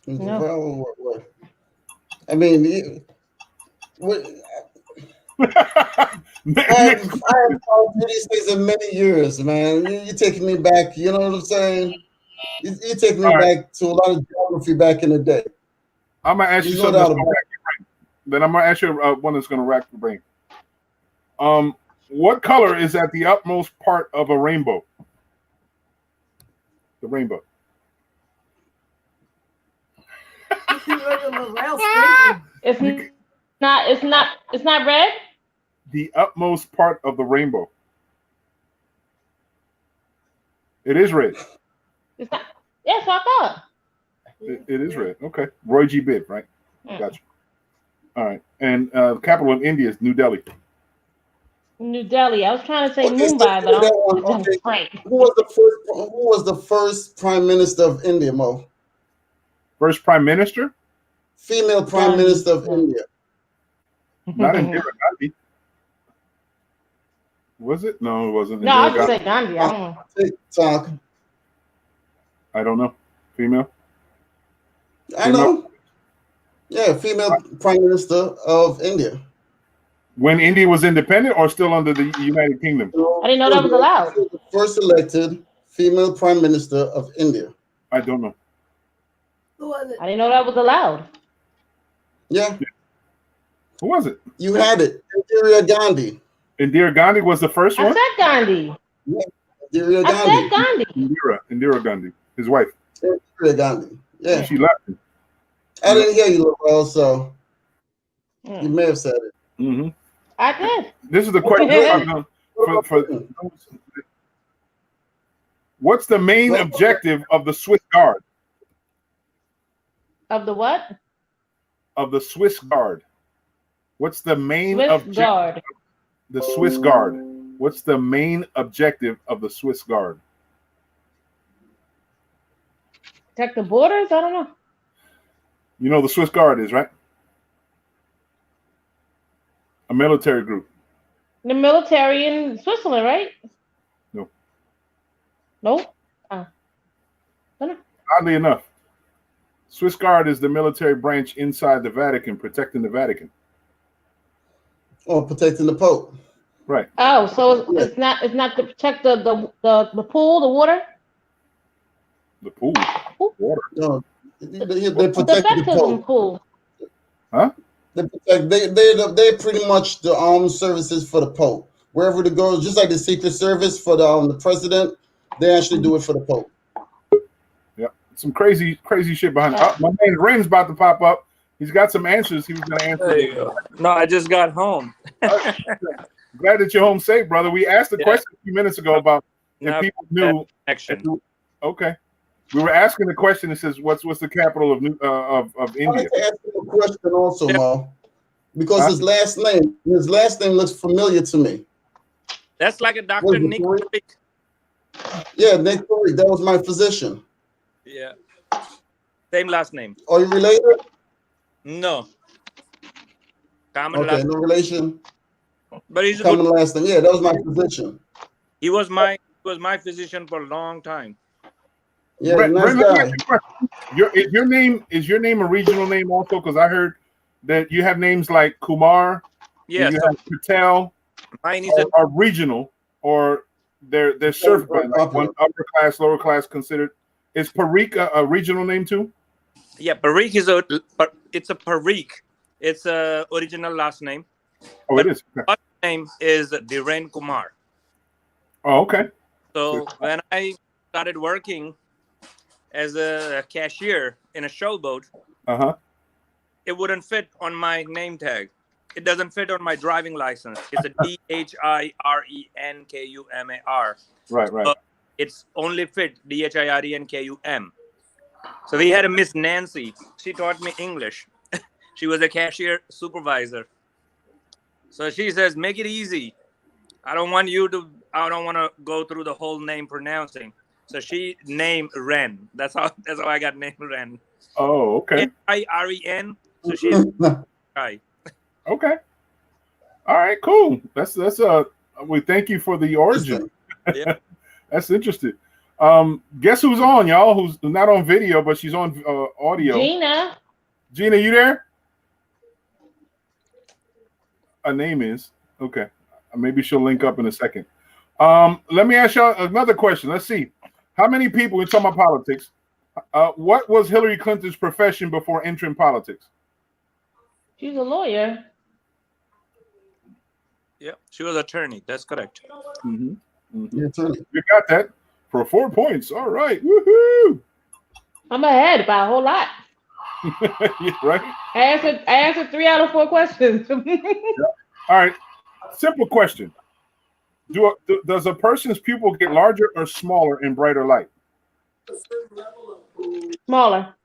No. I mean, I have followed these things in many years, man. You're taking me back. You know what I'm saying? You take me back to a lot of geography back in the day. I'm gonna ask you something that's gonna rack your brain. Then I'm gonna ask you one that's gonna rack your brain. What color is at the utmost part of a rainbow? The rainbow. It's not red. The utmost part of the rainbow. It is red. It's not. Yes, I thought. It is red. Okay. Roy G. Bibb, right? Yeah. Gotcha. All right. And the capital of India is New Delhi. New Delhi. I was trying to say Mumbai, but I'm right. Who was the first prime minister of India, Mo? First prime minister? Female prime minister of India. Not Indira Gandhi. Was it? No, it wasn't. No, I would say Gandhi. I don't know. TikTok. I don't know. Female? I know. Yeah, female prime minister of India. When India was independent or still under the United Kingdom? I didn't know that was allowed. The first elected female prime minister of India. I don't know. Who was it? I didn't know that was allowed. Yeah. Who was it? You had it. Indira Gandhi. Indira Gandhi was the first one? I said Gandhi. Yeah. Indira I said Gandhi. Indira Gandhi, his wife. Indira Gandhi. Yeah. She left him. I didn't hear you well, so you may have said it. Mm-hmm. I did. This is the question for what's the main objective of the Swiss Guard? Of the what? Of the Swiss Guard. What's the main Swiss objective? Guard. The Swiss Guard. What's the main objective of the Swiss Guard? Protect the borders? I don't know. You know the Swiss Guard is, right? A military group. The military in Switzerland, right? No. No? I don't know. Oddly enough, Swiss Guard is the military branch inside the Vatican, protecting the Vatican. Or protecting the Pope. Right. Oh, so it's not to protect the pool, the water? The pool. Water. No, they protect the baptism the Pope. pool. Huh? They're pretty much the armed services for the Pope. Wherever it goes, just like the Secret Service for the president, they actually do it for the Pope. Yep. Some crazy shit behind it. My man Ren's about to pop up. He's got some answers. He was going to answer. There you go. No, I just got home. Glad that you're home safe, brother. We asked the question a few minutes ago about if people knew. Okay. We were asking the question. It says, "What's the capital of India?" I'd like to ask you a question also, Mo, because his last name looks familiar to me. That's like a Dr. Nick. Yeah, Nick Parikh. That was my physician. Yeah. Same last name. Are you related? No. Common okay, no relation. But he's common last name. Yeah, that was my physician. He was my physician for a long time. Yeah, nice guy. Is your name a regional name also? Because I heard that you have names like Kumar. Yes. You have Patel. Mine is are regional, or they're served by like one upper class, lower class considered. Is Parikh a regional name too? Yeah, Parikh it's a Parikh. It's a original last name. Oh, but it is. Okay. First name is Dhiren Kumar. Oh, okay. So when I started working as a cashier in a showboat, it wouldn't fit on my name tag. It doesn't fit on my driving license. It's a DHIRENKUMAR. Right. But it's only fit DHIRENKUM. So we had a Miss Nancy. She taught me English. She was a cashier supervisor. So she says, make it easy. I don't want to go through the whole name pronouncing. So she named Ren. That's how I got named Ren. Oh, okay. IREN. So she's right. Okay. All right, cool. That's we thank you for the origin. Yeah. That's interesting. Guess who's on, y'all? Who's not on video, but she's on audio. Gina, you there? Her name is okay. Maybe she'll link up in a second. Let me ask y'all another question. Let's see. How many people, we're talking about politics, what was Hillary Clinton's profession before entering politics? She's a lawyer. Yeah, she was attorney. That's correct. Mm-hmm. Mm-hmm. You got that for 4 points. All right. Woohoo! I'm ahead by a whole lot. Right? I answered 3 out of 4 questions. All right. Simple question. Does a person's pupil get larger or smaller in brighter light? Smaller.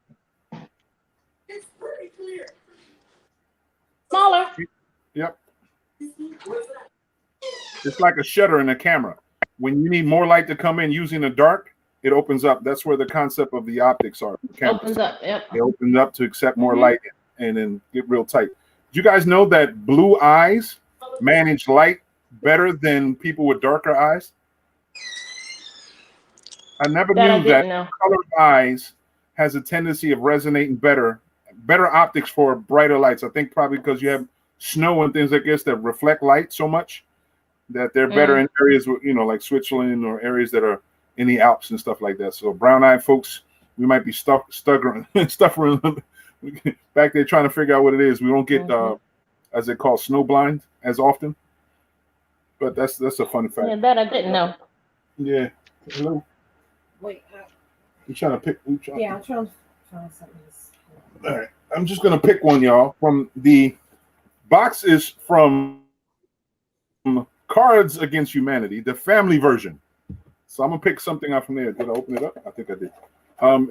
Smaller. Yep. It's like a shutter in a camera. When you need more light to come in using the dark, it opens up. That's where the concept of the optics are. The opens up. Yep. It opens up to accept more light and then get real tight. Do you guys know that blue eyes manage light better than people with darker eyes? I never knew that colored eyes has a tendency of resonating better optics for brighter lights. I think probably because you have snow and things like this that reflect light so much that they're better in areas, like Switzerland or areas that are in the Alps and stuff like that. So brown-eyed folks, we might be stuttering back there trying to figure out what it is. We don't get, as they call, snow blind as often. But that's a fun fact. Yeah, that I didn't know. Yeah. Hello. Wait. You trying to pick? Yeah, I'm trying something. All right. I'm just gonna pick one, y'all. From the box is from Cards Against Humanity, the family version. So I'm gonna pick something out from there. Did I open it up? I think I did.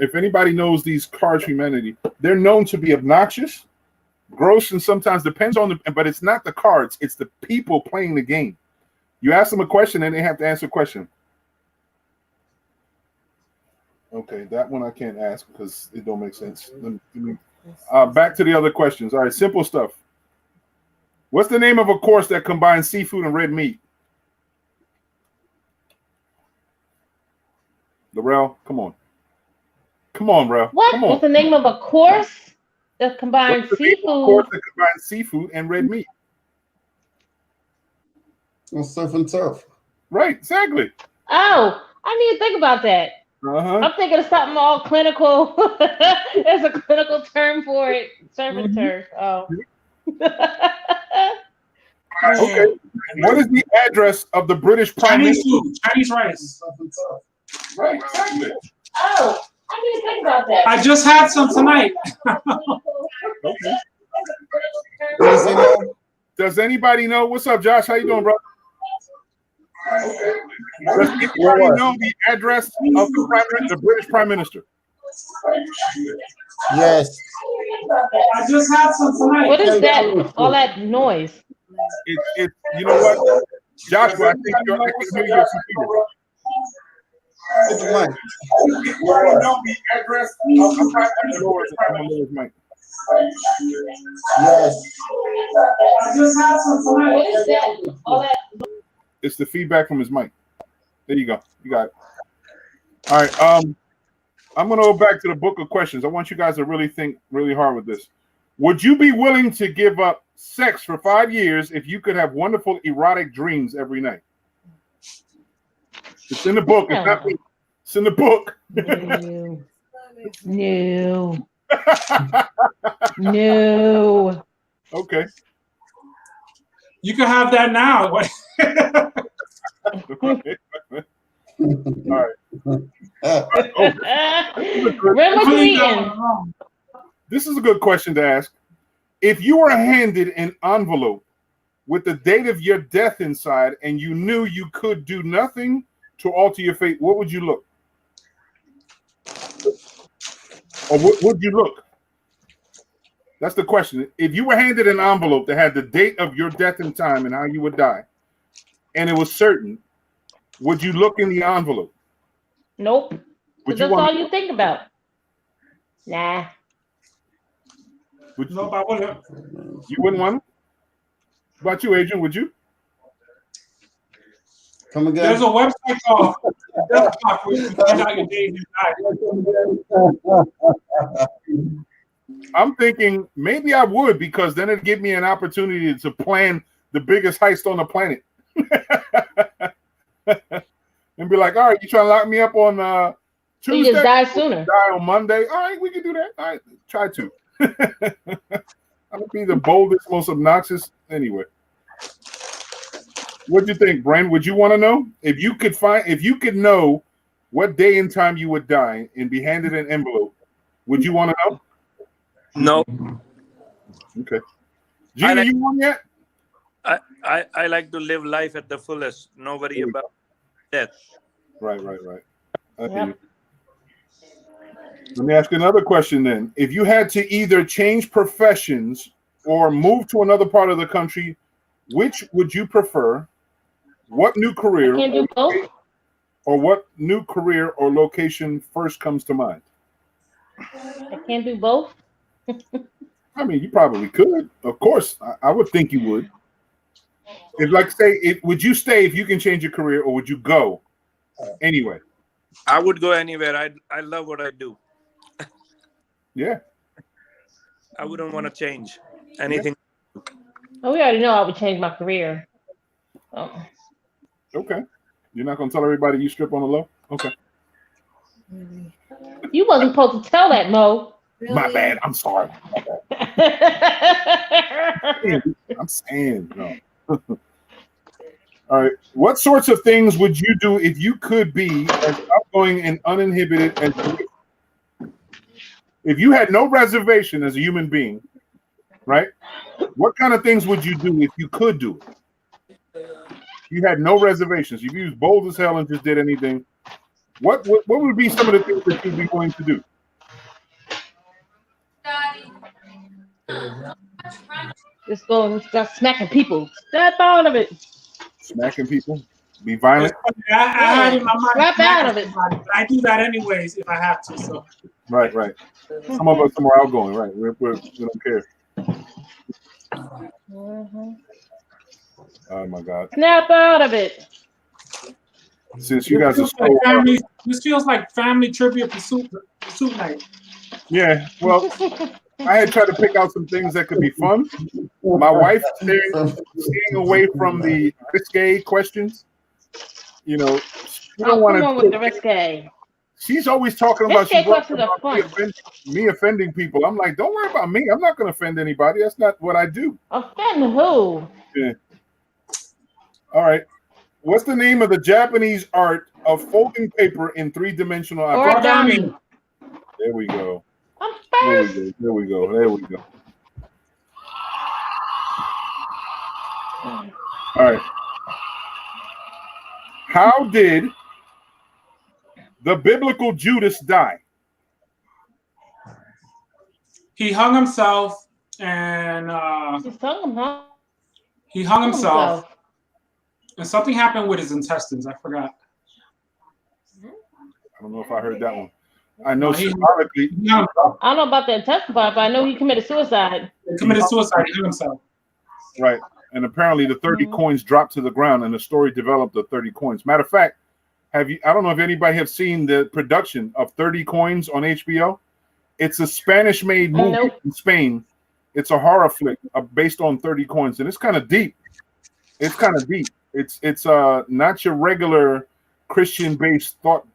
If anybody knows these Cards for Humanity, they're known to be obnoxious, gross, and sometimes depends on but it's not the cards, it's the people playing the game. You ask them a question and they have to answer a question. Okay, that one I can't ask because it don't make sense. Back to the other questions. All right, simple stuff. What's the name of a course that combines seafood and red meat? Laurel, come on. Come on, bro. What? Come on. What's the name of a course that combines seafood? Course that combines seafood and red meat. Well, surf and turf. Right, exactly. Oh, I need to think about that. I'm thinking of something all clinical. There's a clinical term for it. Surf and turf. Oh. Okay. What is the address of the British Prime Chinese Minister? food, Chinese rice. Right, exactly. Oh, I didn't think about that. I just had some tonight. Okay. What do you say, Mo? Does anybody know? What's up, Josh? How you doing, bro? Does anybody what? know the address of the British Prime Minister? Yes. I just had some tonight. What is that? All that noise. It's you know what, Joshua? I think I can hear your computer. Hit the mic. You know the address of the Prime Minister? Yes. I just had some tonight. What is that? All that. It's the feedback from his mic. There you go. You got it. All right. I'm going to go back to the book of questions. I want you guys to really think really hard with this. Would you be willing to give up sex for 5 years if you could have wonderful erotic dreams every night? It's in the book. It's not me. It's in the book. No. No. Okay. You can have that now. All right. Red, what you eating? This is a good question to ask. If you were handed an envelope with the date of your death inside and you knew you could do nothing to alter your fate, what would you look? Or what would you look? That's the question. If you were handed an envelope that had the date of your death and time and how you would die, and it was certain, would you look in the envelope? Nope. Would That's you all you think about. Nah. Would you, No, I wouldn't. You wouldn't want to? What about you, Adrian? Would you? Come again. There's a website called Death Clock where you can find out your days you died. I'm thinking maybe I would, because then it'd give me an opportunity to plan the biggest heist on the planet. And be like, all right, you trying to lock me up on Tuesday? You just die sooner. Die on Monday. All right, we can do that. All right, try to. I would be the boldest, most obnoxious. Anyway, what do you think, Brent? Would you want to know if you could know what day and time you would die and be handed an envelope? Would you want to know? No. Okay. Gina, you won yet? I like to live life at the fullest. No worry about death. Right. Yep. Let me ask you another question then. If you had to either change professions or move to another part of the country, which would you prefer? What new career? I can't do both. Or what new career or location first comes to mind? I can't do both. I mean, you probably could. Of course, I would think you would. Would you stay if you can change your career, or would you go anyway? I would go anywhere. I love what I do. Yeah. I wouldn't want to change anything. Oh, we already know I would change my career. Oh. Okay. You're not gonna tell everybody you strip on the low? Okay. You wasn't supposed to tell that, Mo. Really? My bad. I'm sorry. I'm saying no. All right. What sorts of things would you do if you could be as outgoing and uninhibited as you? If you had no reservation as a human being, right? What kind of things would you do if you could do it? You had no reservations. If you was bold as hell and just did anything, what would be some of the things that you'd be willing to do? Just go and start smacking people. Snap out of it. Smacking people? Be violent? I had in my mind. Snap out of it. I do that anyways if I have to. So. Right. Some of us are more outgoing, right? We don't care. Mm-hmm. Oh my God! Snap out of it. Since you guys are this feels like family trivia pursuit night. yeah. Well, I had tried to pick out some things that could be fun. My wife's staying away from the risque questions. You know, she don't want Come on with the to. risque. she's always talking His about skate parks are the fun. me offending people. I'm like, don't worry about me. I'm not going to offend anybody. That's not what I do. Offend who? Yeah. All right. What's the name of the Japanese art of folding paper in three-dimensional objects? Origami. There we go. I'm There we first. go. There we go. There we go. All right. How did the biblical Judas die? He hung himself, and he hung himself, and something happened with his intestines. I forgot. I don't know if I heard that one. I know No, symbolically. I don't know about the intestine part, but I know he committed suicide. He committed suicide. He hung himself. Right. And apparently the 30 coins dropped to the ground, and the story developed the 30 coins. Matter of fact, I don't know if anybody have seen the production of 30 Coins on HBO. It's a Spanish-made movie in Spain. It's a horror flick based on 30 Coins, and it's kind of deep. It's kind of deep. It's not your regular Christian-based thought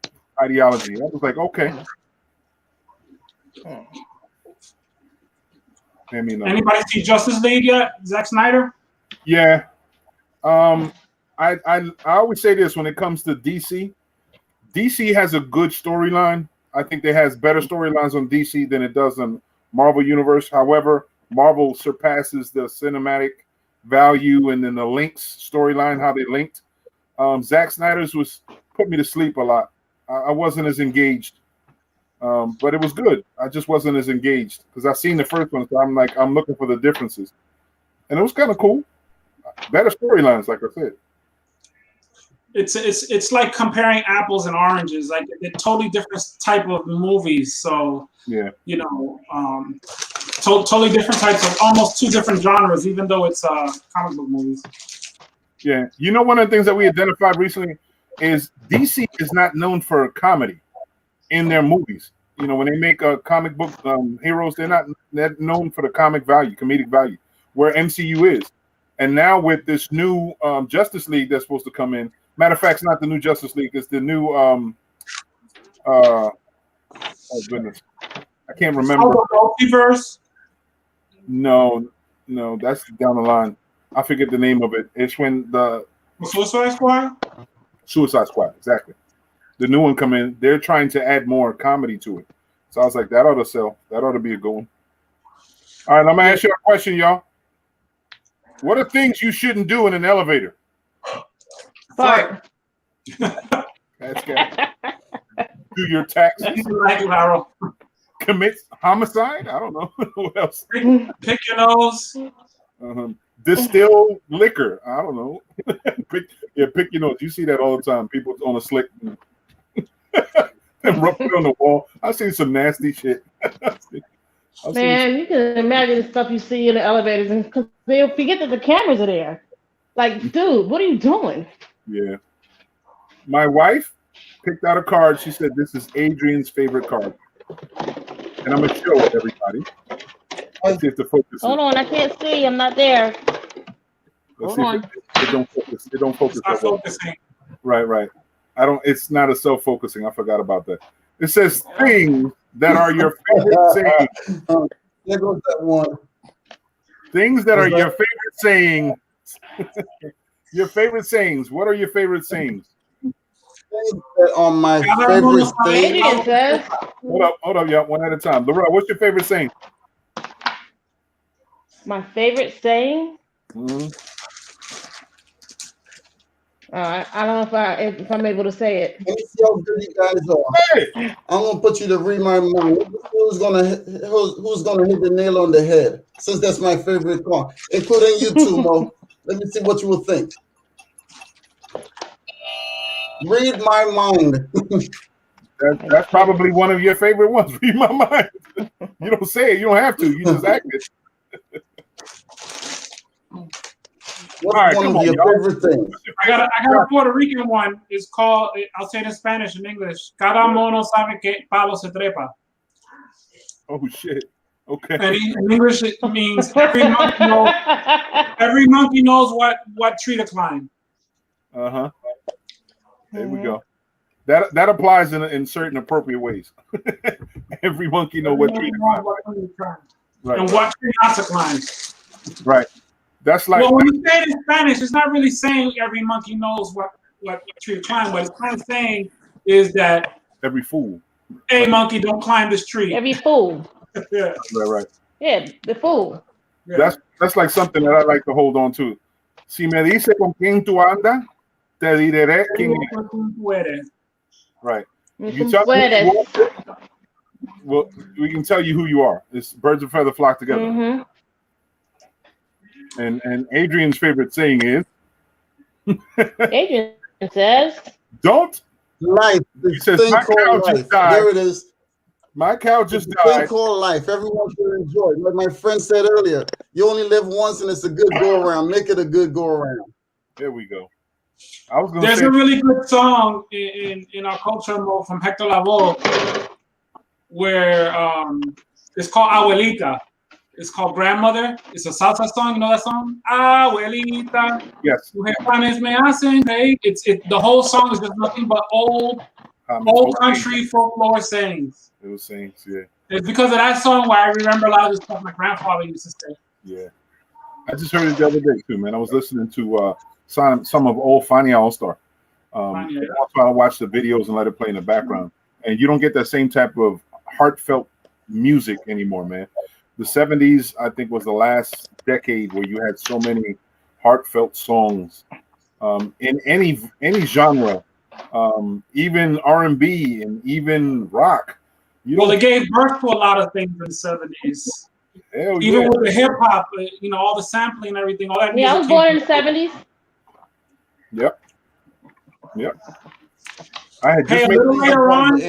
ideology. I was like, okay. Anybody see Justice League yet? Zack Snyder? Yeah. I always say this when it comes to DC. DC has a good storyline. I think they has better storylines on DC than it does on Marvel Universe. However, Marvel surpasses the cinematic value and then the links storyline, how they linked. Zack Snyder's was put me to sleep a lot. I wasn't as engaged. But it was good. I just wasn't as engaged because I've seen the first one, so I'm looking for the differences. And it was kind of cool. Better storylines, like I said. It's like comparing apples and oranges. Like they're totally different type of movies. So yeah, totally different types of almost two different genres, even though it's comic book movies. Yeah, one of the things that we identified recently is DC is not known for comedy in their movies. When they make a comic book heroes, they're not known for the comedic value, where MCU is. And now with this new Justice League that's supposed to come in, matter of fact, it's not the new Justice League, it's the new oh goodness, I can't remember. Multiverse? No, that's down the line. I forget the name of it. It's when the Suicide Squad? Suicide Squad, exactly. The new one come in, they're trying to add more comedy to it. So I was like, that ought to sell. That ought to be a good one. All right, I'm gonna ask you a question, y'all. What are things you shouldn't do in an elevator? Fart. That's good. Do your taxes. Commit homicide? I don't know. What else? Pick your nose. Distill liquor. I don't know. pick your nose. You see that all the time. People on a slick and rub it on the wall. I've seen some nasty shit. Man, you can imagine the stuff you see in the elevators, and because they'll forget that the cameras are there. Like, dude, what are you doing? Yeah. My wife picked out a card. She said, "This is Adrian's favorite card," and I'm gonna show it everybody. Let's see if the focus. Hold on, I can't see. I'm not there. Let's see if it don't focus. It don't focus. It's not focusing. Right. It's not a self-focusing. I forgot about that. It says things that are your favorite sayings. There goes that one. Things that are your favorite sayings. Your favorite sayings. What are your favorite sayings? On my favorite saying. Hold up, y'all. One at a time. Laura, what's your favorite saying? My favorite saying? Mm-hmm. I don't know if I'm able to say it. Let me see how good you guys are. Hey! I'm gonna put you to read my mind. Who's gonna hit the nail on the head? Since that's my favorite card, including you too, Mo. Let me see what you will think. Read my mind. That's probably one of your favorite ones. Read my mind. You don't say it. You don't have to. You just act it. What's one of your favorite things? I got a Puerto Rican one. It's called, I'll say it in Spanish and English. Cada mono sabe que palo se trepa. Oh shit. Okay. And in English it means every monkey knows what tree to climb. There we go. That applies in certain appropriate ways. Every monkey know what tree to climb. Right. And what tree not to climb. Right. That's like. Well, when you say it in Spanish, it's not really saying every monkey knows what tree to climb. What it's kind of saying is that every fool. Hey, monkey, don't climb this tree. Every fool. Yeah. Right. Yeah, the fool. Yeah. That's like something that I like to hold on to. Si me dice con quién tú andas, te diré quién eres. Right. You tell me well, we can tell you who you are. It's birds of feather flock together. Mm-hmm. And Adrian's favorite saying is Adrian says don't life. He says my cow just died. There it is. My cow just It's died. thing called life. Everyone should enjoy. Like my friend said earlier, you only live once and it's a good go around. Make it a good go around. There we go. I was There's a really good song in our culture from Hector Lavoe where it's called Abuelita. It's called Grandmother. It's a salsa song. You know that song? Abuelita. Yes. The whole song is just nothing but old country folklore sayings. It was sayings, yeah. It's because of that song where I remember a lot of the stuff my grandfather used to say. Yeah. I just heard it the other day too, man. I was listening to some of old Fania All-Star. Also, I watch the videos and let it play in the background. And you don't get that same type of heartfelt music anymore, man. The 70s, I think, was the last decade where you had so many heartfelt songs in any genre, even R&B and even rock. It gave birth to a lot of things in the 70s. Even with the hip hop, all the sampling and everything, all that. Yeah, I was born in the 70s. Yep. I had a little later on,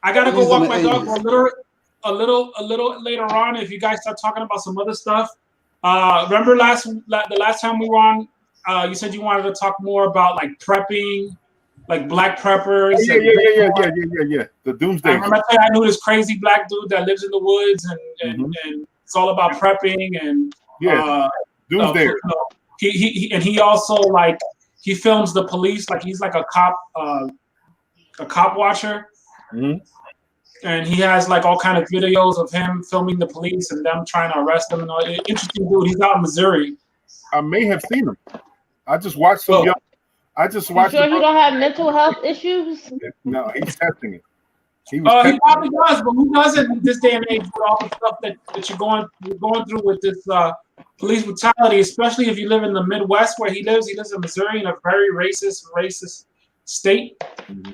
I gotta go walk my dog a little later on. If you guys start talking about some other stuff, remember the last time we were on, you said you wanted to talk more about like prepping, like black preppers. Yeah. The doomsday. I remember I knew this crazy black dude that lives in the woods and it's all about prepping and doomsday. He also he films the police, like he's like a cop watcher. Mm-hmm. And he has like all kind of videos of him filming the police and them trying to arrest him and all. Interesting dude. He's out in Missouri. I may have seen him. I just watched some young. I just watched. You sure he don't have mental health issues? No, he's testing it. He probably does, but who doesn't in this day and age with all the stuff that you're going through with this police brutality, especially if you live in the Midwest where he lives. He lives in Missouri in a very racist state. Mm-hmm.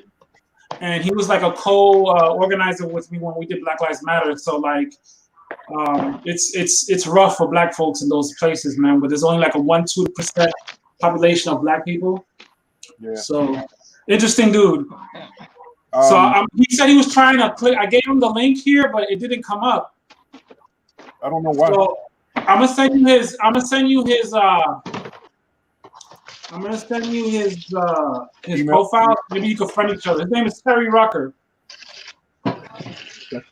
And he was like a co-organizer with me when we did Black Lives Matter. So it's rough for black folks in those places, man. But there's only like a 1-2% population of black people. Yeah. So interesting dude. He said he was trying to click. I gave him the link here, but it didn't come up. I don't know why. So I'm gonna send you his profile. Maybe you can friend each other. His name is Terry Rucker. Okay.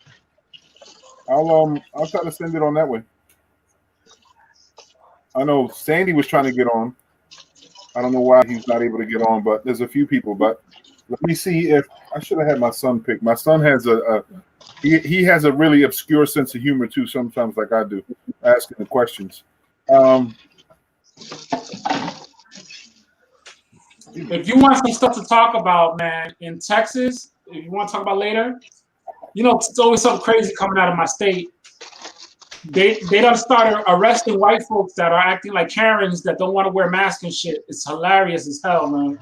I'll try to send it on that way. I know Sandy was trying to get on. I don't know why he's not able to get on, but there's a few people. But let me see if I should have had my son pick. My son has he has a really obscure sense of humor too. Sometimes, like I do, asking the questions. If you want some stuff to talk about, man, in Texas, if you want to talk about later, it's always something crazy coming out of my state. They done started arresting white folks that are acting like Karens that don't want to wear masks and shit. It's hilarious as hell, man.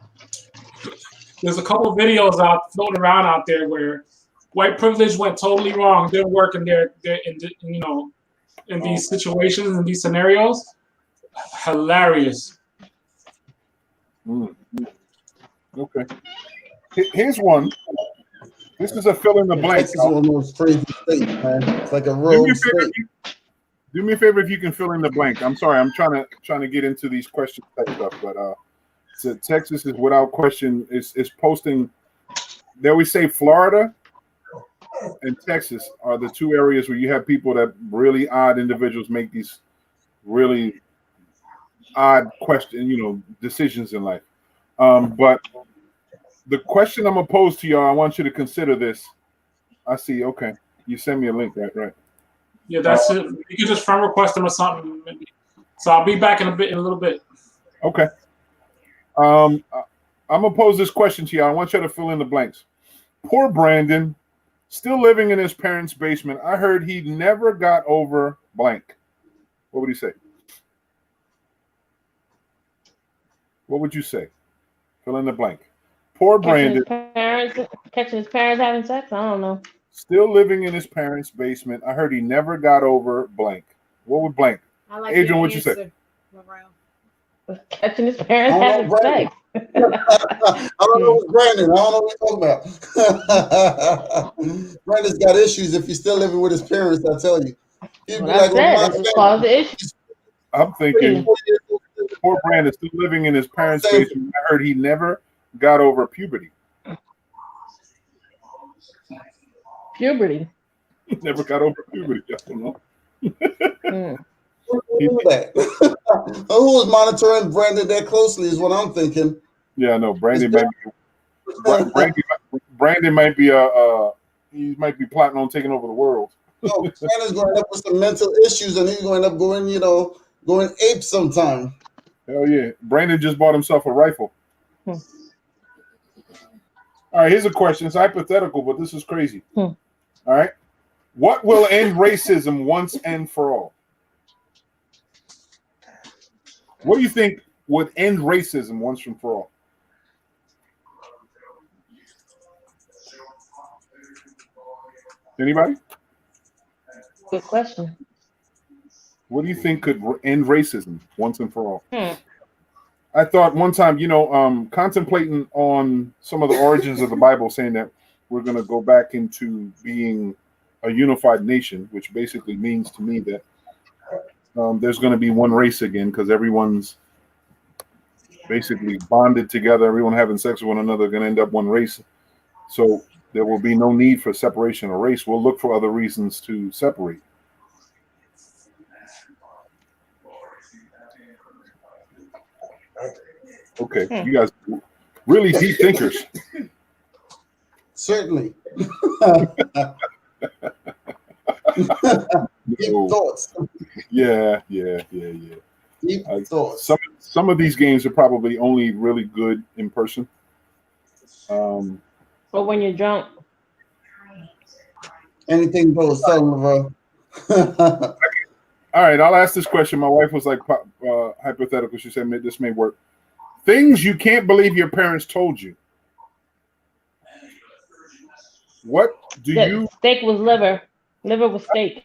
There's a couple of videos floating around out there where white privilege went totally wrong. Didn't work in these situations, in these scenarios. Hilarious. Okay. Here's one. This is a fill in the blank. Texas is one of those crazy states, man. It's like a rogue state. Do me a favor if you can fill in the blank. I'm sorry, I'm trying to get into these question type stuff, but so Texas is without question is posting. They always say Florida and Texas are the two areas where you have people that really odd individuals make these really odd decisions in life. But The question I'm gonna pose to y'all, I want you to consider this. I see. Okay, you send me a link. Right. Yeah, that's it. You can just friend request them or something. Maybe. So I'll be back in a little bit. Okay. I'm gonna pose this question to y'all. I want you to fill in the blanks. Poor Brandon, still living in his parents' basement. I heard he never got over blank. What would he say? What would you say? Fill in the blank. Poor Brandon, Catching his parents having sex. I don't know. still living in his parents' basement. I heard he never got over blank. What would blank? I like Adrian, your what'd you say? answer, Morel. Catching his parents I don't having know, Brandon. sex. I don't know what's Brandon. I don't know what you're talking about. Brandon's got issues if he's still living with his parents, I tell you. He'd What be I like, well, said, my this is cause the issue. I'm thinking, Hmm. poor Brandon, still living in his parents' Same. basement. I heard he never got over puberty. Puberty. He never got over puberty. I don't know. Hmm. Remember that. Who was monitoring Brandon that closely is what I'm thinking. Yeah, no, Brandon might be. Brandon might be he might be plotting on taking over the world. No, Brandon's going up with some mental issues, and he's going to end up going ape sometime. Hell yeah, Brandon just bought himself a rifle. Hmm. All right, here's a question. It's hypothetical, but this is crazy. Hmm. All right, what will end racism once and for all? What do you think would end racism once and for all? Anybody? Good question. What do you think could end racism once and for all? Hmm. I thought one time, contemplating on some of the origins of the Bible, saying that we're going to go back into being a unified nation, which basically means to me that there's going to be one race again because everyone's basically bonded together. Everyone having sex with one another going to end up one race. So there will be no need for separation of race. We'll look for other reasons to separate. Okay, you guys really deep thinkers. Certainly. Deep No. thoughts. Yeah. Deep thoughts. Some of these games are probably only really good in person. But when you're drunk, Anything goes, tell them, bro. All right, I'll ask this question. My wife was like hypothetical. She said this may work. Things you can't believe your parents told you. What do you? Steak was liver. Liver was steak.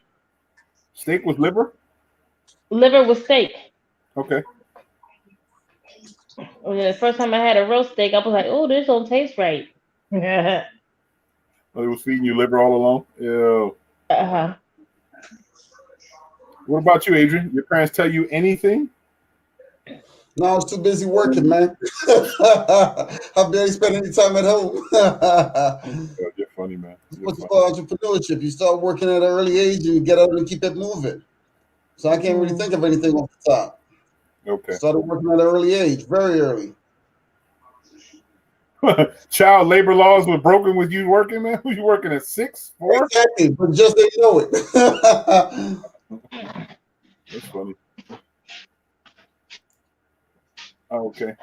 Steak with liver? Liver was steak. Okay. The first time I had a roast steak, I was like, "Oh, this don't taste right." Oh, they was feeding you liver all along? Ew. Uh-huh. What about you, Adrian? Your parents tell you anything? No, I was too busy working, man. I barely spend any time at home. Oh, you're funny, man. What's called entrepreneurship? You start working at an early age and you get out and keep it moving. So I can't really think of anything off the top. Okay. Started working at an early age, very early. Child labor laws were broken with you working, man? Were you working at 6, 4? Exactly, but just they know it. That's funny. Okay.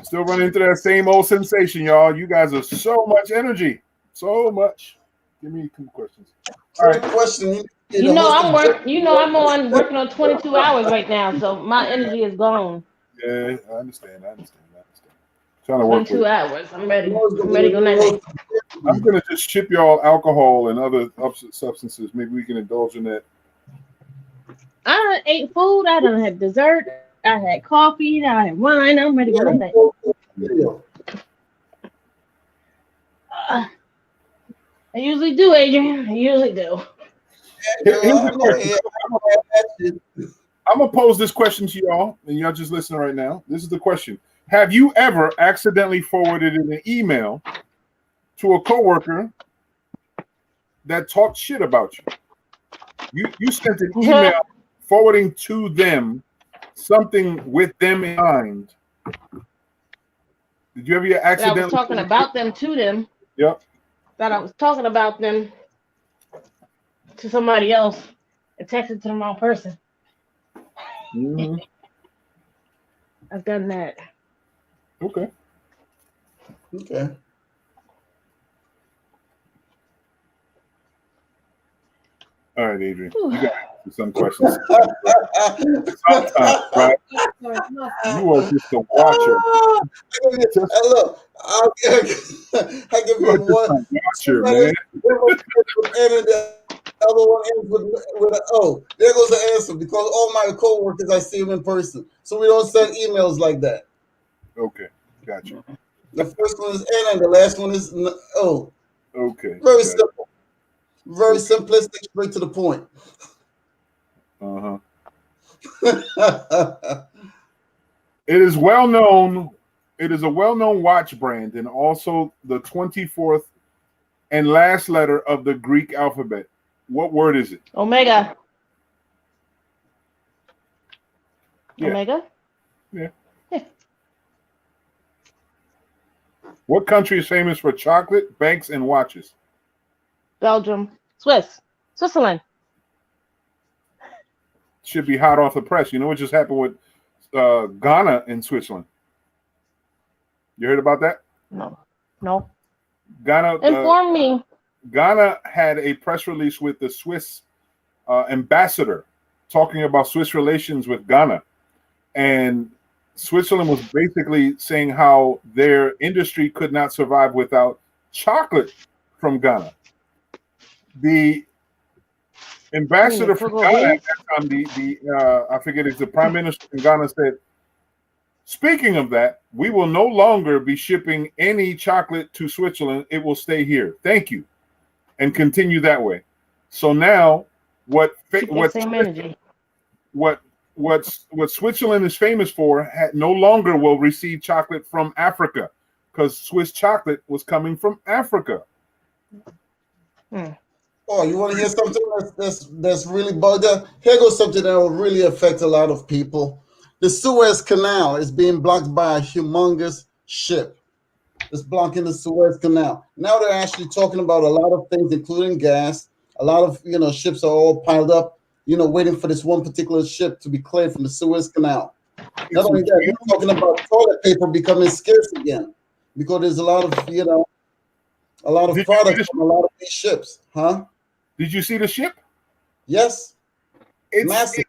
Still running into that same old sensation, y'all. You guys are so much energy. So much. Give me some questions. All right. Question. I'm on working on 22 hours right now, so my energy is gone. Yeah, I understand. Trying to work 22 with hours. I'm ready. I'm ready to go night. I'm gonna just ship y'all alcohol and other substances. Maybe we can indulge in that. I done ate food. I done had dessert. I had coffee. I had wine. I'm ready to go night. I usually do, Adrian. I usually do. Here's the question. I'm gonna pose this question to y'all, and y'all just listen right now. This is the question: have you ever accidentally forwarded an email to a coworker that talked shit about you? You sent an email forwarding to them something with them in mind. Did you ever That I was accidentally? talking about them to them. Yep. That I was talking about them to somebody else and texted to the wrong person. Mm-hmm. I've done that. Okay. Okay. All right, Adrian. Whew. You got to answer some questions. Sometimes, right? You are just a watcher. Just, Look, I give you are you just one. a watcher, Somebody man. with N and the other one ends with an O. There goes the answer because all my coworkers I see them in person, so we don't send emails like that. Okay, got you. The first one is N and the last one is O. Okay, Very got you. simple, very Okay. simplistic, straight to the point. Uh-huh. It is well known. It is a well-known watch brand and also the 24th and last letter of the Greek alphabet. What word is it? Omega. Yeah. Omega. Yeah. What country is famous for chocolate, banks, and watches? Belgium. Switzerland. Should be hot off the press. You know what just happened with Ghana and Switzerland? You heard about that? No. Ghana. Inform me. Ghana had a press release with the Swiss ambassador talking about Swiss relations with Ghana. And Switzerland was basically saying how their industry could not survive without chocolate from Ghana. The ambassador from Ghana at that time, I forget it's the prime minister in Ghana said, speaking of that, we will no longer be shipping any chocolate to Switzerland. It will stay here. Thank you. And continue that way. So now what Switzerland is famous for no longer will receive chocolate from Africa because Swiss chocolate was coming from Africa. Oh, you want to hear something that's really bugged up? Here goes something that will really affect a lot of people. The Suez Canal is being blocked by a humongous ship. It's blocking the Suez Canal. Now they're actually talking about a lot of things, including gas. A lot of ships are all piled up, waiting for this one particular ship to be cleared from the Suez Canal. Not only that, they're talking about toilet paper becoming scarce again because there's a lot of products from a lot of these ships, huh? Did you see the ship? Yes. It's massive.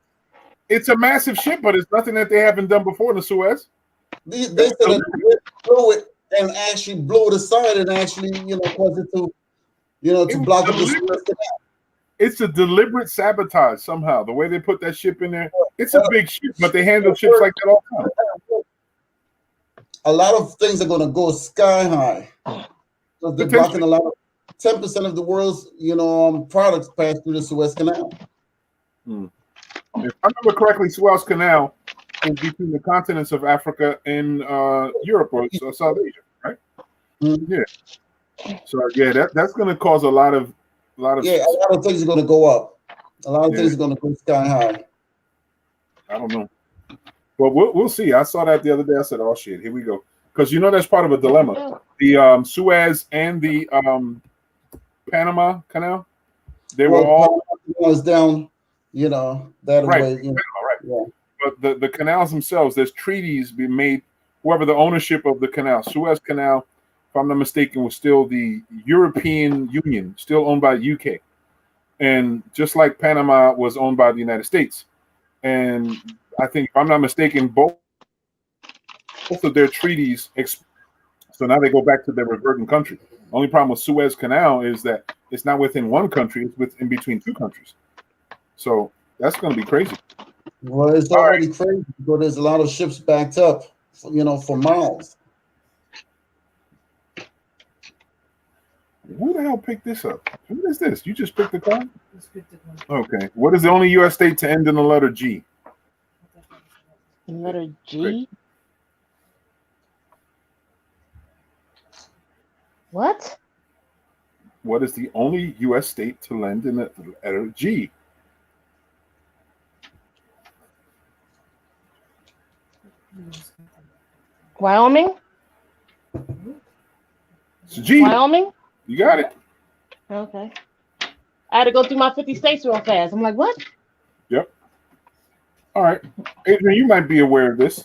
It's a massive ship, but it's nothing that they haven't done before in the Suez. They said that they blow it and actually blow it aside and actually, cause it to, to block up the Suez Canal. It's a deliberate sabotage somehow. The way they put that ship in there, it's a big ship, but they handle ships like that all the time. A lot of things are going to go sky high. So they're blocking a lot of 10% of the world's, products pass through the Suez Canal. If I remember correctly, Suez Canal is between the continents of Africa and Europe or South Asia, right? Yeah. So yeah, that's going to cause a lot of a lot of things are going to go up. A lot of things are going to go sky high. I don't know. Well, we'll see. I saw that the other day. I said, "Oh shit, here we go." Because that's part of a dilemma. The Suez and the Panama Canal, they were all down, that way. Right. Yeah. But the canals themselves, there's treaties being made. Whoever the ownership of the canal, Suez Canal, if I'm not mistaken, was still the European Union, still owned by the UK, and just like Panama was owned by the United States. And I think, if I'm not mistaken, both of their treaties. So now they go back to their reverting country. Only problem with Suez Canal is that it's not within one country; it's within between two countries. So that's going to be crazy. Well, it's already crazy because there's a lot of ships backed up, for miles. Who the hell picked this up? Who is this? You just picked the card? Okay. What is the only U.S. state to end in the letter G? The letter G? What? What is the only U.S. state to end in the letter G? Wyoming? It's a G. Wyoming? You got it. Okay. I had to go through my 50 states real fast. I'm like, what? Yep. All right. Adrian, you might be aware of this.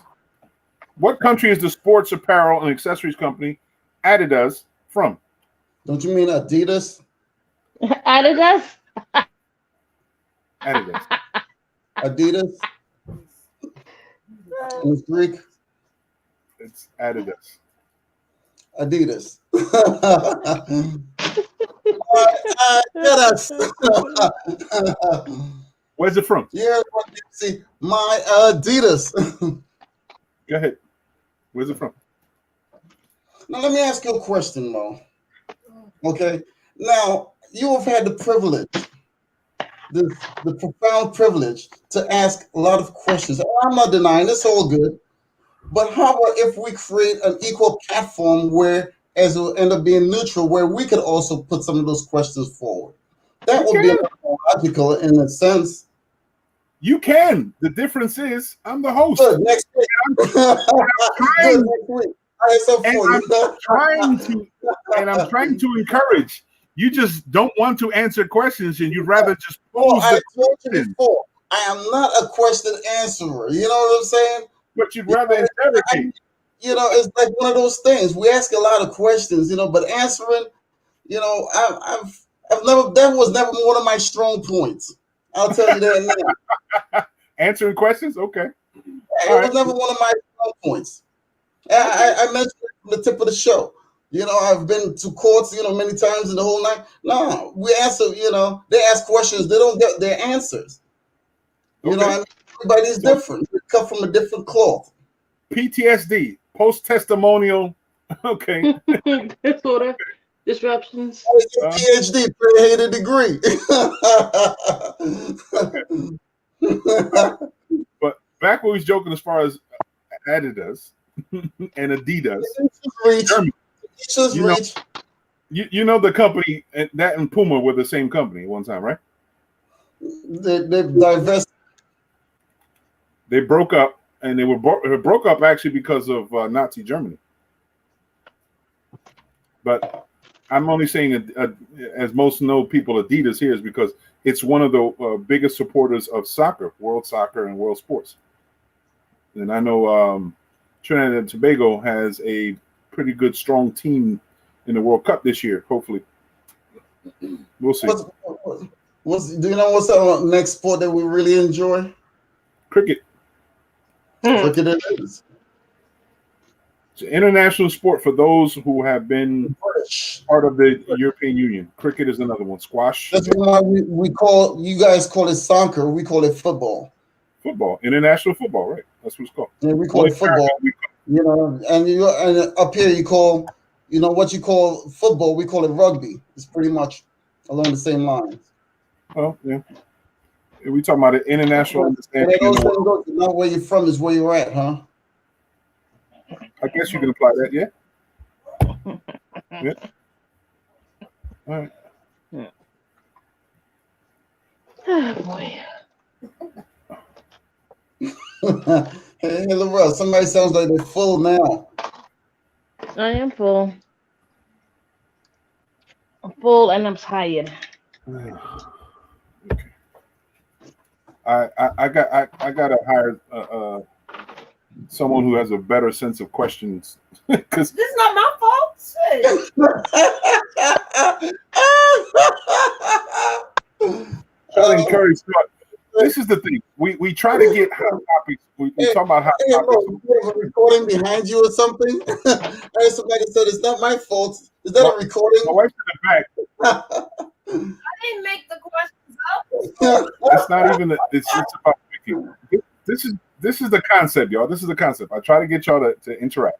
What country is the sports apparel and accessories company Adidas from? Don't you mean Adidas? Adidas? Adidas. Adidas? And it's Greek? It's Adidas. Adidas. Get us. Where's it from? Yeah, see, my Adidas. Go ahead. Where's it from? Now, let me ask you a question, Mo. Okay. Now, you have had the privilege, the profound privilege to ask a lot of questions. I'm not denying it's all good. But how about if we create an equal platform where, as it will end up being neutral, where we could also put some of those questions forward? That would be a lot more logical in a sense. You can. The difference is I'm the host. Good, next week. Good, next week. I have some for you. I'm trying to encourage. You just don't want to answer questions, and you'd rather just pose I the told you question. before, I am not a question answerer. You know what I'm saying? But you'd rather interrogate. It's like one of those things. We ask a lot of questions, but answering, I've never. That was never one of my strong points. I'll tell you that now. Answering questions, okay. It was never one of my strong points. I mentioned it from the tip of the show. I've been to courts, many times in the whole night. No, we answer, they ask questions, they don't get their answers. Everybody's different. We cut from a different cloth. PTSD, post-testimonial, okay. Disorder, disruptions. PhD, pre-hated degree. But back when we was joking as far as Adidas and Adidas. You know the company that and Puma were the same company at one time, right? They've divested. They broke up, and they were broke up actually because of Nazi Germany. But I'm only saying, as most know, people Adidas here is because it's one of the biggest supporters of soccer, world soccer, and world sports. And I know Trinidad and Tobago has a pretty good, strong team in the World Cup this year. Hopefully, we'll see. Do you know what's the next sport that we really enjoy? Cricket. Cricket it is. It's an international sport for those who have been part of the European Union. Cricket is another one. Squash. That's why you guys call it soccer. We call it football. Football, international football, right? That's what it's called. Yeah, we call it football. And up here you call, what you call football, we call it rugby. It's pretty much along the same lines. Oh yeah. We talking about an international understanding. Not where you're from is where you're at, huh? I guess you can apply that, yeah. Yeah. All right. Yeah. Oh boy. Hey, Lorel, somebody sounds like they're full now. I am full. I'm full and I'm tired. Okay. I got to hire someone who has a better sense of questions because this is not my fault. Shit. try to encourage. This is the thing. We try to get hot topics. We talk about hot topics. You have a recording behind you or something? And somebody said it's not my fault. Is that a recording? My wife's in the back. I didn't make the questions up. It's not even. It's about picking. This is the concept, y'all. This is the concept. I try to get y'all to interact.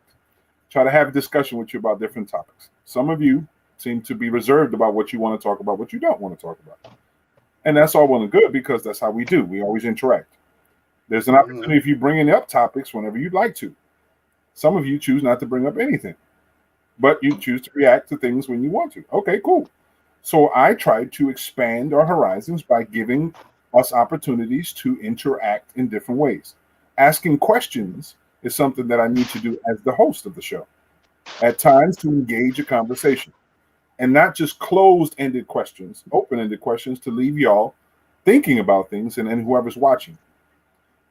Try to have a discussion with you about different topics. Some of you seem to be reserved about what you want to talk about, what you don't want to talk about. And that's all well and good because that's how we do. We always interact. There's an opportunity if you bring up topics whenever you'd like to. Some of you choose not to bring up anything, but you choose to react to things when you want to. Okay, cool. So I tried to expand our horizons by giving us opportunities to interact in different ways. Asking questions is something that I need to do as the host of the show. at times to engage a conversation, and not just closed-ended questions, open-ended questions to leave y'all thinking about things and whoever's watching.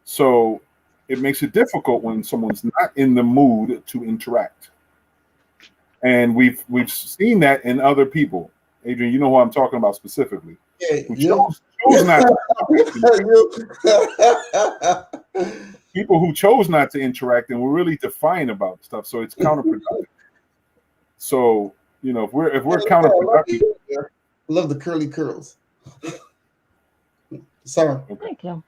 So it makes it difficult when someone's not in the mood to interact. And we've seen that in other people. Adrian, you know who I'm talking about specifically. Yeah, Who you. chose not people who chose not to interact and were really defiant about stuff. So it's counterproductive. So, you know, if we're counterproductive. Love the curly curls. Sorry. Thank you.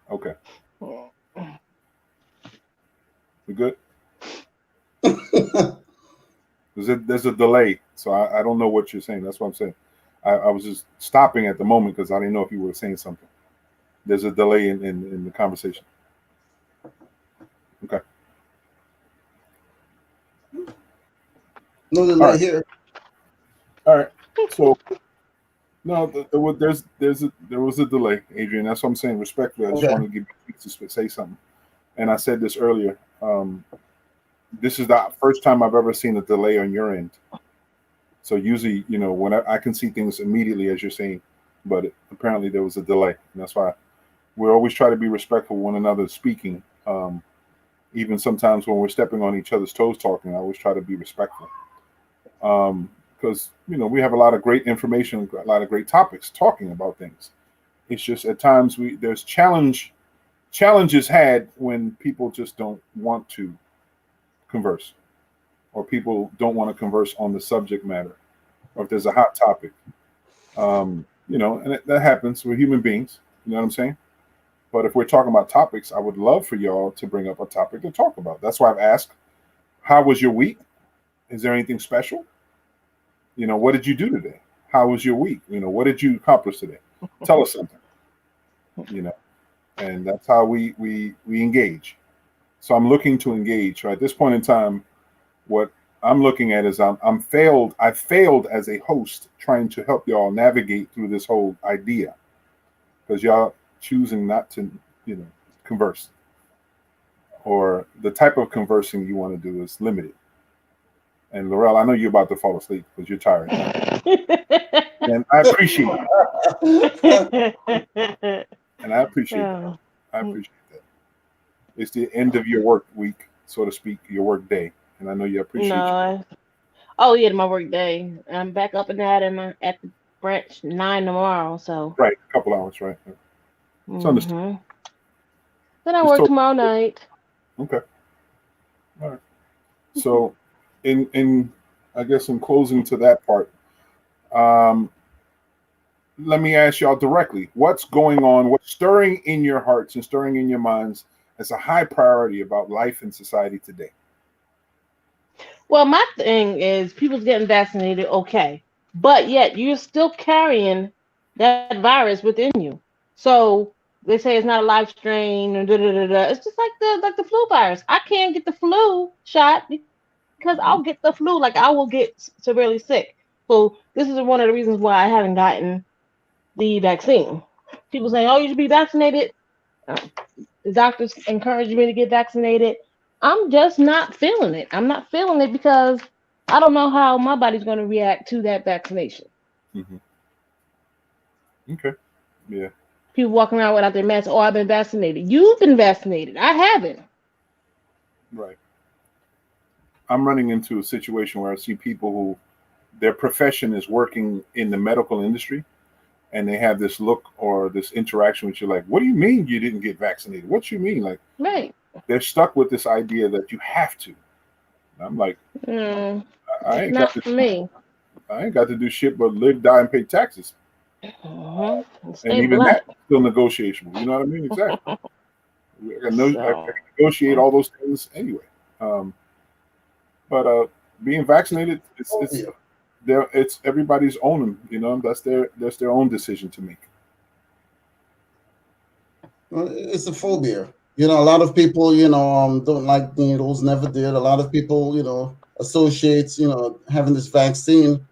Okay. We good? There's a delay, so I don't know what you're saying. That's what I'm saying. I was just stopping at the moment because I didn't know if you were saying something. There's a delay in the conversation. Okay. No delay here. All right. So no, there was a delay, Adrian. That's what I'm saying. Respectfully, I just wanted to give you to say something. And I said this earlier. This is the first time I've ever seen a delay on your end. So usually, you know, when I can see things immediately, as you're saying, but apparently there was a delay, and that's why we always try to be respectful of one another speaking. Even sometimes when we're stepping on each other's toes talking, I always try to be respectful. Because you know we have a lot of great information, a lot of great topics talking about things. It's just at times there's challenges had when people just don't want to converse, or people don't want to converse on the subject matter, or if there's a hot topic. You know, and that happens. We're human beings. You know what I'm saying? But if we're talking about topics, I would love for y'all to bring up a topic to talk about. That's why I've asked, how was your week? Is there anything special? You know, what did you do today? How was your week? You know, what did you accomplish today? Tell us something. You know, and that's how we engage. So I'm looking to engage. So at this point in time, what I'm looking at is I failed as a host trying to help y'all navigate through this whole idea, because y'all choosing not to, you know, converse, or the type of conversing you want to do is limited. And Laurel, I know you're about to fall asleep because you're tired. And I appreciate it. And I appreciate that. I appreciate that. It's the end of your work week, so to speak, your work day. And I know you appreciate it. Oh yeah, my work day. I'm back up and at the branch 9 tomorrow. So right, a couple hours, right? It's understood. Then I work tomorrow night. Okay. All right. So, in I guess in closing to that part, let me ask y'all directly: what's going on? What's stirring in your hearts and stirring in your minds as a high priority about life and society today? Well, my thing is people's getting vaccinated, okay, but yet you're still carrying that virus within you. So they say it's not a life strain, and It's just like the flu virus. I can't get the flu shot because I'll get the flu. Like I will get severely sick. So this is one of the reasons why I haven't gotten the vaccine. People say, "Oh, you should be vaccinated." The doctors encourage me to get vaccinated. I'm just not feeling it. I'm not feeling it because I don't know how my body's going to react to that vaccination. Mm-hmm. Okay. Yeah. People walking around without their mask. Oh, I've been vaccinated. You've been vaccinated. I haven't. Right. I'm running into a situation where I see people who their profession is working in the medical industry, and they have this look or this interaction with you like, what do you mean you didn't get vaccinated? What you mean? Like, right. They're stuck with this idea that you have to. And I'm like, I ain't got to, me. I ain't got to do shit but live, die, and pay taxes. And even that's still negotiable. You know what I mean? Exactly. I can negotiate all those things anyway. But being vaccinated, it's everybody's own. You know, that's their own decision to make. It's a phobia. You know, a lot of people, don't like needles, never did. A lot of people, associates, having this vaccine,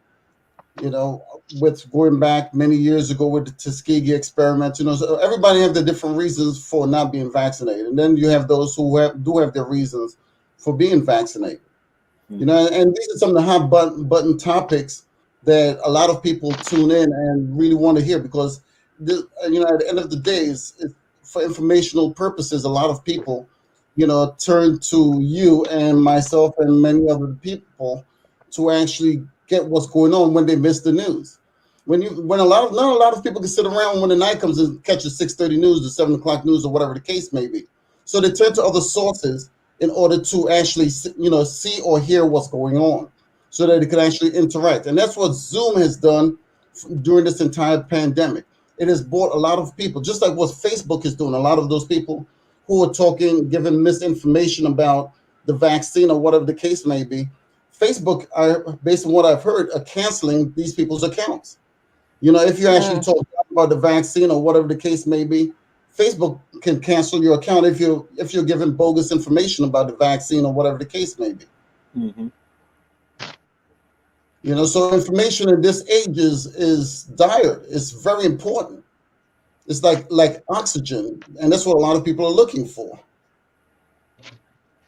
with going back many years ago with the Tuskegee experiment. So everybody have the different reasons for not being vaccinated. And then you have those who do have their reasons for being vaccinated. Mhm. You know, and these are some of the hot button topics that a lot of people tune in and really want to hear, because this, you know, at the end of the day, it's for informational purposes. A lot of people, you know, turn to you and myself and many other people to actually get what's going on when they miss the news. When not a lot of people can sit around when the night comes and catch the 6:30 news, the 7 o'clock news, or whatever the case may be. So they turn to other sources in order to actually, you know, see or hear what's going on, so that it can actually interact. And that's what Zoom has done during this entire pandemic. It has brought a lot of people, just like what Facebook is doing. A lot of those people who are talking, giving misinformation about the vaccine or whatever the case may be, Facebook, based on what I've heard, are canceling these people's accounts. You know, if you actually talk about the vaccine or whatever the case may be, Facebook can cancel your account if you're giving bogus information about the vaccine or whatever the case may be. Mm-hmm. You know, so information in this age is dire. It's very important. It's like oxygen, and that's what a lot of people are looking for.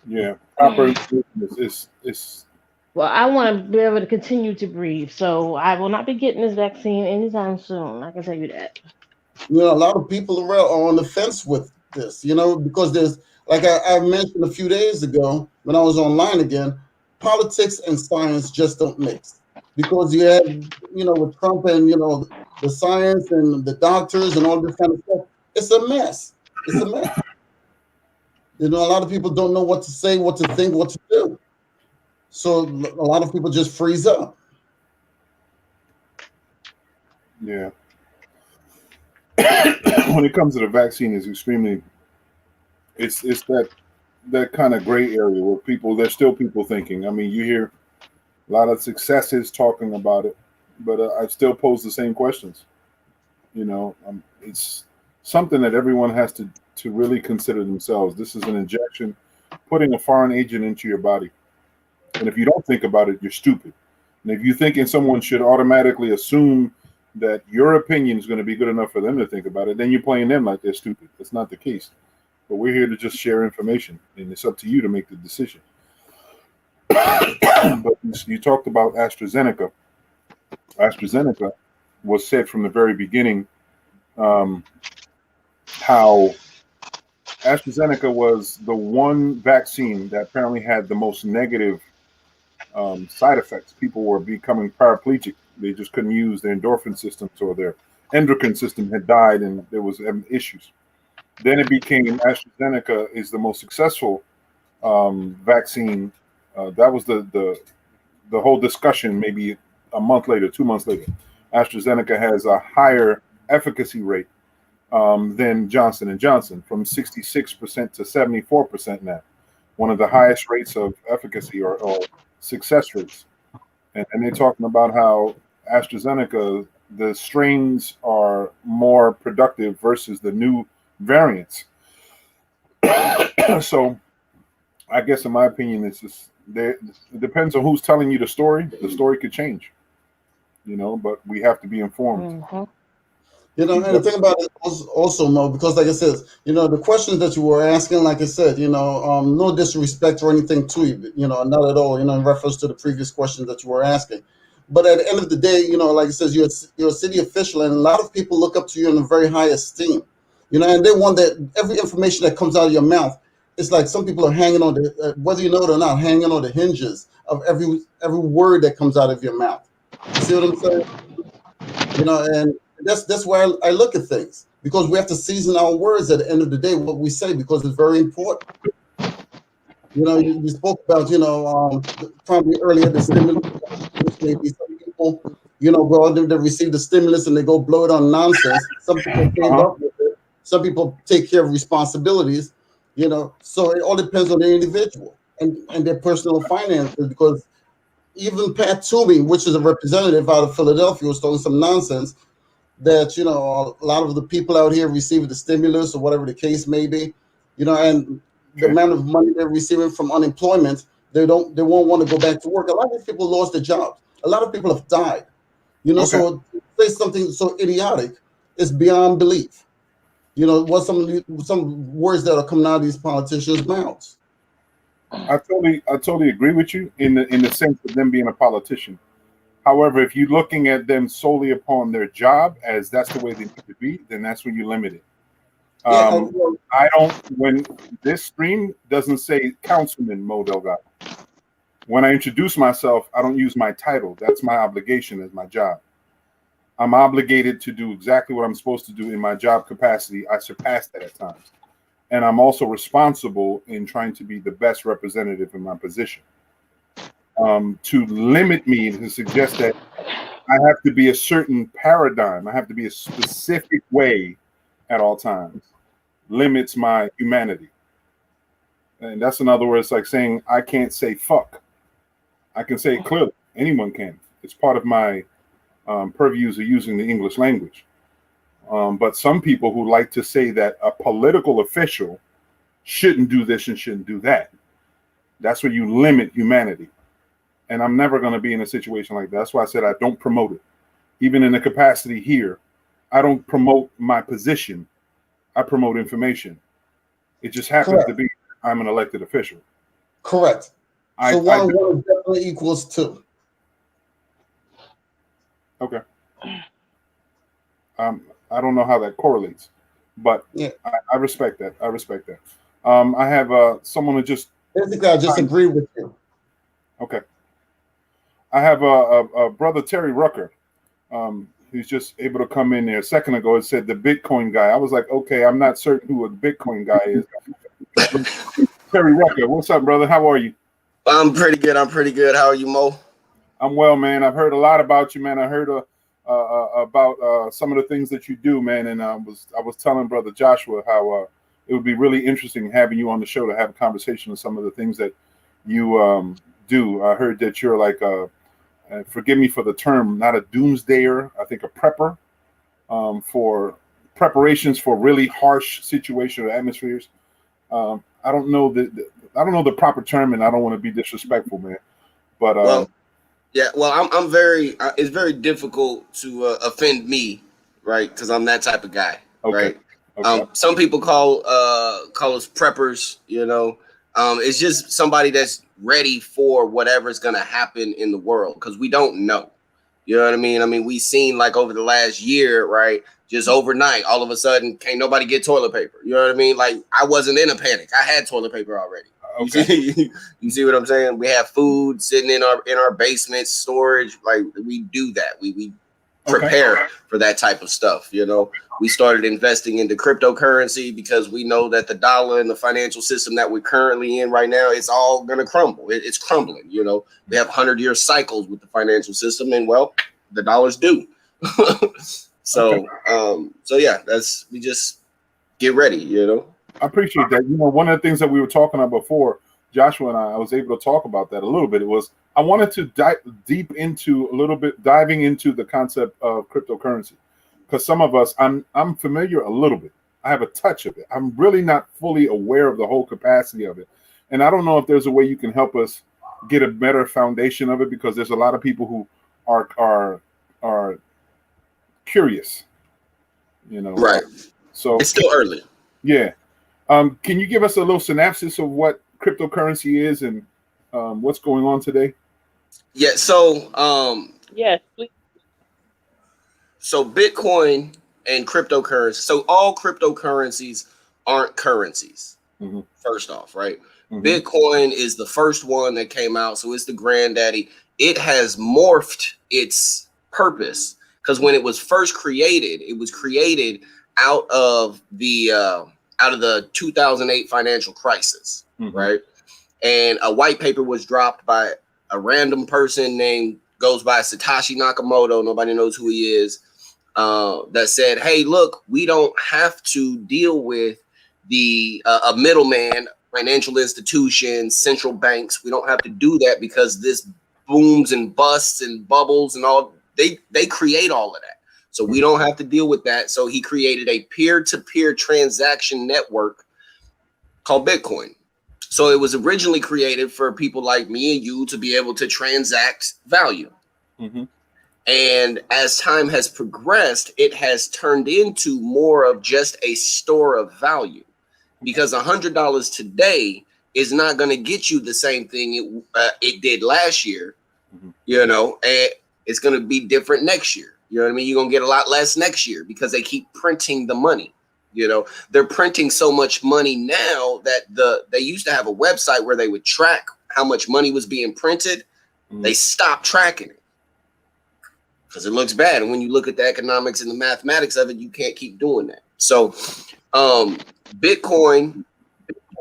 Yeah, proper information is Well, I want to be able to continue to breathe, so I will not be getting this vaccine anytime soon. I can tell you that. You know, a lot of people are on the fence with this, you know, because there's, like I mentioned a few days ago when I was online again, politics and science just don't mix. Because you have, you know, with Trump and, you know, the science and the doctors and all this kind of stuff, it's a mess. It's a mess. You know, a lot of people don't know what to say, what to think, what to do. So a lot of people just freeze up. yeah. When it comes to the vaccine, is extremely it's that kind of gray area where there's still people thinking. I mean, you hear a lot of successes talking about it, but I still pose the same questions. You know, it's something that everyone has to really consider themselves. This is an injection, putting a foreign agent into your body, and if you don't think about it, you're stupid. And if you thinking someone should automatically assume that your opinion is going to be good enough for them to think about it, then you're playing them like they're stupid. That's not the case. But we're here to just share information, and it's up to you to make the decision. But you talked about AstraZeneca. AstraZeneca was said from the very beginning how AstraZeneca was the one vaccine that apparently had the most negative side effects. People were becoming paraplegic. They just couldn't use their endorphin systems, or their endocrine system had died, and there was issues. Then it became AstraZeneca is the most successful vaccine. That was the whole discussion. Maybe a month later, 2 months later, AstraZeneca has a higher efficacy rate than Johnson and Johnson, from 66% to 74% now. One of the highest rates of efficacy or success rates. And they're talking about how AstraZeneca, the strains are more productive versus the new variants. So I guess in my opinion, it's just there. It depends on who's telling you the story. The story could change, you know, but we have to be informed. Mm-hmm. You know, and the thing about it also, Mo, because like I said, you know, the questions that you were asking, like I said, you know, no disrespect or anything to you, you know, not at all, you know, in reference to the previous questions that you were asking. But at the end of the day, you know, like I said, you're a city official, and a lot of people look up to you in a very high esteem, you know, and they want that every information that comes out of your mouth. It's like some people are hanging on the, whether you know it or not, hanging on the hinges of every word that comes out of your mouth. You see what I'm saying? You know, and that's where I look at things, because we have to season our words at the end of the day, what we say, because it's very important. You know, you spoke about, you know, probably earlier, the stimulus. Maybe some people, you know, go out there, they receive the stimulus and they go blow it on nonsense. Some people save up with it. Some people take care of responsibilities, you know. So it all depends on the individual and their personal finances, because even Pat Toomey, which is a representative out of Philadelphia, was talking some nonsense that, you know, a lot of the people out here receiving the stimulus or whatever the case may be, you know, and the amount of money they're receiving from unemployment, they won't want to go back to work. A lot of these people lost their jobs. A lot of people have died. You know, so to say something so idiotic is beyond belief. You know, what some words that are coming out of these politicians' mouths. I totally agree with you in the sense of them being a politician. However, if you're looking at them solely upon their job as that's the way they need to be, then that's when you limit it. I don't. When this stream doesn't say Councilman Mo Delgado, when I introduce myself, I don't use my title. That's my obligation as my job. I'm obligated to do exactly what I'm supposed to do in my job capacity. I surpass that at times. And I'm also responsible in trying to be the best representative in my position. To limit me and to suggest that I have to be a certain paradigm, I have to be a specific way at all times, limits my humanity. And that's, in other words, like saying I can't say fuck. I can say it clearly. Anyone can. It's part of my purviews of using the English language. But some people who like to say that a political official shouldn't do this and shouldn't do that, that's where you limit humanity. And I'm never going to be in a situation like that. That's why I said I don't promote it. Even in the capacity here, I don't promote my position. I promote information. It just happens to be I'm an elected official. Correct. So one definitely equals 2. Okay. I don't know how that correlates, but yeah, I respect that. I have someone who just basically I just agree with you. Okay. I have a brother Terry Rucker, who's just able to come in there. A second ago, it said the Bitcoin guy. I was like, okay, I'm not certain who a Bitcoin guy is. Terry Rucker, what's up, brother? How are you? I'm pretty good. How are you, Mo? I'm well, man. I've heard a lot about you, man. I heard about some of the things that you do, man. And I was telling brother Joshua how it would be really interesting having you on the show to have a conversation on some of the things that you do. I heard that you're like forgive me for the term, not a doomsdayer, I think a prepper for preparations for really harsh situations or atmospheres. I don't know the proper term, and I don't want to be disrespectful, man. But I'm very. It's very difficult to offend me, right? Because I'm that type of guy, right? Okay. Some people call us preppers, you know. It's just somebody that's ready for whatever's gonna happen in the world because we don't know. You know what I mean? I mean, we seen like over the last year, right? Just overnight, all of a sudden, can't nobody get toilet paper. You know what I mean? Like I wasn't in a panic. I had toilet paper already. Okay. You see what I'm saying? We have food sitting in our basement storage. Like we do that. We prepare for that type of stuff. You know, we started investing into cryptocurrency because we know that the dollar and the financial system that we're currently in right now, it's all going to crumble. It's crumbling. You know, we have 100-year cycles with the financial system, and well, the dollar's due. So yeah, we just get ready. You know. I appreciate that. You know, one of the things that we were talking about before, Joshua and I was able to talk about that a little bit. It was I wanted to diving into the concept of cryptocurrency, because some of us, I'm familiar a little bit. I have a touch of it. I'm really not fully aware of the whole capacity of it, and I don't know if there's a way you can help us get a better foundation of it, because there's a lot of people who are curious. You know, right? So it's still early. Yeah. Can you give us a little synopsis of what cryptocurrency is and what's going on today? Yeah. So yes. So Bitcoin and cryptocurrency. So all cryptocurrencies aren't currencies. Mm-hmm. First off, right? Mm-hmm. Bitcoin is the first one that came out, so it's the granddaddy. It has morphed its purpose because when it was first created, it was created out of the 2008 financial crisis, mm-hmm. right? And a white paper was dropped by a random person goes by Satoshi Nakamoto. Nobody knows who he is. That said, hey, look, we don't have to deal with a middleman, financial institutions, central banks. We don't have to do that because this booms and busts and bubbles and all. They create all of that. So we don't have to deal with that. So he created a peer-to-peer transaction network called Bitcoin. So it was originally created for people like me and you to be able to transact value. Mm-hmm. And as time has progressed, it has turned into more of just a store of value, because $100 today is not going to get you the same thing it did last year, you know, and it's going to be different next year. You know what I mean? You're going to get a lot less next year because they keep printing the money. You know, they're printing so much money now that they used to have a website where they would track how much money was being printed. They stopped tracking it because it looks bad. And when you look at the economics and the mathematics of it, you can't keep doing that. So Bitcoin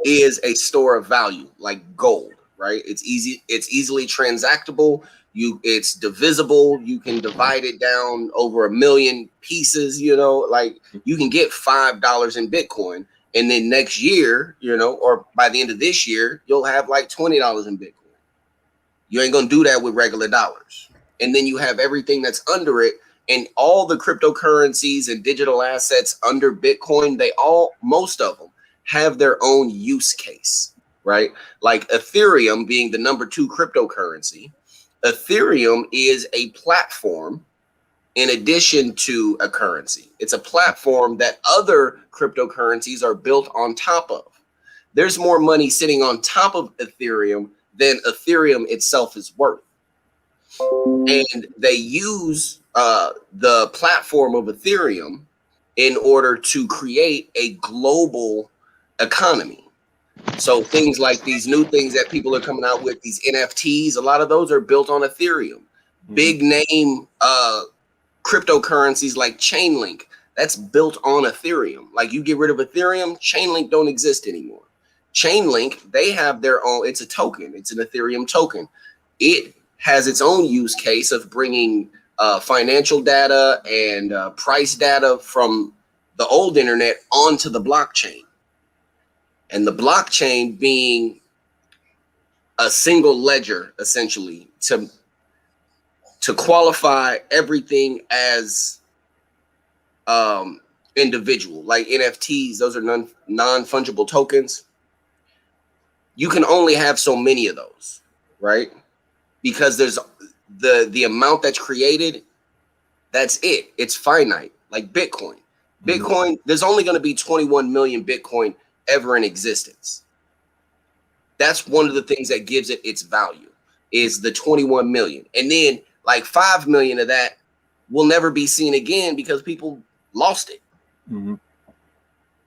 is a store of value like gold, right? It's easily transactable. It's divisible. You can divide it down over 1 million pieces, you know, like you can get $5 in Bitcoin. And then next year, you know, or by the end of this year, you'll have like $20 in Bitcoin. You ain't going to do that with regular dollars. And then you have everything that's under it. And all the cryptocurrencies and digital assets under Bitcoin, most of them have their own use case, right? Like Ethereum being the number 2 cryptocurrency. Ethereum is a platform in addition to a currency. It's a platform that other cryptocurrencies are built on top of. There's more money sitting on top of Ethereum than Ethereum itself is worth. And they use the platform of Ethereum in order to create a global economy. So things like these new things that people are coming out with, these NFTs, a lot of those are built on Ethereum. Big name cryptocurrencies like Chainlink, that's built on Ethereum. Like you get rid of Ethereum, Chainlink don't exist anymore. Chainlink, they have their own, it's a token. It's an Ethereum token. It has its own use case of bringing financial data and price data from the old internet onto the blockchain. And the blockchain being a single ledger, essentially, to qualify everything as individual, like NFTs, those are non-fungible tokens. You can only have so many of those, right? Because there's the amount that's created, that's it. It's finite, like Bitcoin. Bitcoin, there's only going to be 21 million Bitcoin ever in existence. That's one of the things that gives it its value, is the 21 million. And then like 5 million of that will never be seen again because people lost it.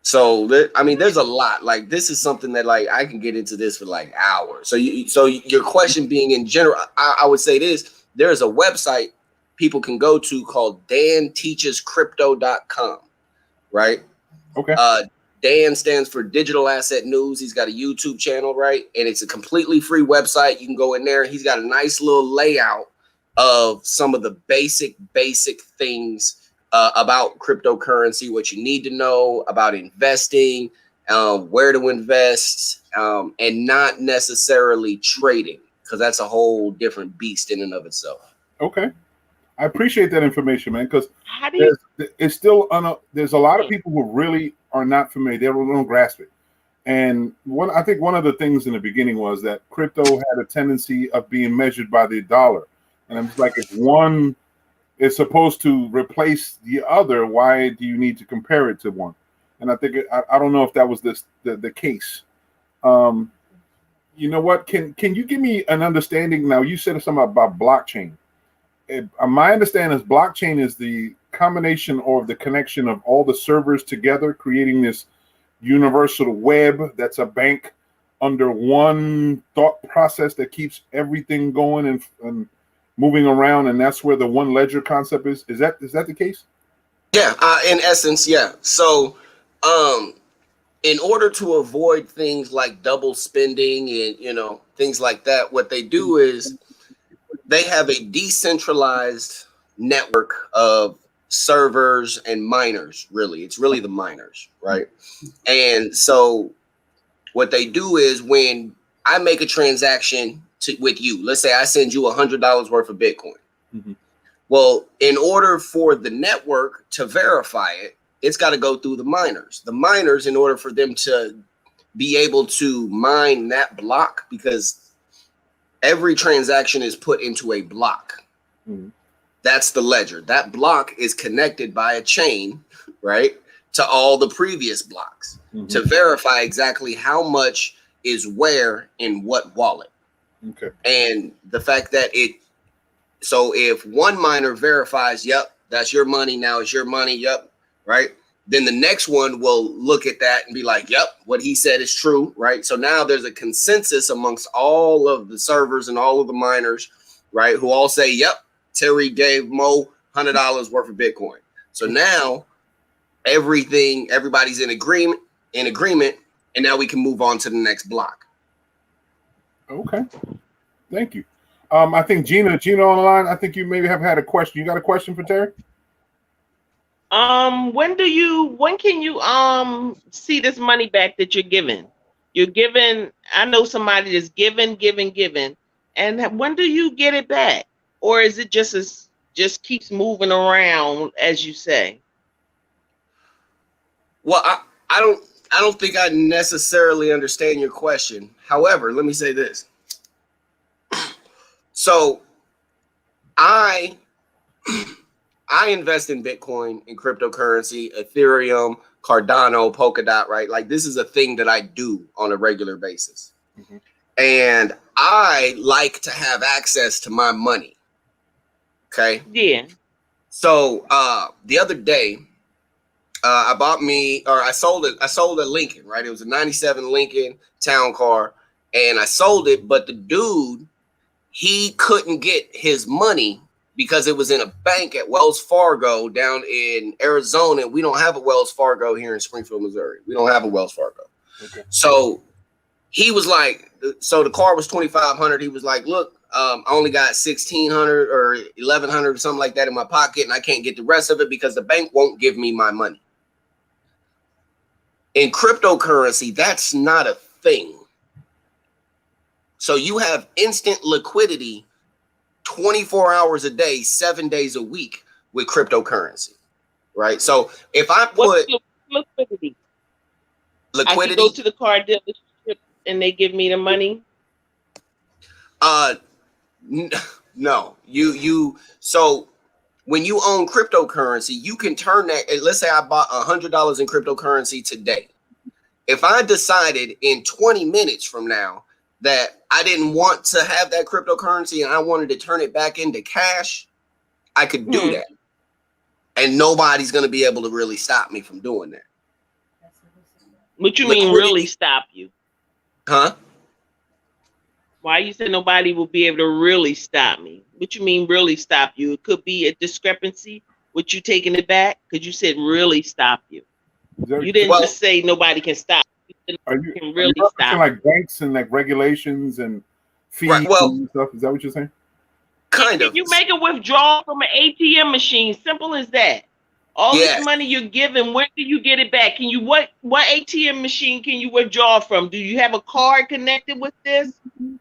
So I mean, there's a lot. Like this is something that like I can get into this for like hours. So your question being in general, I would say this: there's a website people can go to called danteachescrypto.com, right? Okay. Dan stands for Digital Asset News. He's got a YouTube channel, right? And it's a completely free website. You can go in there. He's got a nice little layout of some of the basic things about cryptocurrency, what you need to know about investing, where to invest, and not necessarily trading, because that's a whole different beast in and of itself. Okay. I appreciate that information, man, because it's still there's a lot of people who really are not familiar. They don't grasp it. And I think one of the things in the beginning was that crypto had a tendency of being measured by the dollar. And I'm just like, if one is supposed to replace the other, why do you need to compare it to one? And I think I don't know if that was the case. You know what? Can you give me an understanding? Now you said something about blockchain. My understanding is blockchain is the combination or the connection of all the servers together, creating this universal web that's a bank under one thought process that keeps everything going and moving around, and that's where the one ledger concept is. Is that the case? Yeah, in essence, yeah. So in order to avoid things like double spending and things like that, what they do is they have a decentralized network of servers and miners. Really, it's really the miners, right? And so what they do is when I make a transaction with you, let's say I send you $100 worth of Bitcoin. Well, in order for the network to verify it, it's got to go through the miners. The miners, in order for them to be able to mine that block, because every transaction is put into a block. That's the ledger. That block is connected by a chain, right, to all the previous blocks to verify exactly how much is where in what wallet. Okay. And the fact that so if one miner verifies, yep, that's your money, now it's your money, yep, right? Then the next one will look at that and be like, yep, what he said is true, right? So now there's a consensus amongst all of the servers and all of the miners, right, who all say, yep, Terry gave Mo $100 worth of Bitcoin. So now everybody's in agreement, and now we can move on to the next block. Okay. Thank you. I think Gina on the line. I think you maybe have had a question. You got a question for Terry? When can you see this money back that you're giving? You're giving, I know somebody that's giving, and when do you get it back? Or is it just keeps moving around, as you say? Well, I don't think I necessarily understand your question. However, let me say this. So I invest in Bitcoin, in cryptocurrency, Ethereum, Cardano, Polkadot, right? Like this is a thing that I do on a regular basis. Mm-hmm. And I like to have access to my money. Okay. Yeah. So the other day, I sold a Lincoln, right? It was a 97 Lincoln Town Car, and I sold it, but the dude, he couldn't get his money because it was in a bank at Wells Fargo down in Arizona. We don't have a Wells Fargo here in Springfield, Missouri. We don't have a Wells Fargo. Okay. So he was like, so the car was $2,500. He was like, look, I only got $1,600 or $1,100 or something like that in my pocket, and I can't get the rest of it because the bank won't give me my money. In cryptocurrency, that's not a thing. So you have instant liquidity 24 hours a day, 7 days a week with cryptocurrency, right? So if I put liquidity, I can go to the car dealership and they give me the money. No, so when you own cryptocurrency, you can turn that. Let's say I bought $100 in cryptocurrency today. If I decided in 20 minutes from now that I didn't want to have that cryptocurrency and I wanted to turn it back into cash, I could do that. And nobody's going to be able to really stop me from doing that. What you mean really stop you? Huh? Why you said nobody will be able to really stop me? What you mean really stop you? It could be a discrepancy with you taking it back because you said really stop you. You didn't just say nobody can stop. Can really stop. Like banks and like regulations and fees and stuff. Is that what you're saying? Kind of. You make a withdrawal from an ATM machine. Simple as that. All this money you're giving, when do you get it back? Can you what ATM machine can you withdraw from? Do you have a card connected with this?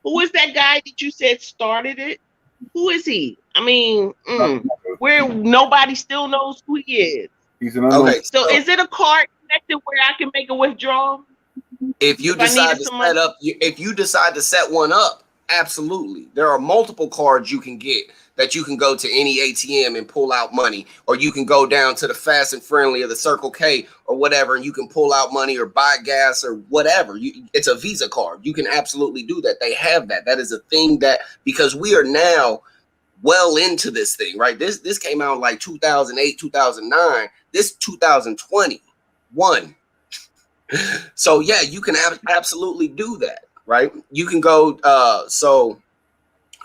Who is that guy that you said started it? Who is he? I mean, where nobody still knows who he is. He's an unknown. Okay, so is it a card connected where I can make a withdrawal? If you decide to set one up, absolutely. There are multiple cards you can get that you can go to any ATM and pull out money, or you can go down to the Fast and Friendly or the Circle K or whatever, and you can pull out money or buy gas or whatever. It's a Visa card. You can absolutely do that. They have that. That is a thing that, because we are now well into this thing, right? This came out like 2008, 2009. This 2021. So yeah, you can absolutely do that, right? You can go.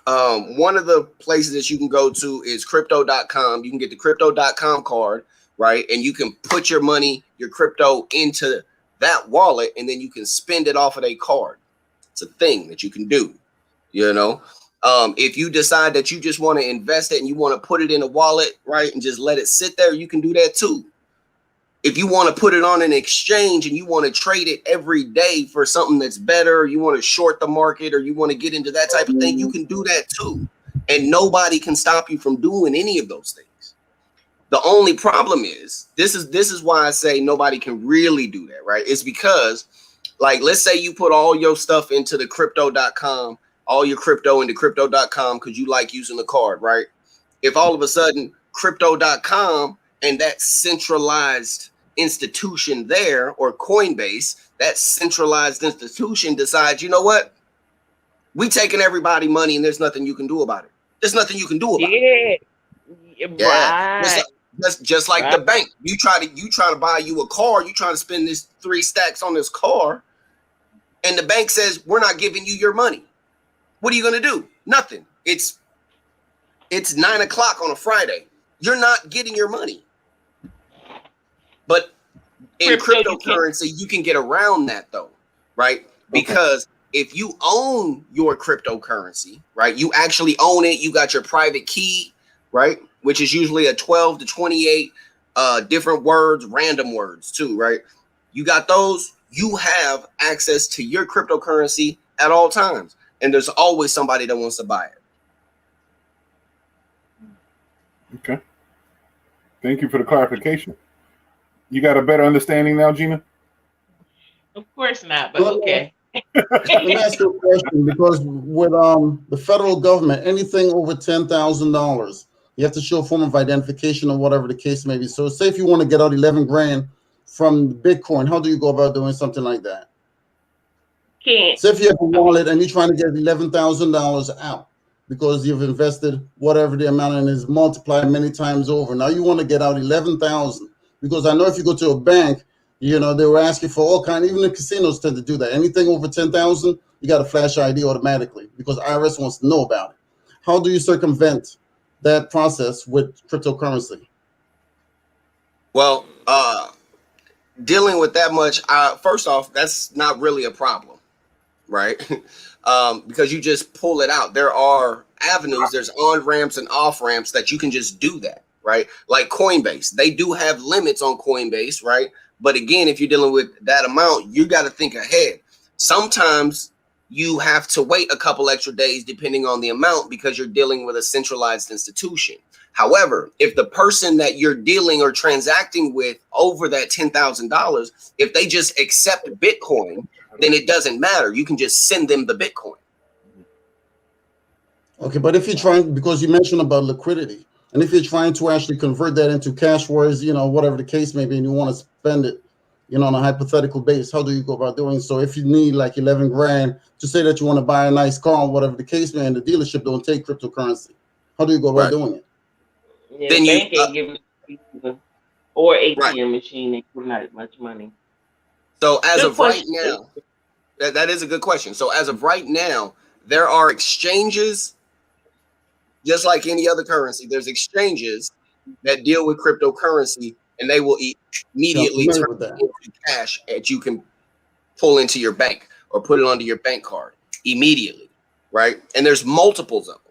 One of the places that you can go to is crypto.com. You can get the crypto.com card, right? And you can put your money, your crypto into that wallet, and then you can spend it off of a card. It's a thing that you can do, you know? If you decide that you just want to invest it and you want to put it in a wallet, right, and just let it sit there, you can do that too. If you want to put it on an exchange and you want to trade it every day for something that's better, or you want to short the market, or you want to get into that type of thing, you can do that too. And nobody can stop you from doing any of those things. The only problem is, this is why I say nobody can really do that, right? It's because, like, let's say you put all your stuff into the crypto.com, all your crypto into crypto.com because you like using the card, right? If all of a sudden crypto.com and that centralized institution there, or Coinbase, that centralized institution decides, you know what? We taking everybody money and there's nothing you can do about it. There's nothing you can do about it. Yeah. Right. Just like the bank. You try to buy you a car, you try to spend this 3 stacks on this car, and the bank says, we're not giving you your money. What are you gonna do? Nothing. It's 9 o'clock on a Friday. You're not getting your money. But in cryptocurrency, you can get around that though, right? Because if you own your cryptocurrency, right, you actually own it, you got your private key, right, which is usually a 12 to 28 different words, random words too, right? You got those, you have access to your cryptocurrency at all times. And there's always somebody that wants to buy it. Okay. Thank you for the clarification. You got a better understanding now, Gina? Of course not, but okay. Let me ask you a question, because with the federal government, anything over $10,000, you have to show a form of identification or whatever the case may be. So say if you want to get out 11 grand from Bitcoin, how do you go about doing something like that? Can't. Say if you have a wallet and you're trying to get $11,000 out because you've invested whatever the amount and is multiplied many times over. Now you want to get out 11,000, because I know if you go to a bank, you know, they were asking for all kind. Even the casinos tend to do that. Anything over 10,000, you got to flash ID automatically because IRS wants to know about it. How do you circumvent that process with cryptocurrency? Well, dealing with that much, first off, that's not really a problem, right? Because you just pull it out. There are avenues, there's on-ramps and off-ramps that you can just do that, right? Like Coinbase, they do have limits on Coinbase, right? But again, if you're dealing with that amount, you got to think ahead. Sometimes you have to wait a couple extra days depending on the amount because you're dealing with a centralized institution. However, if the person that you're dealing or transacting with over that $10,000, if they just accept Bitcoin, then it doesn't matter. You can just send them the Bitcoin. Okay, but if you're trying, because you mentioned about liquidity, and if you're trying to actually convert that into cash, whereas, you know, whatever the case may be, and you want to spend it, you know, on a hypothetical base, how do you go about doing so? If you need like 11 grand to say that you want to buy a nice car, whatever the case may be, and the dealership don't take cryptocurrency, how do you go about doing it? Yeah, Then the you, bank ain't giving or ATM right. machine ain't giving out much money. So as Good of right question. now, that is a good question. So as of right now, there are exchanges, just like any other currency, there's exchanges that deal with cryptocurrency, and they will immediately turn it into cash that you can pull into your bank or put it onto your bank card immediately, right? And there's multiples of them.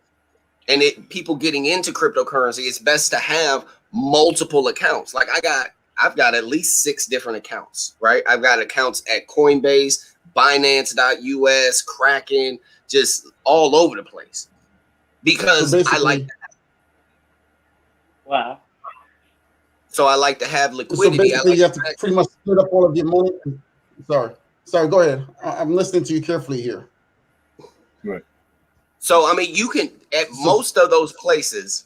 And people getting into cryptocurrency, it's best to have multiple accounts. Like I've got at least 6 different accounts, right? I've got accounts at Coinbase, Binance.us, Kraken, just all over the place because So I like that. Wow. So I like to have liquidity. So basically, you have to pretty much split up all of your money. Sorry, go ahead. I'm listening to you carefully here. Right. So, I mean, you can, at most of those places,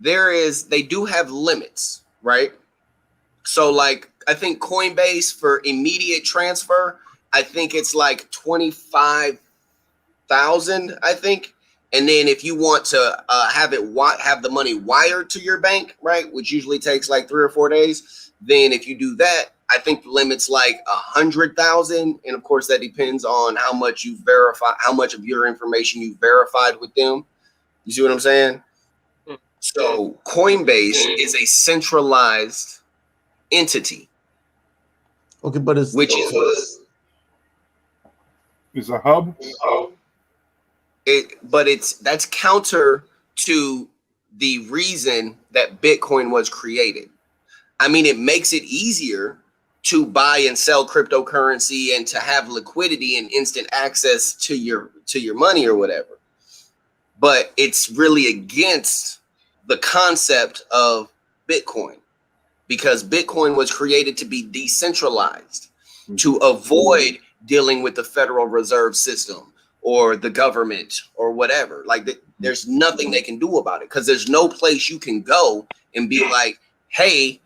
they do have limits, right? So like, I think Coinbase for immediate transfer, I think it's like 25,000, I think. And then if you want to have the money wired to your bank, right, which usually takes like 3 or 4 days, then if you do that, I think the limit's like 100,000. And of course, that depends on how much you verify, how much of your information you verified with them. You see what I'm saying? So Coinbase is a centralized entity. Okay, but it's a hub. That's counter to the reason that Bitcoin was created. I mean, it makes it easier to buy and sell cryptocurrency and to have liquidity and instant access to your money or whatever. But it's really against the concept of Bitcoin, because Bitcoin was created to be decentralized, to avoid dealing with the Federal Reserve System or the government or whatever. Like there's nothing they can do about it, because there's no place you can go and be like, hey,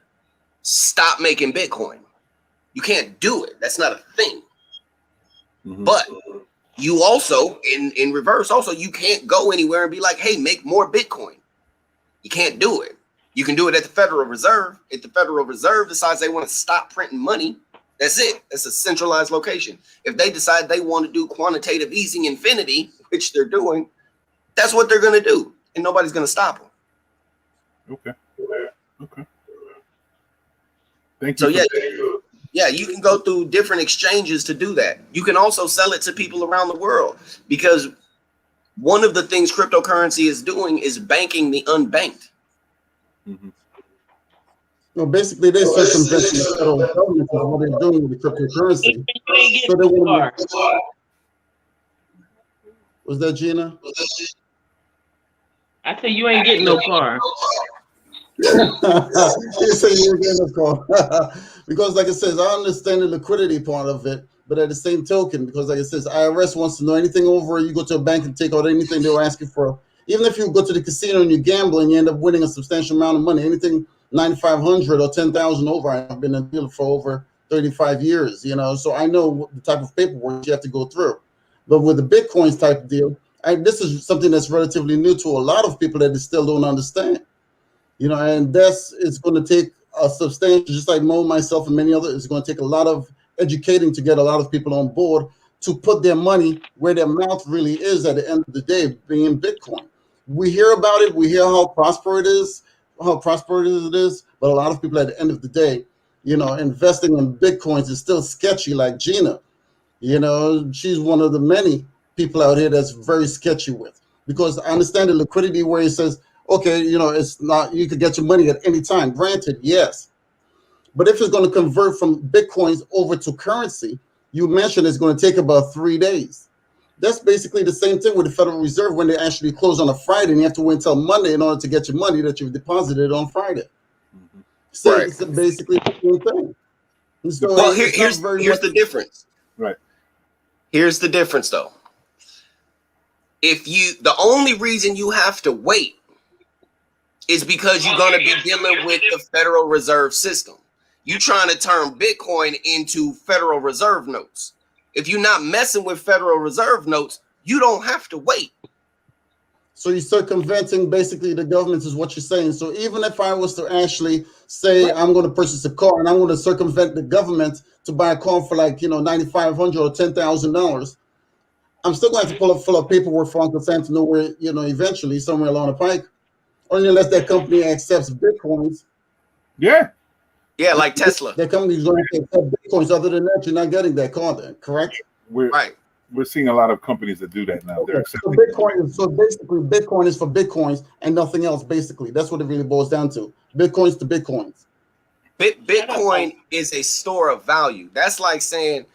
stop making Bitcoin. You can't do it. That's not a thing. But you also, in reverse, also, you can't go anywhere and be like, hey, make more Bitcoin. You can't do it. You can do it at the Federal Reserve. If the Federal Reserve decides they want to stop printing money, that's it. That's a centralized location. If they decide they want to do quantitative easing infinity, which they're doing, that's what they're going to do. And nobody's going to stop them. Okay. Thank you. So, yeah, you can go through different exchanges to do that. You can also sell it to people around the world, because one of the things cryptocurrency is doing is banking the unbanked. Well, basically, they circumvent the federal government is what they're doing with the cryptocurrency. So they want to. Was that Gina? I said you ain't getting no car. You say you ain't getting no car. Because, like it says, I understand the liquidity part of it, but at the same token, because like it says, IRS wants to know anything over, you go to a bank and take out anything they'll ask you for. Even if you go to the casino and you gamble and you end up winning a substantial amount of money, anything 9,500 or 10,000 over, I've been a dealer for over 35 years, so I know the type of paperwork you have to go through. But with the Bitcoins type deal, this is something that's relatively new to a lot of people that they still don't understand, and it's going to take a substantial, just like Mo, myself, and many others, it's going to take a lot of educating to get a lot of people on board to put their money where their mouth really is at the end of the day, being Bitcoin. We hear about it, we hear how prosperous it is, but a lot of people at the end of the day, investing in Bitcoins is still sketchy, like Gina. She's one of the many people out here that's very sketchy with, because I understand the liquidity where it says, okay, it's not, you could get your money at any time. Granted, yes. But if it's going to convert from Bitcoins over to currency, you mentioned it's going to take about 3 days. That's basically the same thing with the Federal Reserve when they actually close on a Friday and you have to wait until Monday in order to get your money that you've deposited on Friday. So it's basically the same thing. So well, here's the difference. Right. Here's the difference, though. The only reason you have to wait is because you're going to be dealing with the Federal Reserve System. You're trying to turn Bitcoin into Federal Reserve notes. If you're not messing with Federal Reserve notes, you don't have to wait. So you're circumventing basically the government is what you're saying. So even if I was to actually say I'm going to purchase a car and I'm going to circumvent the government to buy a car for like, $9,500 or $10,000, I'm still going to have to fill up paperwork for Uncle Sam to know where, eventually somewhere along the pike. Only unless that company accepts Bitcoins. Yeah. Yeah, like Tesla. That company's going to accept Bitcoins. Other than that, you're not getting that car then, correct? We're seeing a lot of companies that do that now. Okay. They're So basically Bitcoin is for Bitcoins and nothing else, basically. That's what it really boils down to. Bitcoins to Bitcoins. Bitcoin is a store of value. That's like saying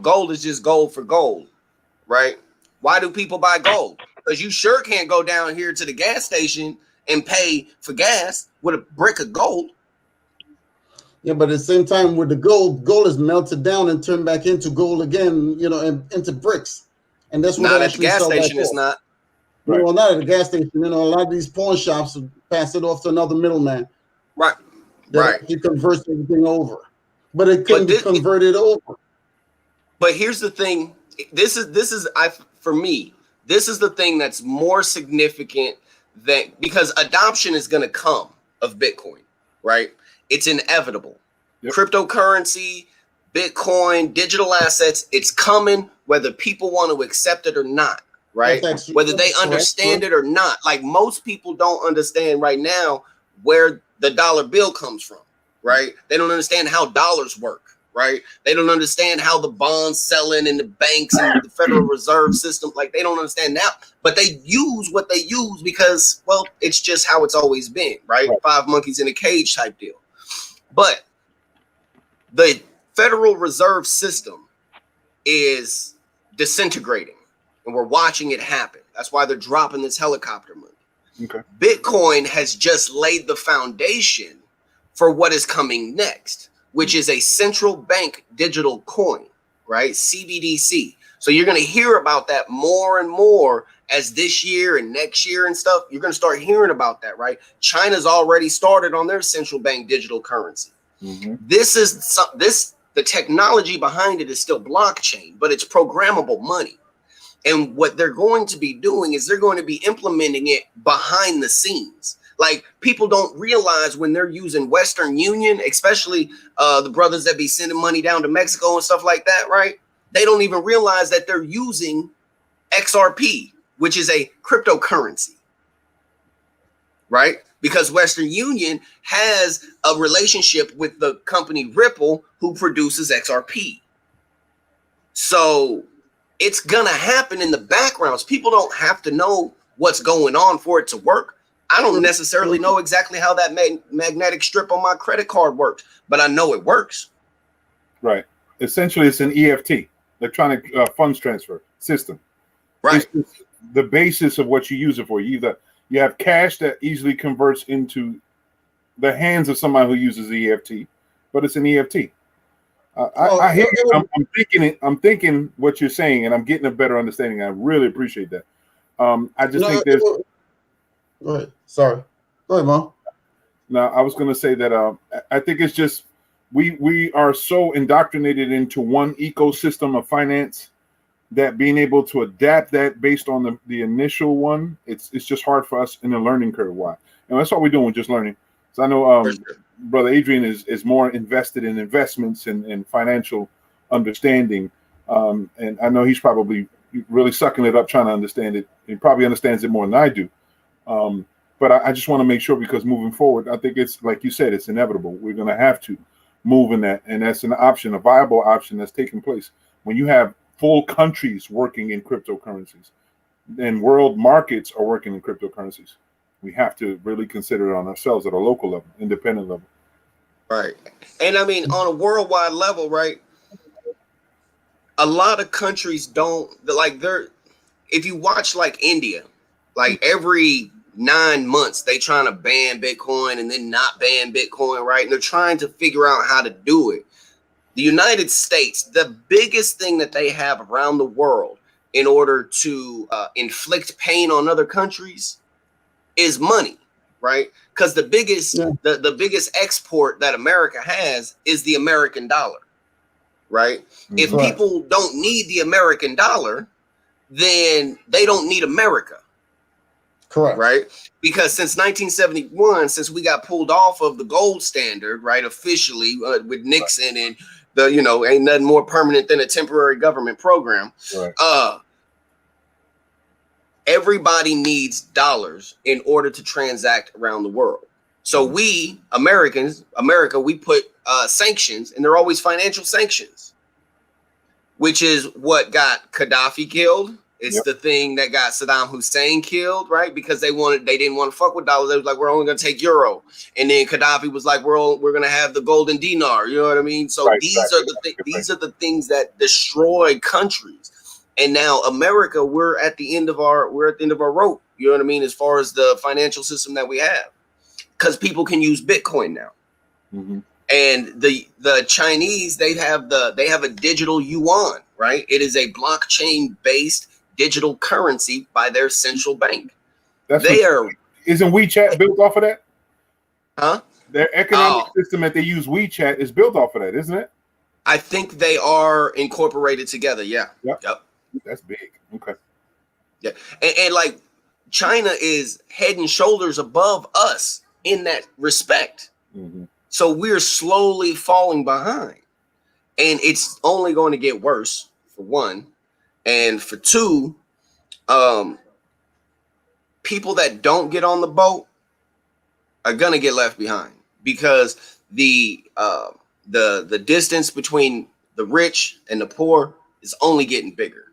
gold is just gold for gold, right? Why do people buy gold? Because you sure can't go down here to the gas station and pay for gas with a brick of gold. Yeah, but at the same time, with the gold is melted down and turned back into gold again, and into bricks. And that's what not they at the gas station. It's not. Right. Well, not at the gas station. A lot of these pawn shops pass it off to another middleman. Right. He converts everything over, but it couldn't be converted over. But here's the thing. For me, this is the thing that's more significant because adoption is going to come of Bitcoin, right? It's inevitable. Yep. Cryptocurrency, Bitcoin, digital assets, it's coming whether people want to accept it or not, right? Whether they understand it or not. Like most people don't understand right now where the dollar bill comes from, right? They don't understand how dollars work, right? They don't understand how the bonds selling and the banks and the Federal Reserve System, like they don't understand that, but they use what they use because, well, it's just how it's always been, right? 5 monkeys in a cage type deal. But the Federal Reserve System is disintegrating and we're watching it happen. That's why they're dropping this helicopter money. Okay. Bitcoin has just laid the foundation for what is coming next, which is a central bank digital coin, right? CBDC. So you're going to hear about that more and more as this year and next year and stuff, you're going to start hearing about that, right? China's already started on their central bank digital currency. The technology behind it is still blockchain, but it's programmable money. And what they're going to be doing is they're going to be implementing it behind the scenes. Like, people don't realize when they're using Western Union, especially the brothers that be sending money down to Mexico and stuff like that, right? They don't even realize that they're using XRP, which is a cryptocurrency, right? Because Western Union has a relationship with the company Ripple, who produces XRP. So it's gonna happen in the backgrounds. People don't have to know what's going on for it to work. I don't necessarily know exactly how that magnetic strip on my credit card works, but I know it works. Right. Essentially, it's an EFT, electronic funds transfer system. Right. It's the basis of what you use it for. You have cash that easily converts into the hands of somebody who uses EFT, but it's an EFT. I hear you. I'm thinking what you're saying, and I'm getting a better understanding. I really appreciate that. I just think there's. Go ahead. Sorry. Go ahead, Mom. Now, I was going to say that I think it's just we are so indoctrinated into one ecosystem of finance that being able to adapt that based on the initial one, it's just hard for us in the learning curve. Why? And that's what we're doing, just learning. So I know Brother Adrian is more invested in investments and financial understanding. And I know he's probably really sucking it up, trying to understand it. He probably understands it more than I do. But I just want to make sure, because moving forward, I think it's like you said, it's inevitable. We're going to have to move in that. And that's an option, a viable option that's taking place. When you have full countries working in cryptocurrencies and world markets are working in cryptocurrencies, we have to really consider it on ourselves at a local level, independent level. Right. And I mean, on a worldwide level, right? A lot of countries don't if you watch like India, like every 9 months, they trying to ban Bitcoin and then not ban Bitcoin, right? And they're trying to figure out how to do it. The United States, the biggest thing that they have around the world in order to inflict pain on other countries is money, right? Because the biggest the biggest export that America has is the American dollar, right? If people don't need the American dollar, then they don't need America. Correct. Right? Because since 1971, since we got pulled off of the gold standard, right, officially with Nixon and ain't nothing more permanent than a temporary government program. Right. Everybody needs dollars in order to transact around the world. So we America, we put sanctions, and they're always financial sanctions, which is what got Gaddafi killed. It's the thing that got Saddam Hussein killed, right? Because they didn't want to fuck with dollars. They was like, we're only gonna take euro. And then Gaddafi was like, we're gonna have the golden dinar. You know what I mean? So these are the things that destroy countries. And now America, we're at the end of our rope. You know what I mean? As far as the financial system that we have, because people can use Bitcoin now. Mm-hmm. And the Chinese, they have a digital yuan, right? It is a blockchain based digital currency by their central bank. Isn't WeChat built off of that? Huh? Their economic system that they use, WeChat, is built off of that, isn't it? I think they are incorporated together. Yeah. Yep. That's big. Okay. Yeah. And like China is head and shoulders above us in that respect. Mm-hmm. So we're slowly falling behind. And it's only going to get worse, for one. And for two, people that don't get on the boat are gonna get left behind, because the distance between the rich and the poor is only getting bigger.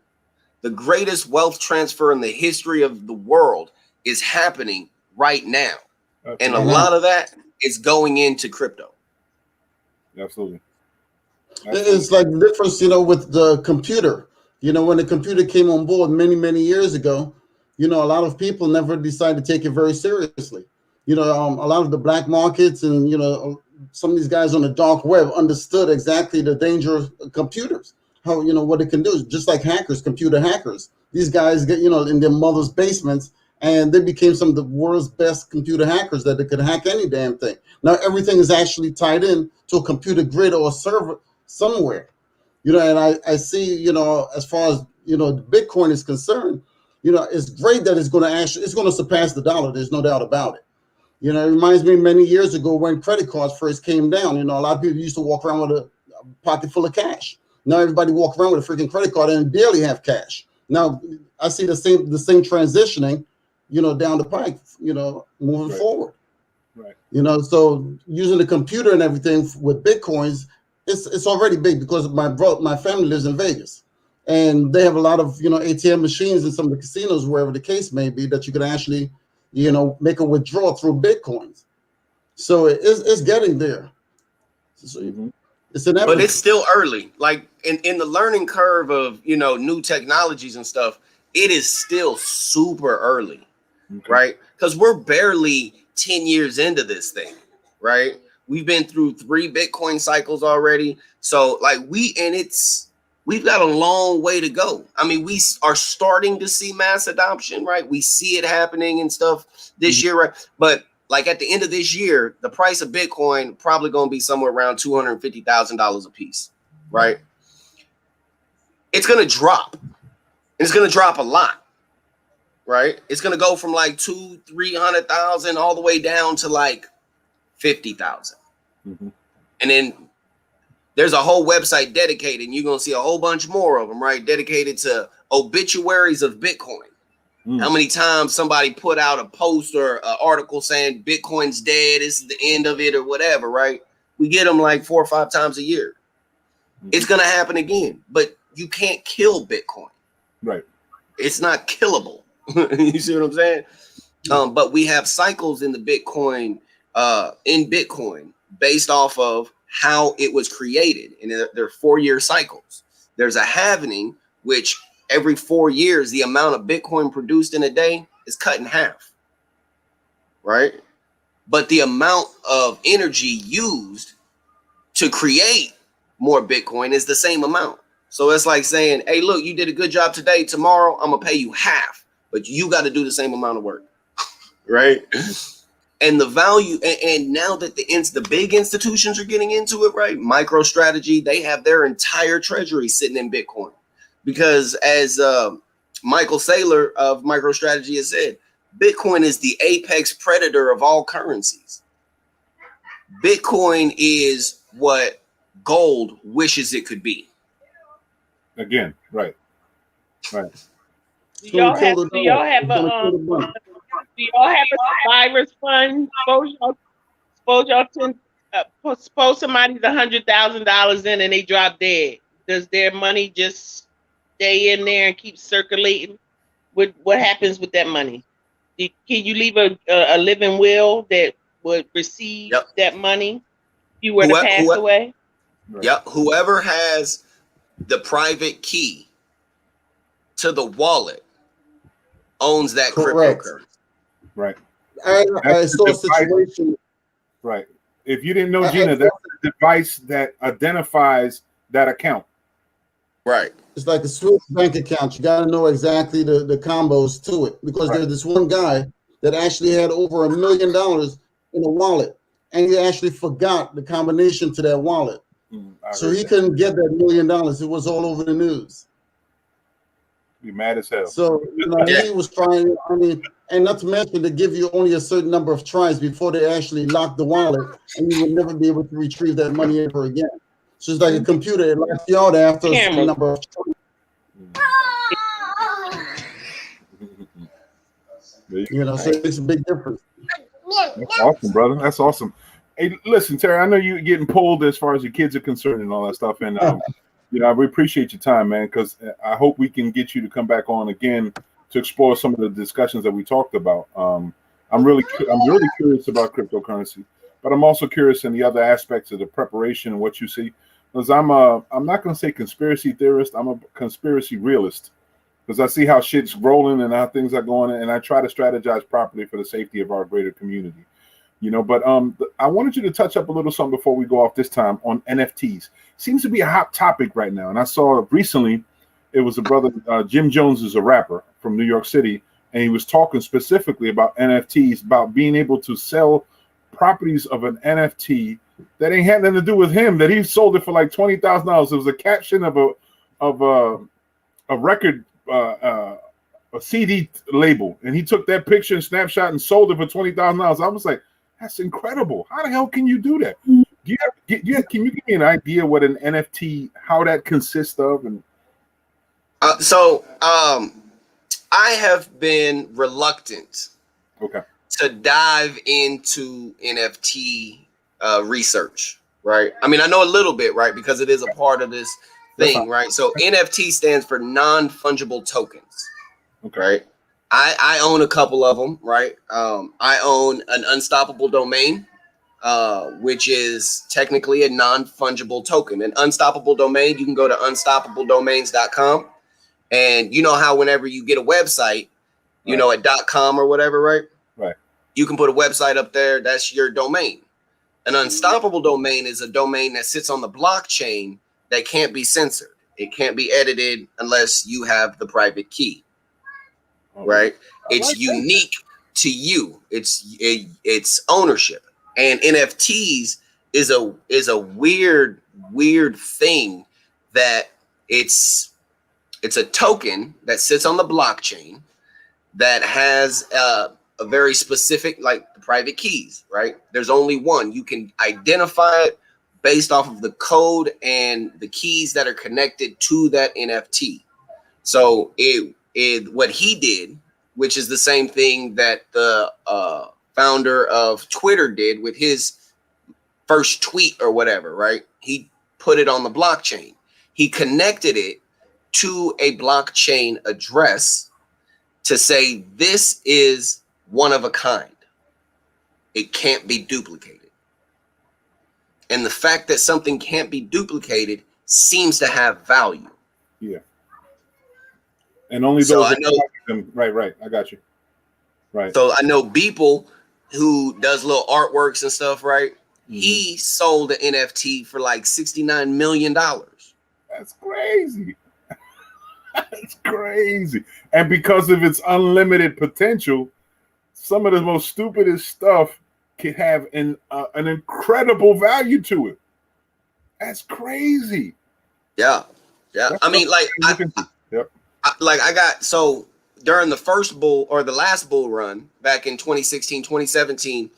The greatest wealth transfer in the history of the world is happening right now. Okay. And a lot of that is going into crypto. Absolutely. It's like the difference, with the computer. When the computer came on board many, many years ago, a lot of people never decided to take it very seriously. A lot of the black markets and, some of these guys on the dark web understood exactly the danger of computers, how, what it can do. Just like hackers, computer hackers, these guys get, in their mother's basements, and they became some of the world's best computer hackers that they could hack any damn thing. Now everything is actually tied in to a computer grid or a server somewhere. And I see, as far as, Bitcoin is concerned, it's great that it's going to surpass the dollar. There's no doubt about it. It reminds me many years ago when credit cards first came down. A lot of people used to walk around with a pocket full of cash. Now everybody walk around with a freaking credit card and barely have cash. Now I see the same transitioning, down the pike, moving forward. Right. So using the computer and everything with Bitcoins, it's already big because my family lives in Vegas, and they have a lot of ATM machines in some of the casinos, wherever the case may be, that you can actually make a withdrawal through Bitcoins. So it's getting there. So it's inevitable. But it's still early. Like in the learning curve of new technologies and stuff, it is still super early, right? Because we're barely 10 years into this thing, right? We've been through 3 Bitcoin cycles already. So we've got a long way to go. I mean, we are starting to see mass adoption, right? We see it happening and stuff this year, right? But like at the end of this year, the price of Bitcoin probably going to be somewhere around $250,000 a piece, right? It's going to drop. It's going to drop a lot, right? It's going to go from like 200,000-300,000 all the way down to like 50,000. And then there's a whole website dedicated, and you're going to see a whole bunch more of them, right? Dedicated to obituaries of Bitcoin. How many times somebody put out a post or an article saying Bitcoin's dead, this is the end of it or whatever, right? We get them like 4 or 5 times a year. It's going to happen again, but you can't kill Bitcoin. Right. It's not killable. You see what I'm saying? But we have cycles in the Bitcoin, based off of how it was created. And they're 4-year cycles. There's a halvening, which every 4 years, the amount of Bitcoin produced in a day is cut in half, right? But the amount of energy used to create more Bitcoin is the same amount. So it's like saying, hey, look, you did a good job today. Tomorrow, I'm going to pay you half, but you got to do the same amount of work, right? And the value, and now that the big institutions are getting into it, right? MicroStrategy, they have their entire treasury sitting in Bitcoin. Because as Michael Saylor of MicroStrategy has said, Bitcoin is the apex predator of all currencies. Bitcoin is what gold wishes it could be. Again, right. Do y'all have a survivors fund? Suppose somebody's $100,000 in and they drop dead. Does their money just stay in there and keep circulating? What happens with that money? Can you leave a living will that would receive that money if you were to pass away? Yep. Whoever has the private key to the wallet owns that cryptocurrency. Right. I saw a situation. Right. If you didn't know, Gina, that's the device that identifies that account. Right. It's like a Swiss bank account. You got to know exactly the combos to it, because there's this one guy that actually had over $1 million in a wallet, and he actually forgot the combination to that wallet. So he couldn't get that $1 million. It was all over the news. Be mad as hell. So he was trying. I mean, and not to mention, they give you only a certain number of tries before they actually lock the wallet, and you would never be able to retrieve that money ever again. So it's like a computer; it locks you out after a certain number of tries. So it's a big difference. That's awesome, brother. That's awesome. Hey, listen, Terry, I know you're getting pulled as far as your kids are concerned and all that stuff, and we appreciate your time, man, because I hope we can get you to come back on again to explore some of the discussions that we talked about. I'm really curious about cryptocurrency, but I'm also curious in the other aspects of the preparation and what you see. Because I'm not going to say conspiracy theorist. I'm a conspiracy realist, because I see how shit's rolling and how things are going, and I try to strategize properly for the safety of our greater community. But I wanted you to touch up a little something before we go off this time on NFTs. Seems to be a hot topic right now, and I saw recently It was a brother, Jim Jones is a rapper from New York City, and he was talking specifically about NFTs, about being able to sell properties of an NFT that ain't had nothing to do with him, that he sold it for like $20,000. It was a caption of a record, a CD label, and he took that picture and snapshot and sold it for $20,000. I was like, that's incredible. How the hell can you do that? Can you give me an idea what an NFT, how that consists of? And I have been reluctant to dive into NFT research, right? I mean, I know a little bit, right? Because it is a part of this thing, right? So NFT stands for non-fungible tokens, right? I own a couple of them, right? I own an unstoppable domain, which is technically a non-fungible token. An unstoppable domain, you can go to unstoppabledomains.com. And you know how whenever you get a website, you know, at .com or whatever, right? Right. You can put a website up there. That's your domain. An unstoppable domain is a domain that sits on the blockchain that can't be censored. It can't be edited unless you have the private key, right? It's unique to you. It's ownership. And NFTs is a weird thing that it's a token that sits on the blockchain that has a very specific, like the private keys, right? There's only one. You can identify it based off of the code and the keys that are connected to that NFT. So what he did, which is the same thing that the founder of Twitter did with his first tweet or whatever, right? He put it on the blockchain. He connected it to a blockchain address to say this is one of a kind. It can't be duplicated. And the fact that something can't be duplicated seems to have value. Yeah. And only So those I know, right. I got you. Right. So I know Beeple, who does little artworks and stuff, right? Mm-hmm. He sold an NFT for like $69 million. That's crazy. That's crazy. And because of its unlimited potential, some of the most stupidest stuff can have an incredible value to it. That's crazy. Yeah. That's I mean, like, I got, so during the first bull or the last bull run back in 2016, 2017,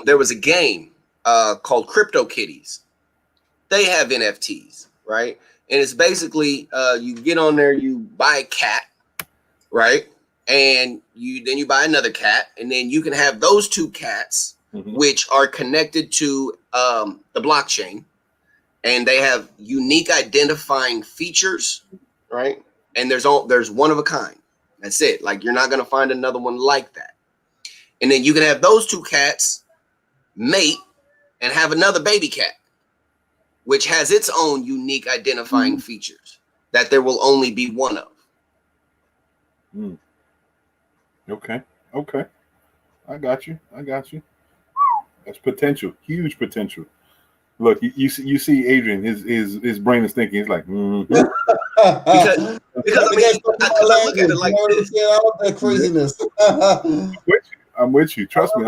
there was a game called Crypto Kitties. They have NFTs, right? And it's basically you get on there, you buy a cat, right? And then you buy another cat, and then you can have those two cats, which are connected to the blockchain, and they have unique identifying features, right? And there's one of a kind. That's it. Like, you're not gonna find another one like that. And then you can have those two cats mate and have another baby cat, which has its own unique identifying features that there will only be one of. Okay. I got you. That's potential, huge potential. Look, you see Adrian, his brain is thinking. He's like, because I look at it like this. All that craziness. I'm with you. Trust me.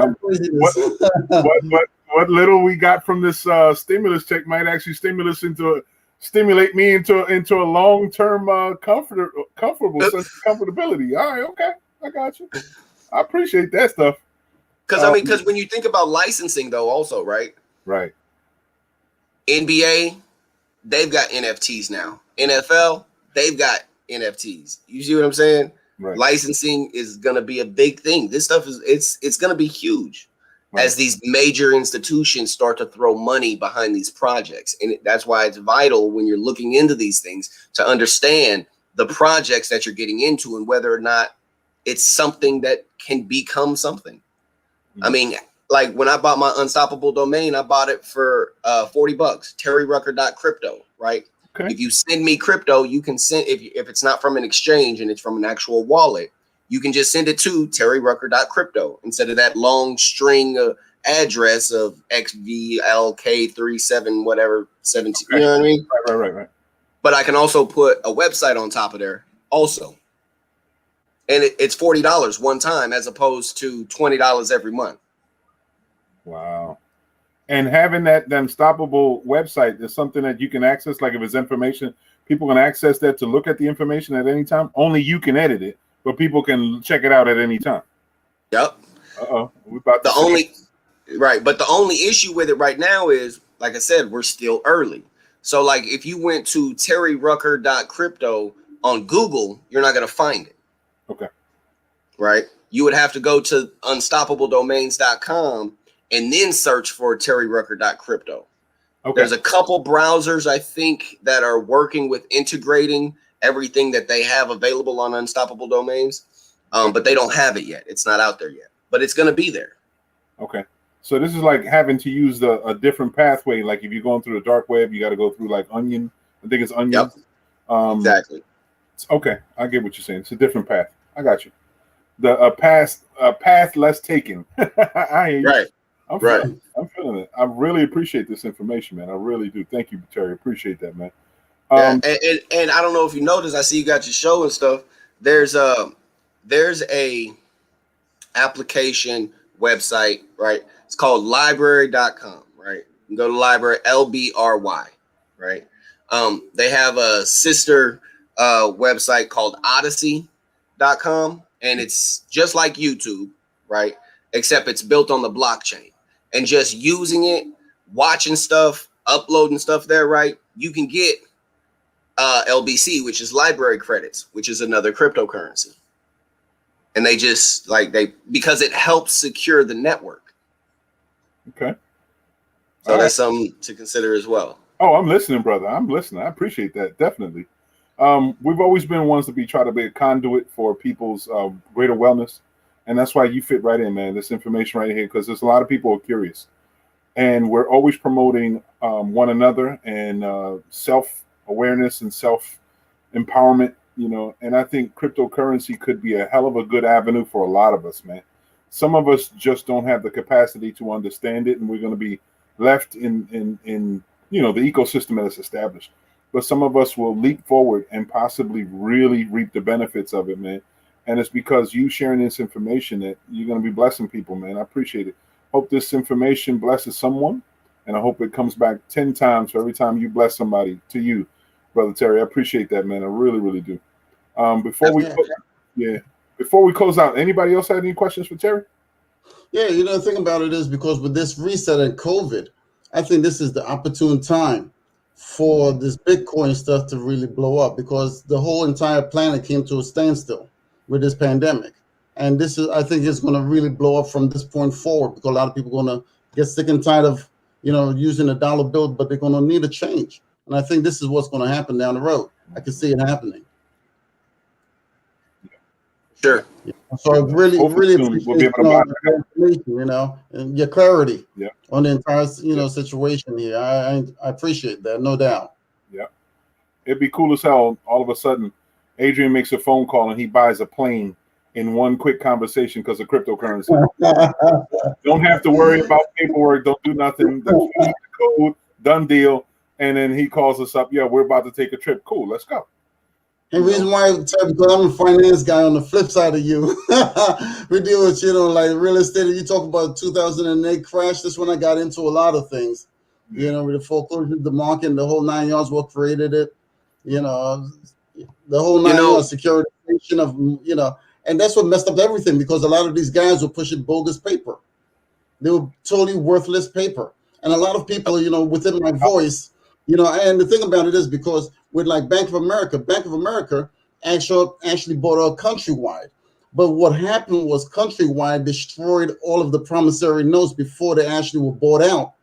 What little we got from this stimulus check might actually stimulate me into a long-term comfortable sense of comfortability. All right, okay, I got you. I appreciate that stuff. Because when you think about licensing, though, also, right? Right. NBA, they've got NFTs now. NFL, they've got NFTs. You see what I'm saying? Right. Licensing is gonna be a big thing. This stuff it's gonna be huge as these major institutions start to throw money behind these projects. And that's why it's vital when you're looking into these things to understand the projects that you're getting into and whether or not it's something that can become something. I mean, like when I bought my unstoppable domain, I bought it for $40, terryrucker.crypto, right? Okay. If you send me crypto, you can send, if it's not from an exchange and it's from an actual wallet, you can just send it to terryrucker.crypto instead of that long string address of XVLK37 whatever 17. Okay. You know what I mean? Right. But I can also put a website on top of there also. And it's $40 one time as opposed to $20 every month. Wow. And having that unstoppable website is something that you can access, like if it's information, people can access that to look at the information at any time. Only you can edit it, but people can check it out at any time. Yep. Uh-oh. We're about to but the only issue with it right now is, like I said, we're still early. So like if you went to terryrucker.crypto on Google, you're not going to find it. Okay. Right? You would have to go to unstoppabledomains.com and then search for terryrucker.crypto. Okay. There's a couple browsers, I think, that are working with integrating everything that they have available on Unstoppable Domains, but they don't have it yet. It's not out there yet, but it's going to be there. Okay. So this is like having to use a different pathway. Like if you're going through the dark web, you got to go through like Onion. I think it's Onion. Yep. Exactly. Okay. I get what you're saying. It's a different path. I got you. A path less taken. I hear you. Right. I'm feeling it. I really appreciate this information, man. I really do. Thank you, Terry. Appreciate that, man. And I don't know if you noticed, I see you got your show and stuff. There's a application website, right? It's called library.com, right? You can go to library, LBRY, right? They have a sister website called odyssey.com, and it's just like YouTube, right? Except it's built on the blockchain. And just using it, watching stuff, uploading stuff there, right? You can get LBC, which is library credits, which is another cryptocurrency. And they just because it helps secure the network. Okay. So that's something to consider as well. Oh, I'm listening, brother. I'm listening. I appreciate that. Definitely. We've always been ones to try to be a conduit for people's greater wellness. And that's why you fit right in, man. This information right here, because there's a lot of people who are curious. And we're always promoting one another and self-awareness and self-empowerment, and I think cryptocurrency could be a hell of a good avenue for a lot of us, man. Some of us just don't have the capacity to understand it, and we're going to be left in the ecosystem that is established. But some of us will leap forward and possibly really reap the benefits of it, man. And it's because you sharing this information that you're going to be blessing people, man. I appreciate it. Hope this information blesses someone, and I hope it comes back 10 times for every time you bless somebody to you, Brother Terry. I appreciate that, man. I really, really do. Before we close out, anybody else have any questions for Terry? Yeah, the thing about it is, because with this reset and COVID, I think this is the opportune time for this Bitcoin stuff to really blow up, because the whole entire planet came to a standstill with this pandemic. And I think it's going to really blow up from this point forward, because a lot of people are going to get sick and tired of, using a dollar bill, but they're going to need a change. And I think this is what's going to happen down the road. I can see it happening. Sure. So I really appreciate we'll be able to information, and your clarity on the entire, situation here. I appreciate that, no doubt. Yeah. It'd be cool as hell. All of a sudden, Adrian makes a phone call and he buys a plane in one quick conversation because of cryptocurrency. Don't have to worry about paperwork. Don't do nothing. The code, done deal. And then he calls us up. Yeah, we're about to take a trip. Cool, let's go. And the reason why, because I'm a finance guy on the flip side of you. We deal with, like real estate. You talk about 2008 crash. That's when I got into a lot of things. With the foreclosure, the market, and the whole 9 yards, what created it. The whole 9 yards securitization of, and that's what messed up everything, because a lot of these guys were pushing bogus paper. They were totally worthless paper. And a lot of people, within my voice, and the thing about it is, because with like Bank of America actually bought out Countrywide. But what happened was Countrywide destroyed all of the promissory notes before they actually were bought out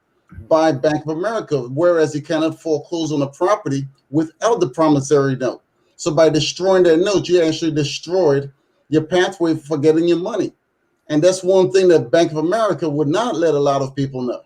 by Bank of America, whereas you cannot foreclose on a property without the promissory note. So by destroying that note, you actually destroyed your pathway for getting your money. And that's one thing that Bank of America would not let a lot of people know.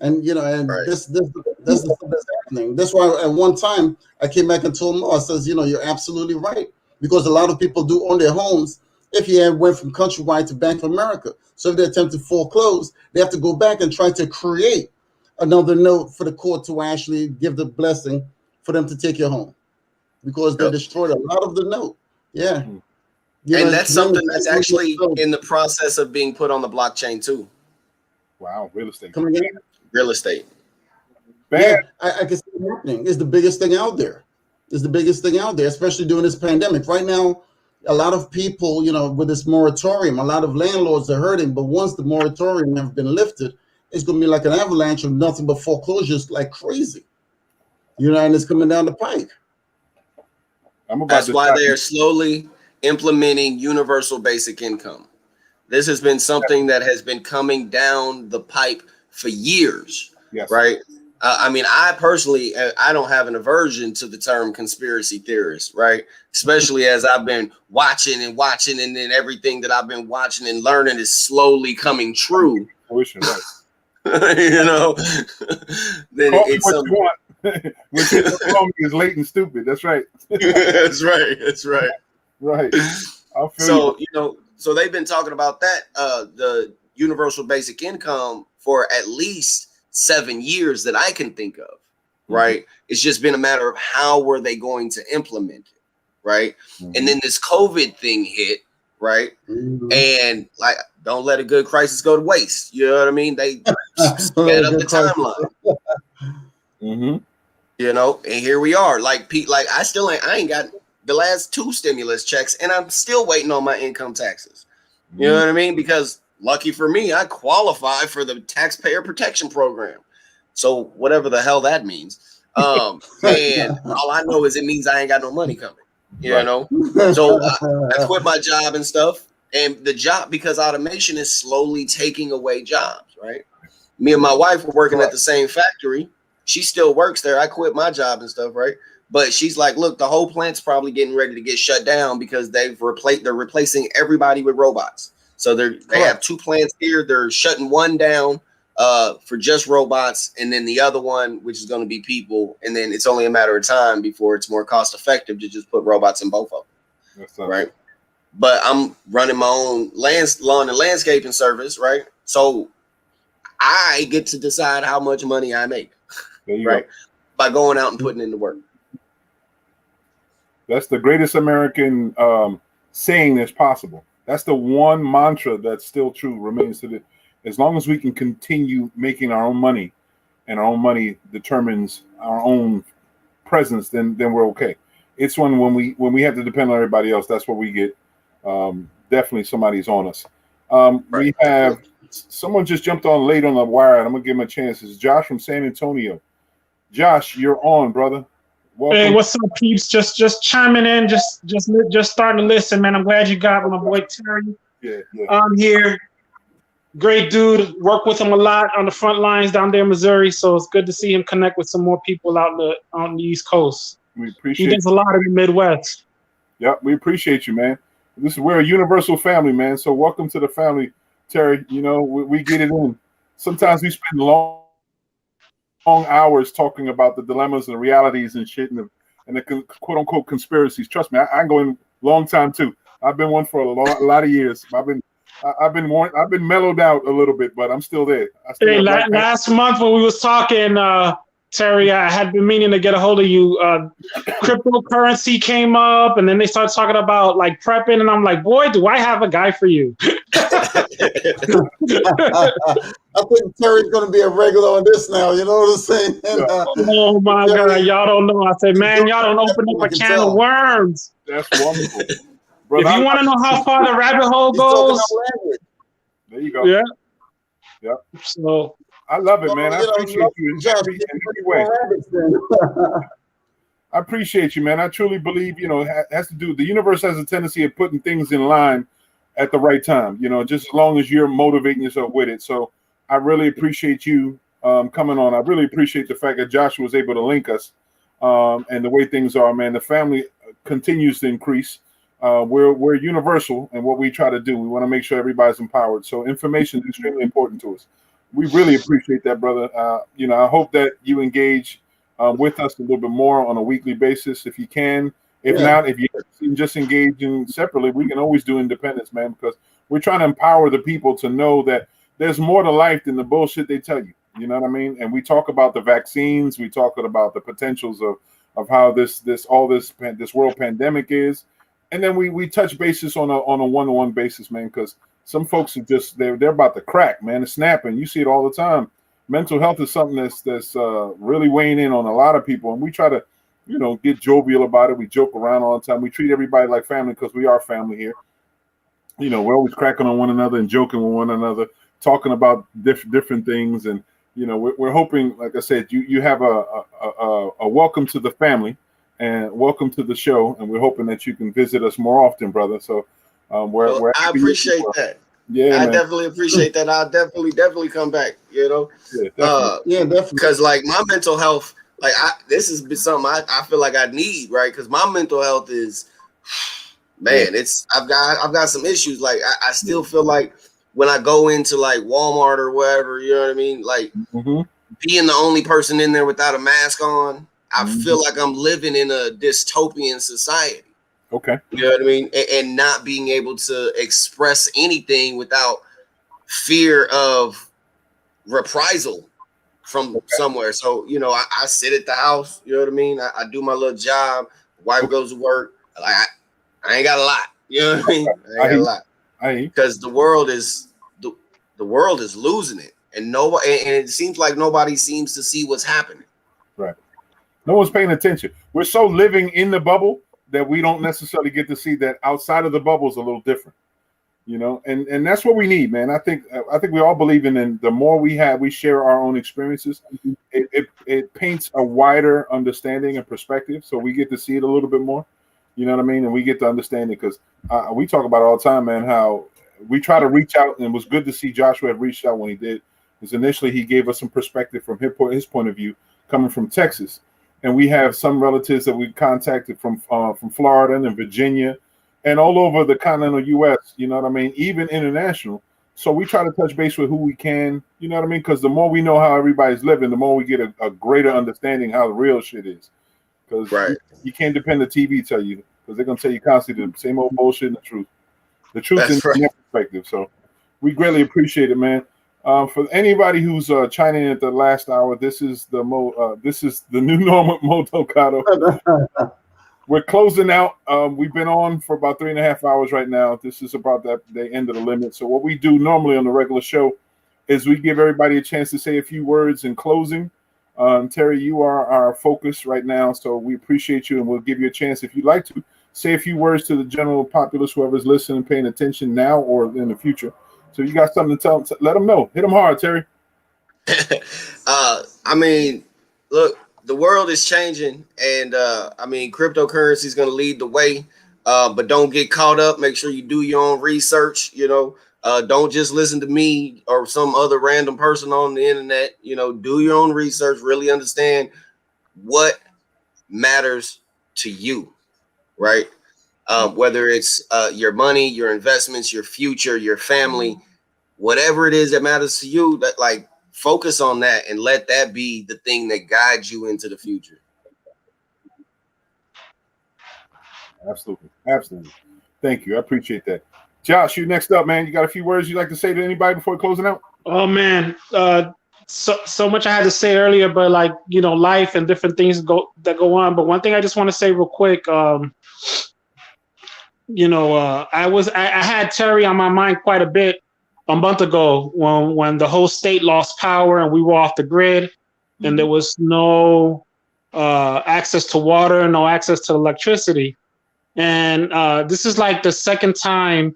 And that's the stuff that's happening. That's why at one time I came back and told Mo, I says, you're absolutely right, because a lot of people do own their homes. If you went from Countrywide to Bank of America, so if they attempt to foreclose, they have to go back and try to create another note for the court to actually give the blessing for them to take your home. because they destroyed a lot of the note. Yeah. And that's something that's actually in the process of being put on the blockchain too. Wow, real estate. Coming in? Real estate. Yeah, I can see it happening. It's the biggest thing out there. It's the biggest thing out there, especially during this pandemic. Right now, a lot of people, with this moratorium, a lot of landlords are hurting. But once the moratorium has been lifted, it's going to be like an avalanche of nothing but foreclosures like crazy. And it's coming down the pike. That's why they're slowly implementing universal basic income. This has been something that has been coming down the pipe for years, right? I mean, I personally, I don't have an aversion to the term conspiracy theorist, right? Especially as I've been watching, and then everything that I've been watching and learning is slowly coming true. Then it's what you want. Which is late and stupid. That's right. That's right. Right. So so they've been talking about that, the universal basic income for at least 7 years that I can think of, right? It's just been a matter of how were they going to implement it, right? And then this COVID thing hit, right? And like, don't let a good crisis go to waste. You know what I mean? They sped up the timeline. And here we are. Like Pete, like I ain't got the last 2 stimulus checks, and I'm still waiting on my income taxes. You know what I mean? Because lucky for me, I qualify for the taxpayer protection program. So whatever the hell that means. And all I know is it means I ain't got no money coming. You know? So I quit my job and stuff. And the job, because automation is slowly taking away jobs, right? Me and my wife were working at the same factory. She still works there. I quit my job and stuff, right? But she's like, look, the whole plant's probably getting ready to get shut down because they're replacing everybody with robots. So they have 2 plants here. They're shutting one down for just robots, and then the other one, which is going to be people. And then it's only a matter of time before it's more cost effective to just put robots in both of them, right? But I'm running my own lawn and landscaping service, right? So I get to decide how much money I make, right? By going out and putting in the work. That's the greatest American saying that's possible. That's the one mantra that's still true, remains to the, as long as we can continue making our own money, and our own money determines our own presence, then we're okay. It's when we have to depend on everybody else, that's where we get definitely somebody's on us. We have someone just jumped on late on the wire, and I'm gonna give him a chance. It's Josh from San Antonio. Josh, you're on, brother. Welcome. Hey, what's up, peeps? Just chiming in, just starting to listen, man. I'm glad you got my boy Terry. I'm here. Great dude. Work with him a lot on the front lines down there in Missouri. So it's good to see him connect with some more people out on the East Coast. We appreciate. He does a lot in the Midwest. Yep, we appreciate you, man. We're a universal family, man. So welcome to the family, Terry. We get it in. Sometimes we spend long hours talking about the dilemmas and the realities and shit and the quote unquote conspiracies. Trust me, I go in long time too. I've been one for a lot of years. I've been mellowed out a little bit, but I'm still there. Last month when we was talking, Terry, I had been meaning to get a hold of you. Cryptocurrency came up, and then they started talking about like prepping, and I'm like, boy, do I have a guy for you. I think Terry's going to be a regular on this now. You know what I'm saying? Oh my God, y'all don't know. I said, man, y'all don't open up a can of worms. That's wonderful. Brother, if you want to know how far the rabbit hole goes, there you go. Yeah. So I love it, man. I appreciate you in every way. I appreciate you, man. I truly believe, it has to do. The universe has a tendency of putting things in line at the right time. Just as long as you're motivating yourself with it. So I really appreciate you coming on. I really appreciate the fact that Joshua was able to link us and the way things are, man. The family continues to increase. We're universal in what we try to do. We want to make sure everybody's empowered. So information is extremely important to us. We really appreciate that, brother. I hope that you engage with us a little bit more on a weekly basis if you can. If not, if you just engaging separately, we can always do independence, man, because we're trying to empower the people to know that there's more to life than the bullshit they tell you. You know what I mean? And we talk about the vaccines. We talk about the potentials of how this world pandemic is, and then we touch bases on a one-on-one basis, man, because some folks are just they're about to crack, man. It's snapping. You see it all the time. Mental health is something that's really weighing in on a lot of people, and we try to, get jovial about it. We joke around all the time. We treat everybody like family because we are family here. We're always cracking on one another and joking with one another, talking about different things, and we're hoping, like I said, you have a welcome to the family and welcome to the show, and we're hoping that you can visit us more often, brother. So we're I appreciate that. Yeah, I man. definitely appreciate that. I'll definitely come back. Yeah, definitely. Definitely. Because like my mental health, like this has been something I feel like I need, right? Because my mental health is, man, I've got some issues. Like I still feel like when I go into like Walmart or whatever, you know what I mean? Like being the only person in there without a mask on, I feel like I'm living in a dystopian society. Okay. You know what I mean? And not being able to express anything without fear of reprisal from somewhere. So, I sit at the house, you know what I mean? I do my little job. Wife goes to work. Like I ain't got a lot. You know what I mean? I ain't got a lot. Because the world is losing it. And it seems like nobody seems to see what's happening. Right. No one's paying attention. We're so living in the bubble that we don't necessarily get to see that outside of the bubble is a little different, and that's what we need, man. I think we all believe in the more we share our own experiences, it paints a wider understanding and perspective, so we get to see it a little bit more, you know what I mean, and we get to understand it, because we talk about it all the time, man, how we try to reach out, and it was good to see Joshua had reached out when he did, because initially he gave us some perspective from his point of view, coming from Texas. And we have some relatives that we contacted from Florida and Virginia and all over the continental U.S., you know what I mean, even international. So we try to touch base with who we can, you know what I mean, because the more we know how everybody's living, the more we get a greater understanding how the real shit is. Because you can't depend on the TV tell you, because they're going to tell you constantly the same old bullshit and the truth. The truth is in their perspective. So we greatly appreciate it, man. For anybody who's chiming in at the last hour, this is the new normal Mo Delgado. We're closing out. We've been on for about 3.5 hours right now. This is about the end of the limit. So what we do normally on the regular show is we give everybody a chance to say a few words in closing. Terry, you are our focus right now, so we appreciate you, and we'll give you a chance if you'd like to say a few words to the general populace, whoever's listening, paying attention now or in the future. So you got something to tell them, let them know. Hit them hard, Terry. I mean, look, the world is changing, and cryptocurrency is going to lead the way. But don't get caught up. Make sure you do your own research. Don't just listen to me or some other random person on the internet. Do your own research. Really understand what matters to you, right? Whether it's your money, your investments, your future, your family, whatever it is that matters to you, that like focus on that and let that be the thing that guides you into the future. Absolutely. Thank you. I appreciate that. Josh, you next up, man. You got a few words you'd like to say to anybody before closing out? Oh man, so much I had to say earlier, but life and different things go on. But one thing I just want to say real quick. I had Terry on my mind quite a bit a month ago when the whole state lost power and we were off the grid, and there was no access to water, no access to electricity. And this is like the second time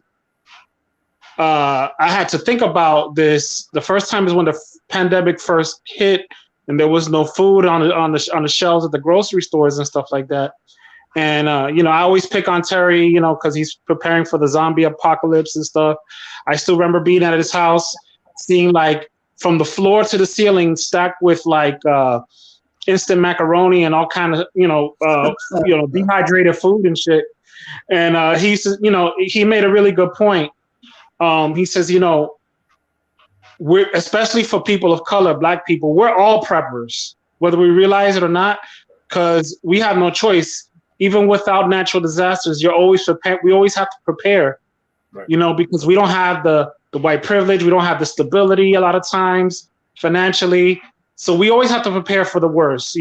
I had to think about this. The first time is when the pandemic first hit and there was no food on the shelves at the grocery stores and stuff like that. And, I always pick on Terry, because he's preparing for the zombie apocalypse and stuff. I still remember being at his house, seeing like from the floor to the ceiling stacked with like instant macaroni and all kind of, dehydrated food and shit. And he says, he made a really good point. He says, we're, especially for people of color, Black people, we're all preppers, whether we realize it or not, because we have no choice. Even without natural disasters, we always have to prepare, right. Because we don't have the white privilege. We don't have the stability a lot of times financially. So we always have to prepare for the worst,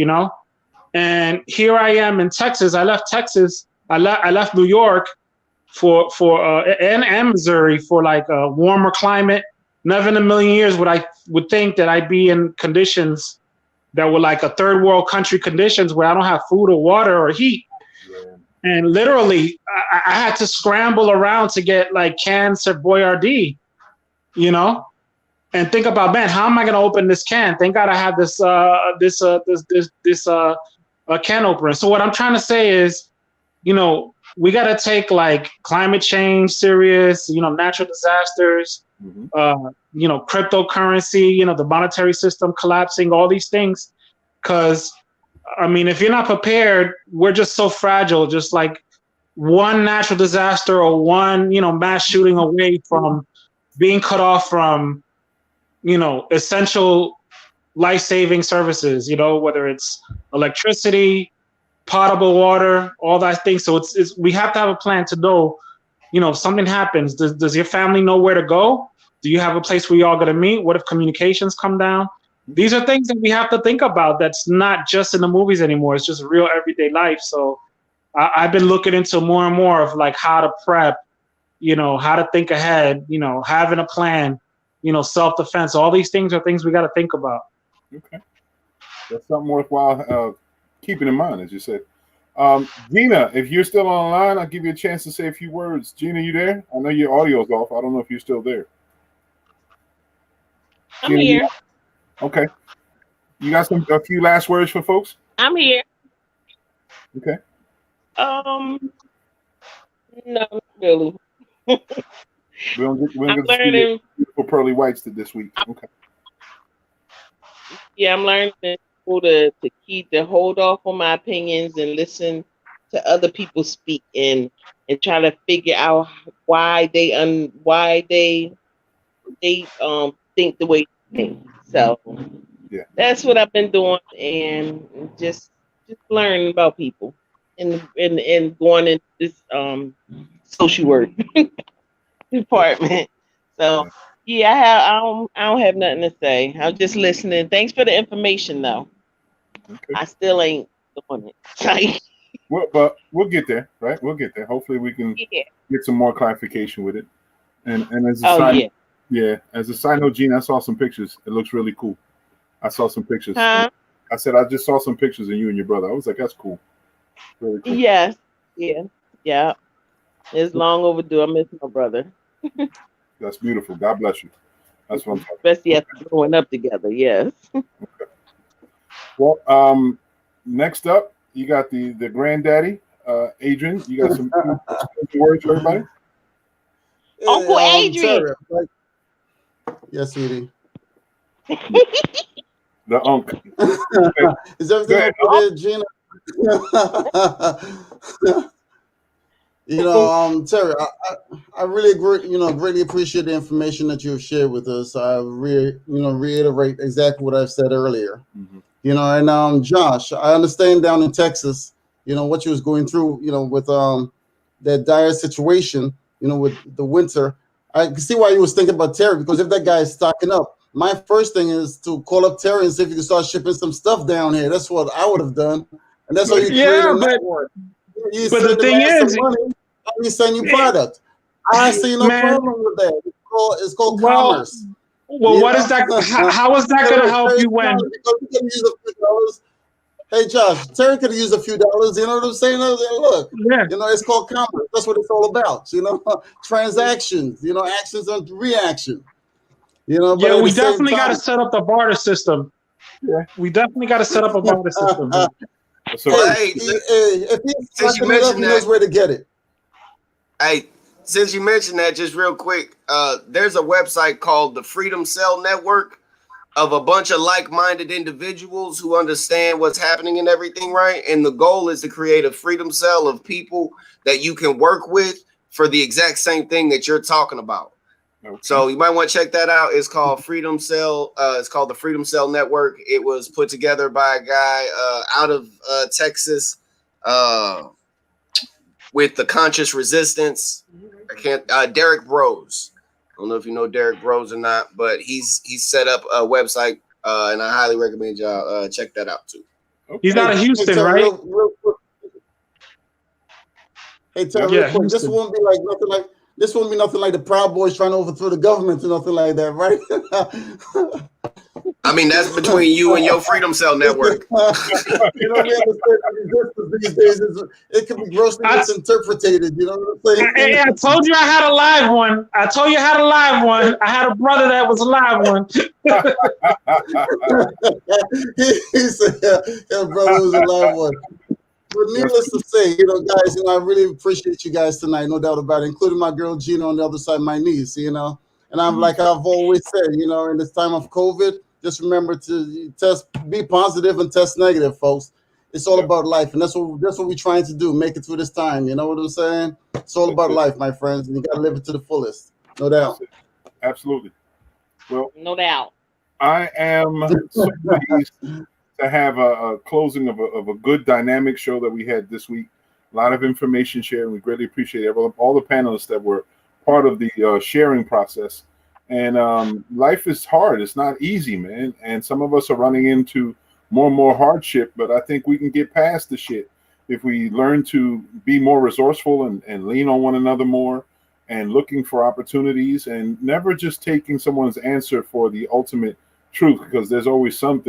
And here I am in Texas. I left Texas. I left New York for and Missouri for like a warmer climate. Never in a million years would think that I'd be in conditions that were like a third world country conditions where I don't have food or water or heat. Yeah. And literally, I had to scramble around to get like cans of Boyardee, you know. And think about, man, how am I going to open this can? Thank God I have this can opener. So what I'm trying to say is, you know, we got to take like climate change serious, you know, natural disasters, you know, cryptocurrency, you know, the monetary system collapsing, all these things. Because, I mean, if you're not prepared, we're just so fragile, just like one natural disaster or one, you know, mass shooting away from being cut off from, you know, essential life-saving services, you know, whether it's electricity, potable water, all that thing. So it's we have to have a plan to know, you know, if something happens, does your family know where to go? Do you have a place where you all going to meet? What if communications come down? These are things that we have to think about. That's not just in the movies anymore. It's just real everyday life. So I've been looking into more and more of like how to prep, you know, how to think ahead, you know, having a plan, you know, self-defense. All these things are things we got to think about. Okay. That's something worthwhile keeping in mind, as you said. Gina, if you're still online, I'll give you a chance to say a few words. Gina, you there? I know your audio's off. I don't know if you're still there. I'm Gina, here. Okay. You got a few last words for folks? I'm here. Okay. No, not really. We don't get to see your beautiful pearly whites this week. Okay. Yeah, I'm learning to keep to hold off on my opinions and listen to other people speak and try to figure out why they think the way they think. So yeah, that's what I've been doing, and just learning about people and going into this social work department. So yeah, I don't have nothing to say. I'm just listening. Thanks for the information, though. Okay. I still ain't doing it. Well, but we'll get there, right? We'll get there. Hopefully, we can get some more clarification with it. And as a as a side note, Gene, I saw some pictures. It looks really cool. I saw some pictures. Huh? I said I just saw some pictures of you and your brother. I was like, that's cool. Really cool. Yes. Yeah. It's long overdue. I miss my brother. That's beautiful. God bless you. That's what I'm talking about. Especially after growing up together. Yes. Okay. Well, next up, you got the granddaddy, Adrian. You got some words for everybody? Uncle Adrian. Yes, sweetie. The uncle. Is everything okay there, Gina? You know, Terry, I really agree, greatly appreciate the information that you've shared with us. I reiterate exactly what I've said earlier. Mm-hmm. You know, and Josh, I understand down in Texas, what you was going through, with that dire situation, with the winter. I can see why you was thinking about Terry, because if that guy is stocking up, my first thing is to call up Terry and see if you can start shipping some stuff down here. That's what I would have done, and that's how you create a network. But the thing is, we send you product. I see no problem with that. It's called commerce. Well, what is that? How is that going to help you when? Hey, Josh, Terry could have used a few dollars. You know what I'm saying? Look, it's called commerce. That's what it's all about. Transactions. Actions and reaction. But yeah, we definitely got to set up the barter system. Yeah, we definitely got to set up a barter system. So, if he's you mentioned he knows where to get it. Hey, since you mentioned that, just real quick, there's a website called the Freedom Cell Network of a bunch of like-minded individuals who understand what's happening and everything, right? And the goal is to create a freedom cell of people that you can work with for the exact same thing that you're talking about. Okay. So you might want to check that out. It's called Freedom Cell. It's called the Freedom Cell Network. It was put together by a guy out of Texas with the Conscious Resistance. Derek Rose. I don't know if you know Derek Rose or not, but he's set up a website, and I highly recommend y'all check that out too. Okay. He's out of Houston, Terry, right? real quick. Hey, Terry, Yeah, real quick. This Houston. won't be like nothing like this. Won't be nothing like the Proud Boys trying to overthrow the government or nothing like that, right? I mean, that's between you and your Freedom Cell network. We understand the resistance these days. It can be grossly misinterpreted. You know what I'm saying? I told you I had a live one. I told you I had a live one. I had a brother that was a live one. He said, "Yeah, brother was a live one." But needless to say, guys, I really appreciate you guys tonight, no doubt about it, including my girl Gina on the other side, my niece, And I'm like I've always said, in this time of COVID, just remember to be positive and test negative, folks. It's all about life, and that's what we're trying to do, make it through this time. You know what I'm saying? It's all about life, my friends, and you gotta live it to the fullest, no doubt. Absolutely. Well, no doubt. I am so pleased to have a closing of a good dynamic show that we had this week. A lot of information shared. We greatly appreciate all the panelists that were part of the sharing process. And life is hard. It's not easy, man. And some of us are running into more and more hardship, but I think we can get past the shit if we learn to be more resourceful and lean on one another more and looking for opportunities and never just taking someone's answer for the ultimate truth, because there's always some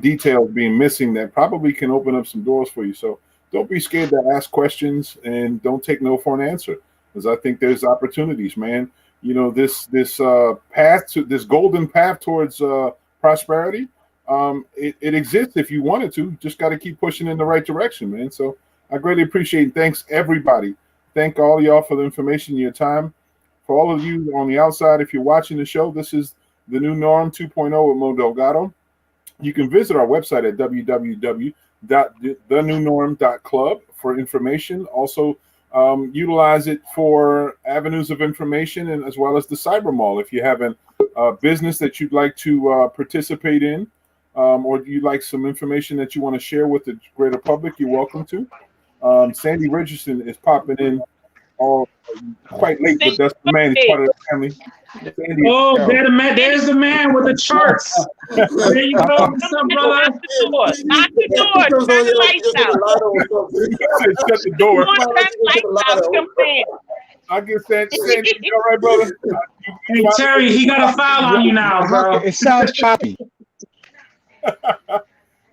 details being missing that probably can open up some doors for you. So don't be scared to ask questions and don't take no for an answer, because I think there's opportunities, man. This path to this golden path towards prosperity, it exists if you wanted to. Just got to keep pushing in the right direction, man. So I greatly appreciate it. Thanks, everybody. Thank all y'all for the information, your time. For all of you on the outside, if you're watching the show, this is The New Norm 2.0 with Mo Delgado. You can visit our website at www.thenewnorm.club for information. Also, utilize it for avenues of information, and as well as the Cyber Mall. If you have a business that you'd like to participate in, or you'd like some information that you want to share with the greater public, you're welcome to. Sandy Richardson is popping in all quite late, but that's the man. He's part of the family. Sandy, there's the man with the charts. There you go. What's up, brother? Knock the door. Turn the lights out. Shut the door. Turn the lights out. Come in. I guess Sandy, all right, brother. Hey, Terry, he got a foul on you now, bro. It sounds choppy.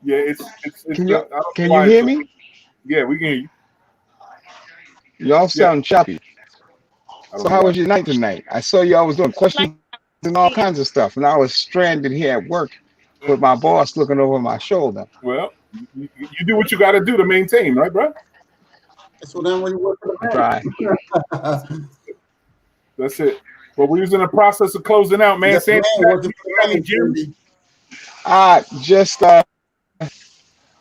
Yeah, it's Can you hear me? Yeah, we can hear you. Y'all sound choppy. So how was your night tonight? I saw y'all was doing questions and all kinds of stuff, and I was stranded here at work with my boss looking over my shoulder. Well, you do what you got to do to maintain, right, bro? That's what when you work for the man. That's it. Well, we was in the process of closing out, man. Yes, Sandy, Jim. I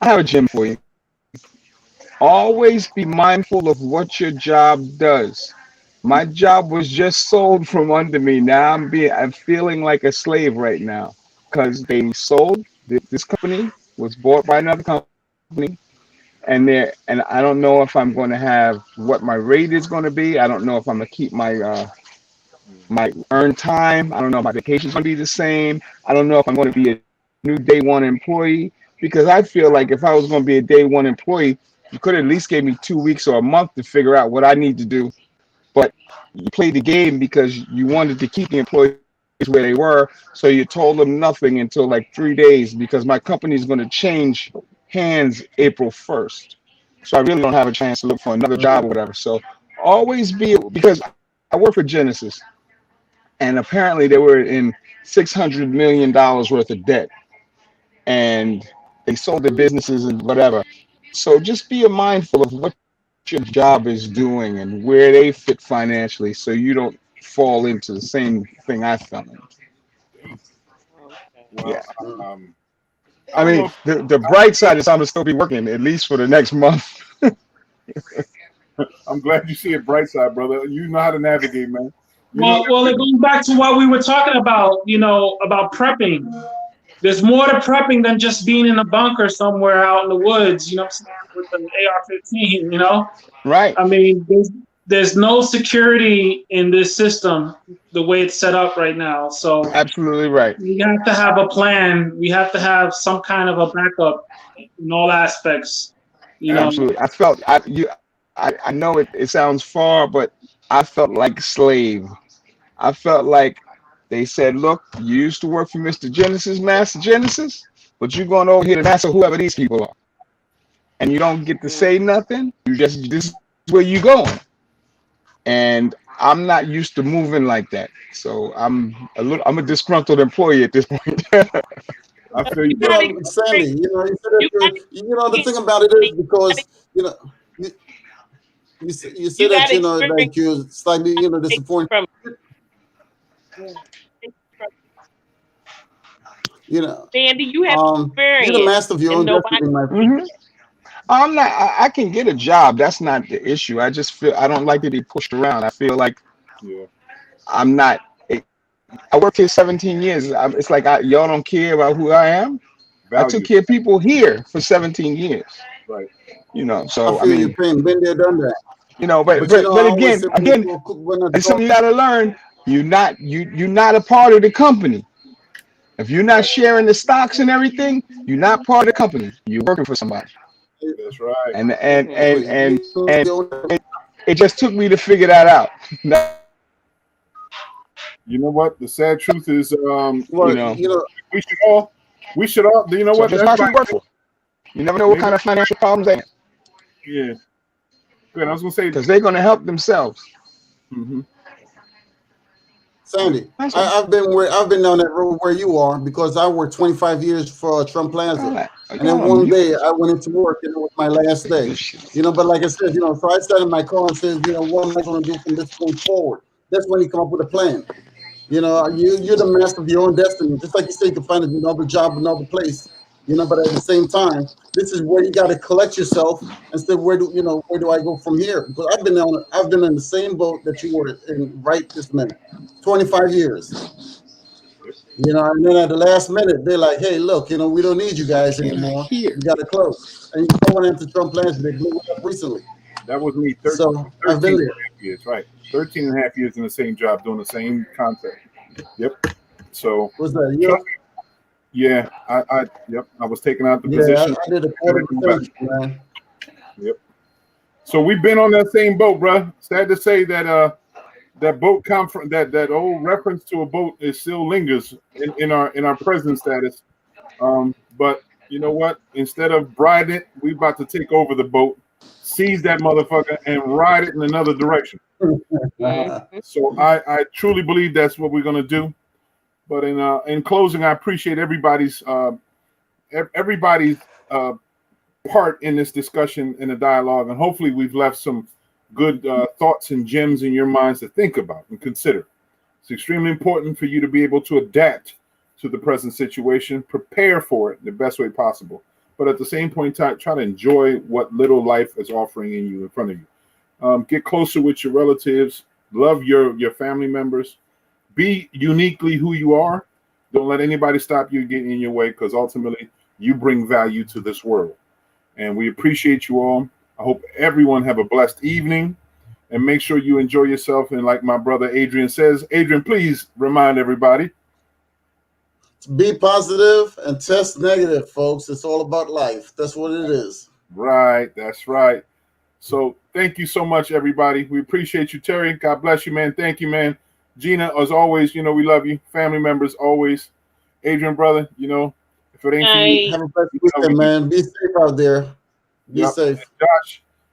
have a gym for you. Always be mindful of what your job does. My job was just sold from under me. Now I'm feeling like a slave right now, because they sold this company, was bought by another company, and I don't know if I'm going to have what my rate is going to be. I don't know if I'm going to keep my my earned time. I don't know if my vacation's going to be the same. I don't know if I'm going to be a new day one employee, because I feel like if I was going to be a day one employee, you could at least give me 2 weeks or a month to figure out what I need to do. But you played the game because you wanted to keep the employees where they were, so you told them nothing until like 3 days, because my company is going to change hands April 1st. So I really don't have a chance to look for another job or whatever. So always because I work for Genesis, and apparently they were in $600 million worth of debt, and they sold their businesses and whatever. So just be mindful of what your job is doing and where they fit financially, so you don't fall into the same thing I fell into. Well, yeah. I mean, the bright side is I'm gonna still be working at least for the next month. I'm glad you see a bright side, brother. You know how to navigate, man. Well, it goes back to what we were talking about, about prepping. There's more to prepping than just being in a bunker somewhere out in the woods, with an AR-15, Right. I mean, there's no security in this system the way it's set up right now. So absolutely right. we have to have a plan. We have to have some kind of a backup in all aspects. You know, Absolutely. I know it sounds far, but I felt like slave. I felt like they said, look, you used to work for Mr. Genesis, Master Genesis, but you're going over here to Master whoever these people are. And you don't get to say nothing. This is where you going. And I'm not used to moving like that. So I'm a disgruntled employee at this point. I feel you, You bro. know, Sandy, you know, the thing about it is because, you know, you say that, got you know, experience like you're slightly, you know, disappointed. from You know, Sandy, you have you're the experience, master of your and own nobody. destiny, my friend. Mhm. I'm not. I can get a job. That's not the issue. I just feel I don't like to be pushed around. I feel like Yeah. I'm not. I worked here 17 years. It's like y'all don't care about who I am. I took Value. care of people here for 17 years. Right. You know. I So I feel your mean, pain. Been there, done that. you know. But you know, I But always again, say when a it's dog, something you got to learn. You're not a part of the company. If you're not sharing the stocks and everything, you're not part of the company. You're working for somebody. That's right. And you it just took me to figure that out. You know what? The sad truth is, You know. we should all. You know So what? just That's watch who like you work for. You never know what maybe. kind of financial problems they have. Yeah. Good. I was gonna say. Because they're going to help themselves. Mm-hmm. Sandy, That's all. I've been down that road where you are because I worked 25 years for Trump Plaza, and then one day I went into work and it was my last day. You know, but like I said, you know, so I sat in my car and said, you know, what am I going to do from this point forward? That's when you come up with a plan. You know, you're the master of your own destiny. Just like you say, you can find another job, another place. You know, but at the same time, this is where you got to collect yourself and say, where do I go from here? Because I've been in the same boat that you were in right this minute. 25 years. You know, and then at the last minute, they're like, hey, look, you know, we don't need you guys anymore. You got to close. And you know what happened to Trump plans? They blew it up recently. That was me. 13, So I've been there. 13.5 years, right? 13 and a half years in the same job, doing the same concept. Yep. So. What's that? You? Yeah. Yep. I was taking out the Yeah, position. I did a quarter percentage, man. Yep. So we've been on that same boat, bro. Sad to say that that boat conference, that old reference to a boat, is still lingers in our present status. But you know what? Instead of riding it, we about to take over the boat, seize that motherfucker, and ride it in another direction. So I truly believe that's what we're gonna do. But in closing, I appreciate everybody's part in this discussion and the dialogue, and hopefully we've left some good thoughts and gems in your minds to think about and consider. It's extremely important for you to be able to adapt to the present situation, prepare for it in the best way possible, but at the same point in time, try to enjoy what little life is offering in front of you. Get closer with your relatives, love your family members, be uniquely who you are. Don't let anybody stop you getting in your way, because ultimately you bring value to this world. And we appreciate you all. I hope everyone have a blessed evening, and make sure you enjoy yourself. And like my brother Adrian says, Adrian, please remind everybody. Be positive and test negative, folks. It's all about life. That's what it is. Right. That's right. So thank you so much, everybody. We appreciate you, Terry. God bless you, man. Thank you, man. Gina, as always, you know, we love you. Family members, always. Adrian, brother, you know, if it ain't for you, have a blessed weekend, man. Be safe out there. Be safe.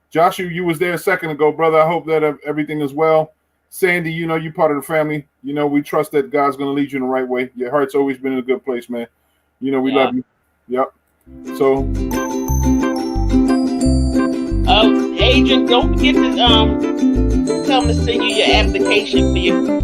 Josh, you was there a second ago, brother. I hope that everything is well. Sandy, you know, you part of the family. You know, we trust that God's going to lead you in the right way. Your heart's always been in a good place, man. You know, we love you. Yep. So. Adrian, don't forget to tell them to send you your application for your.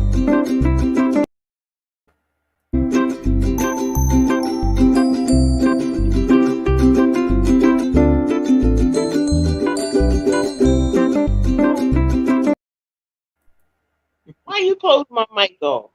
Why you close my mic off?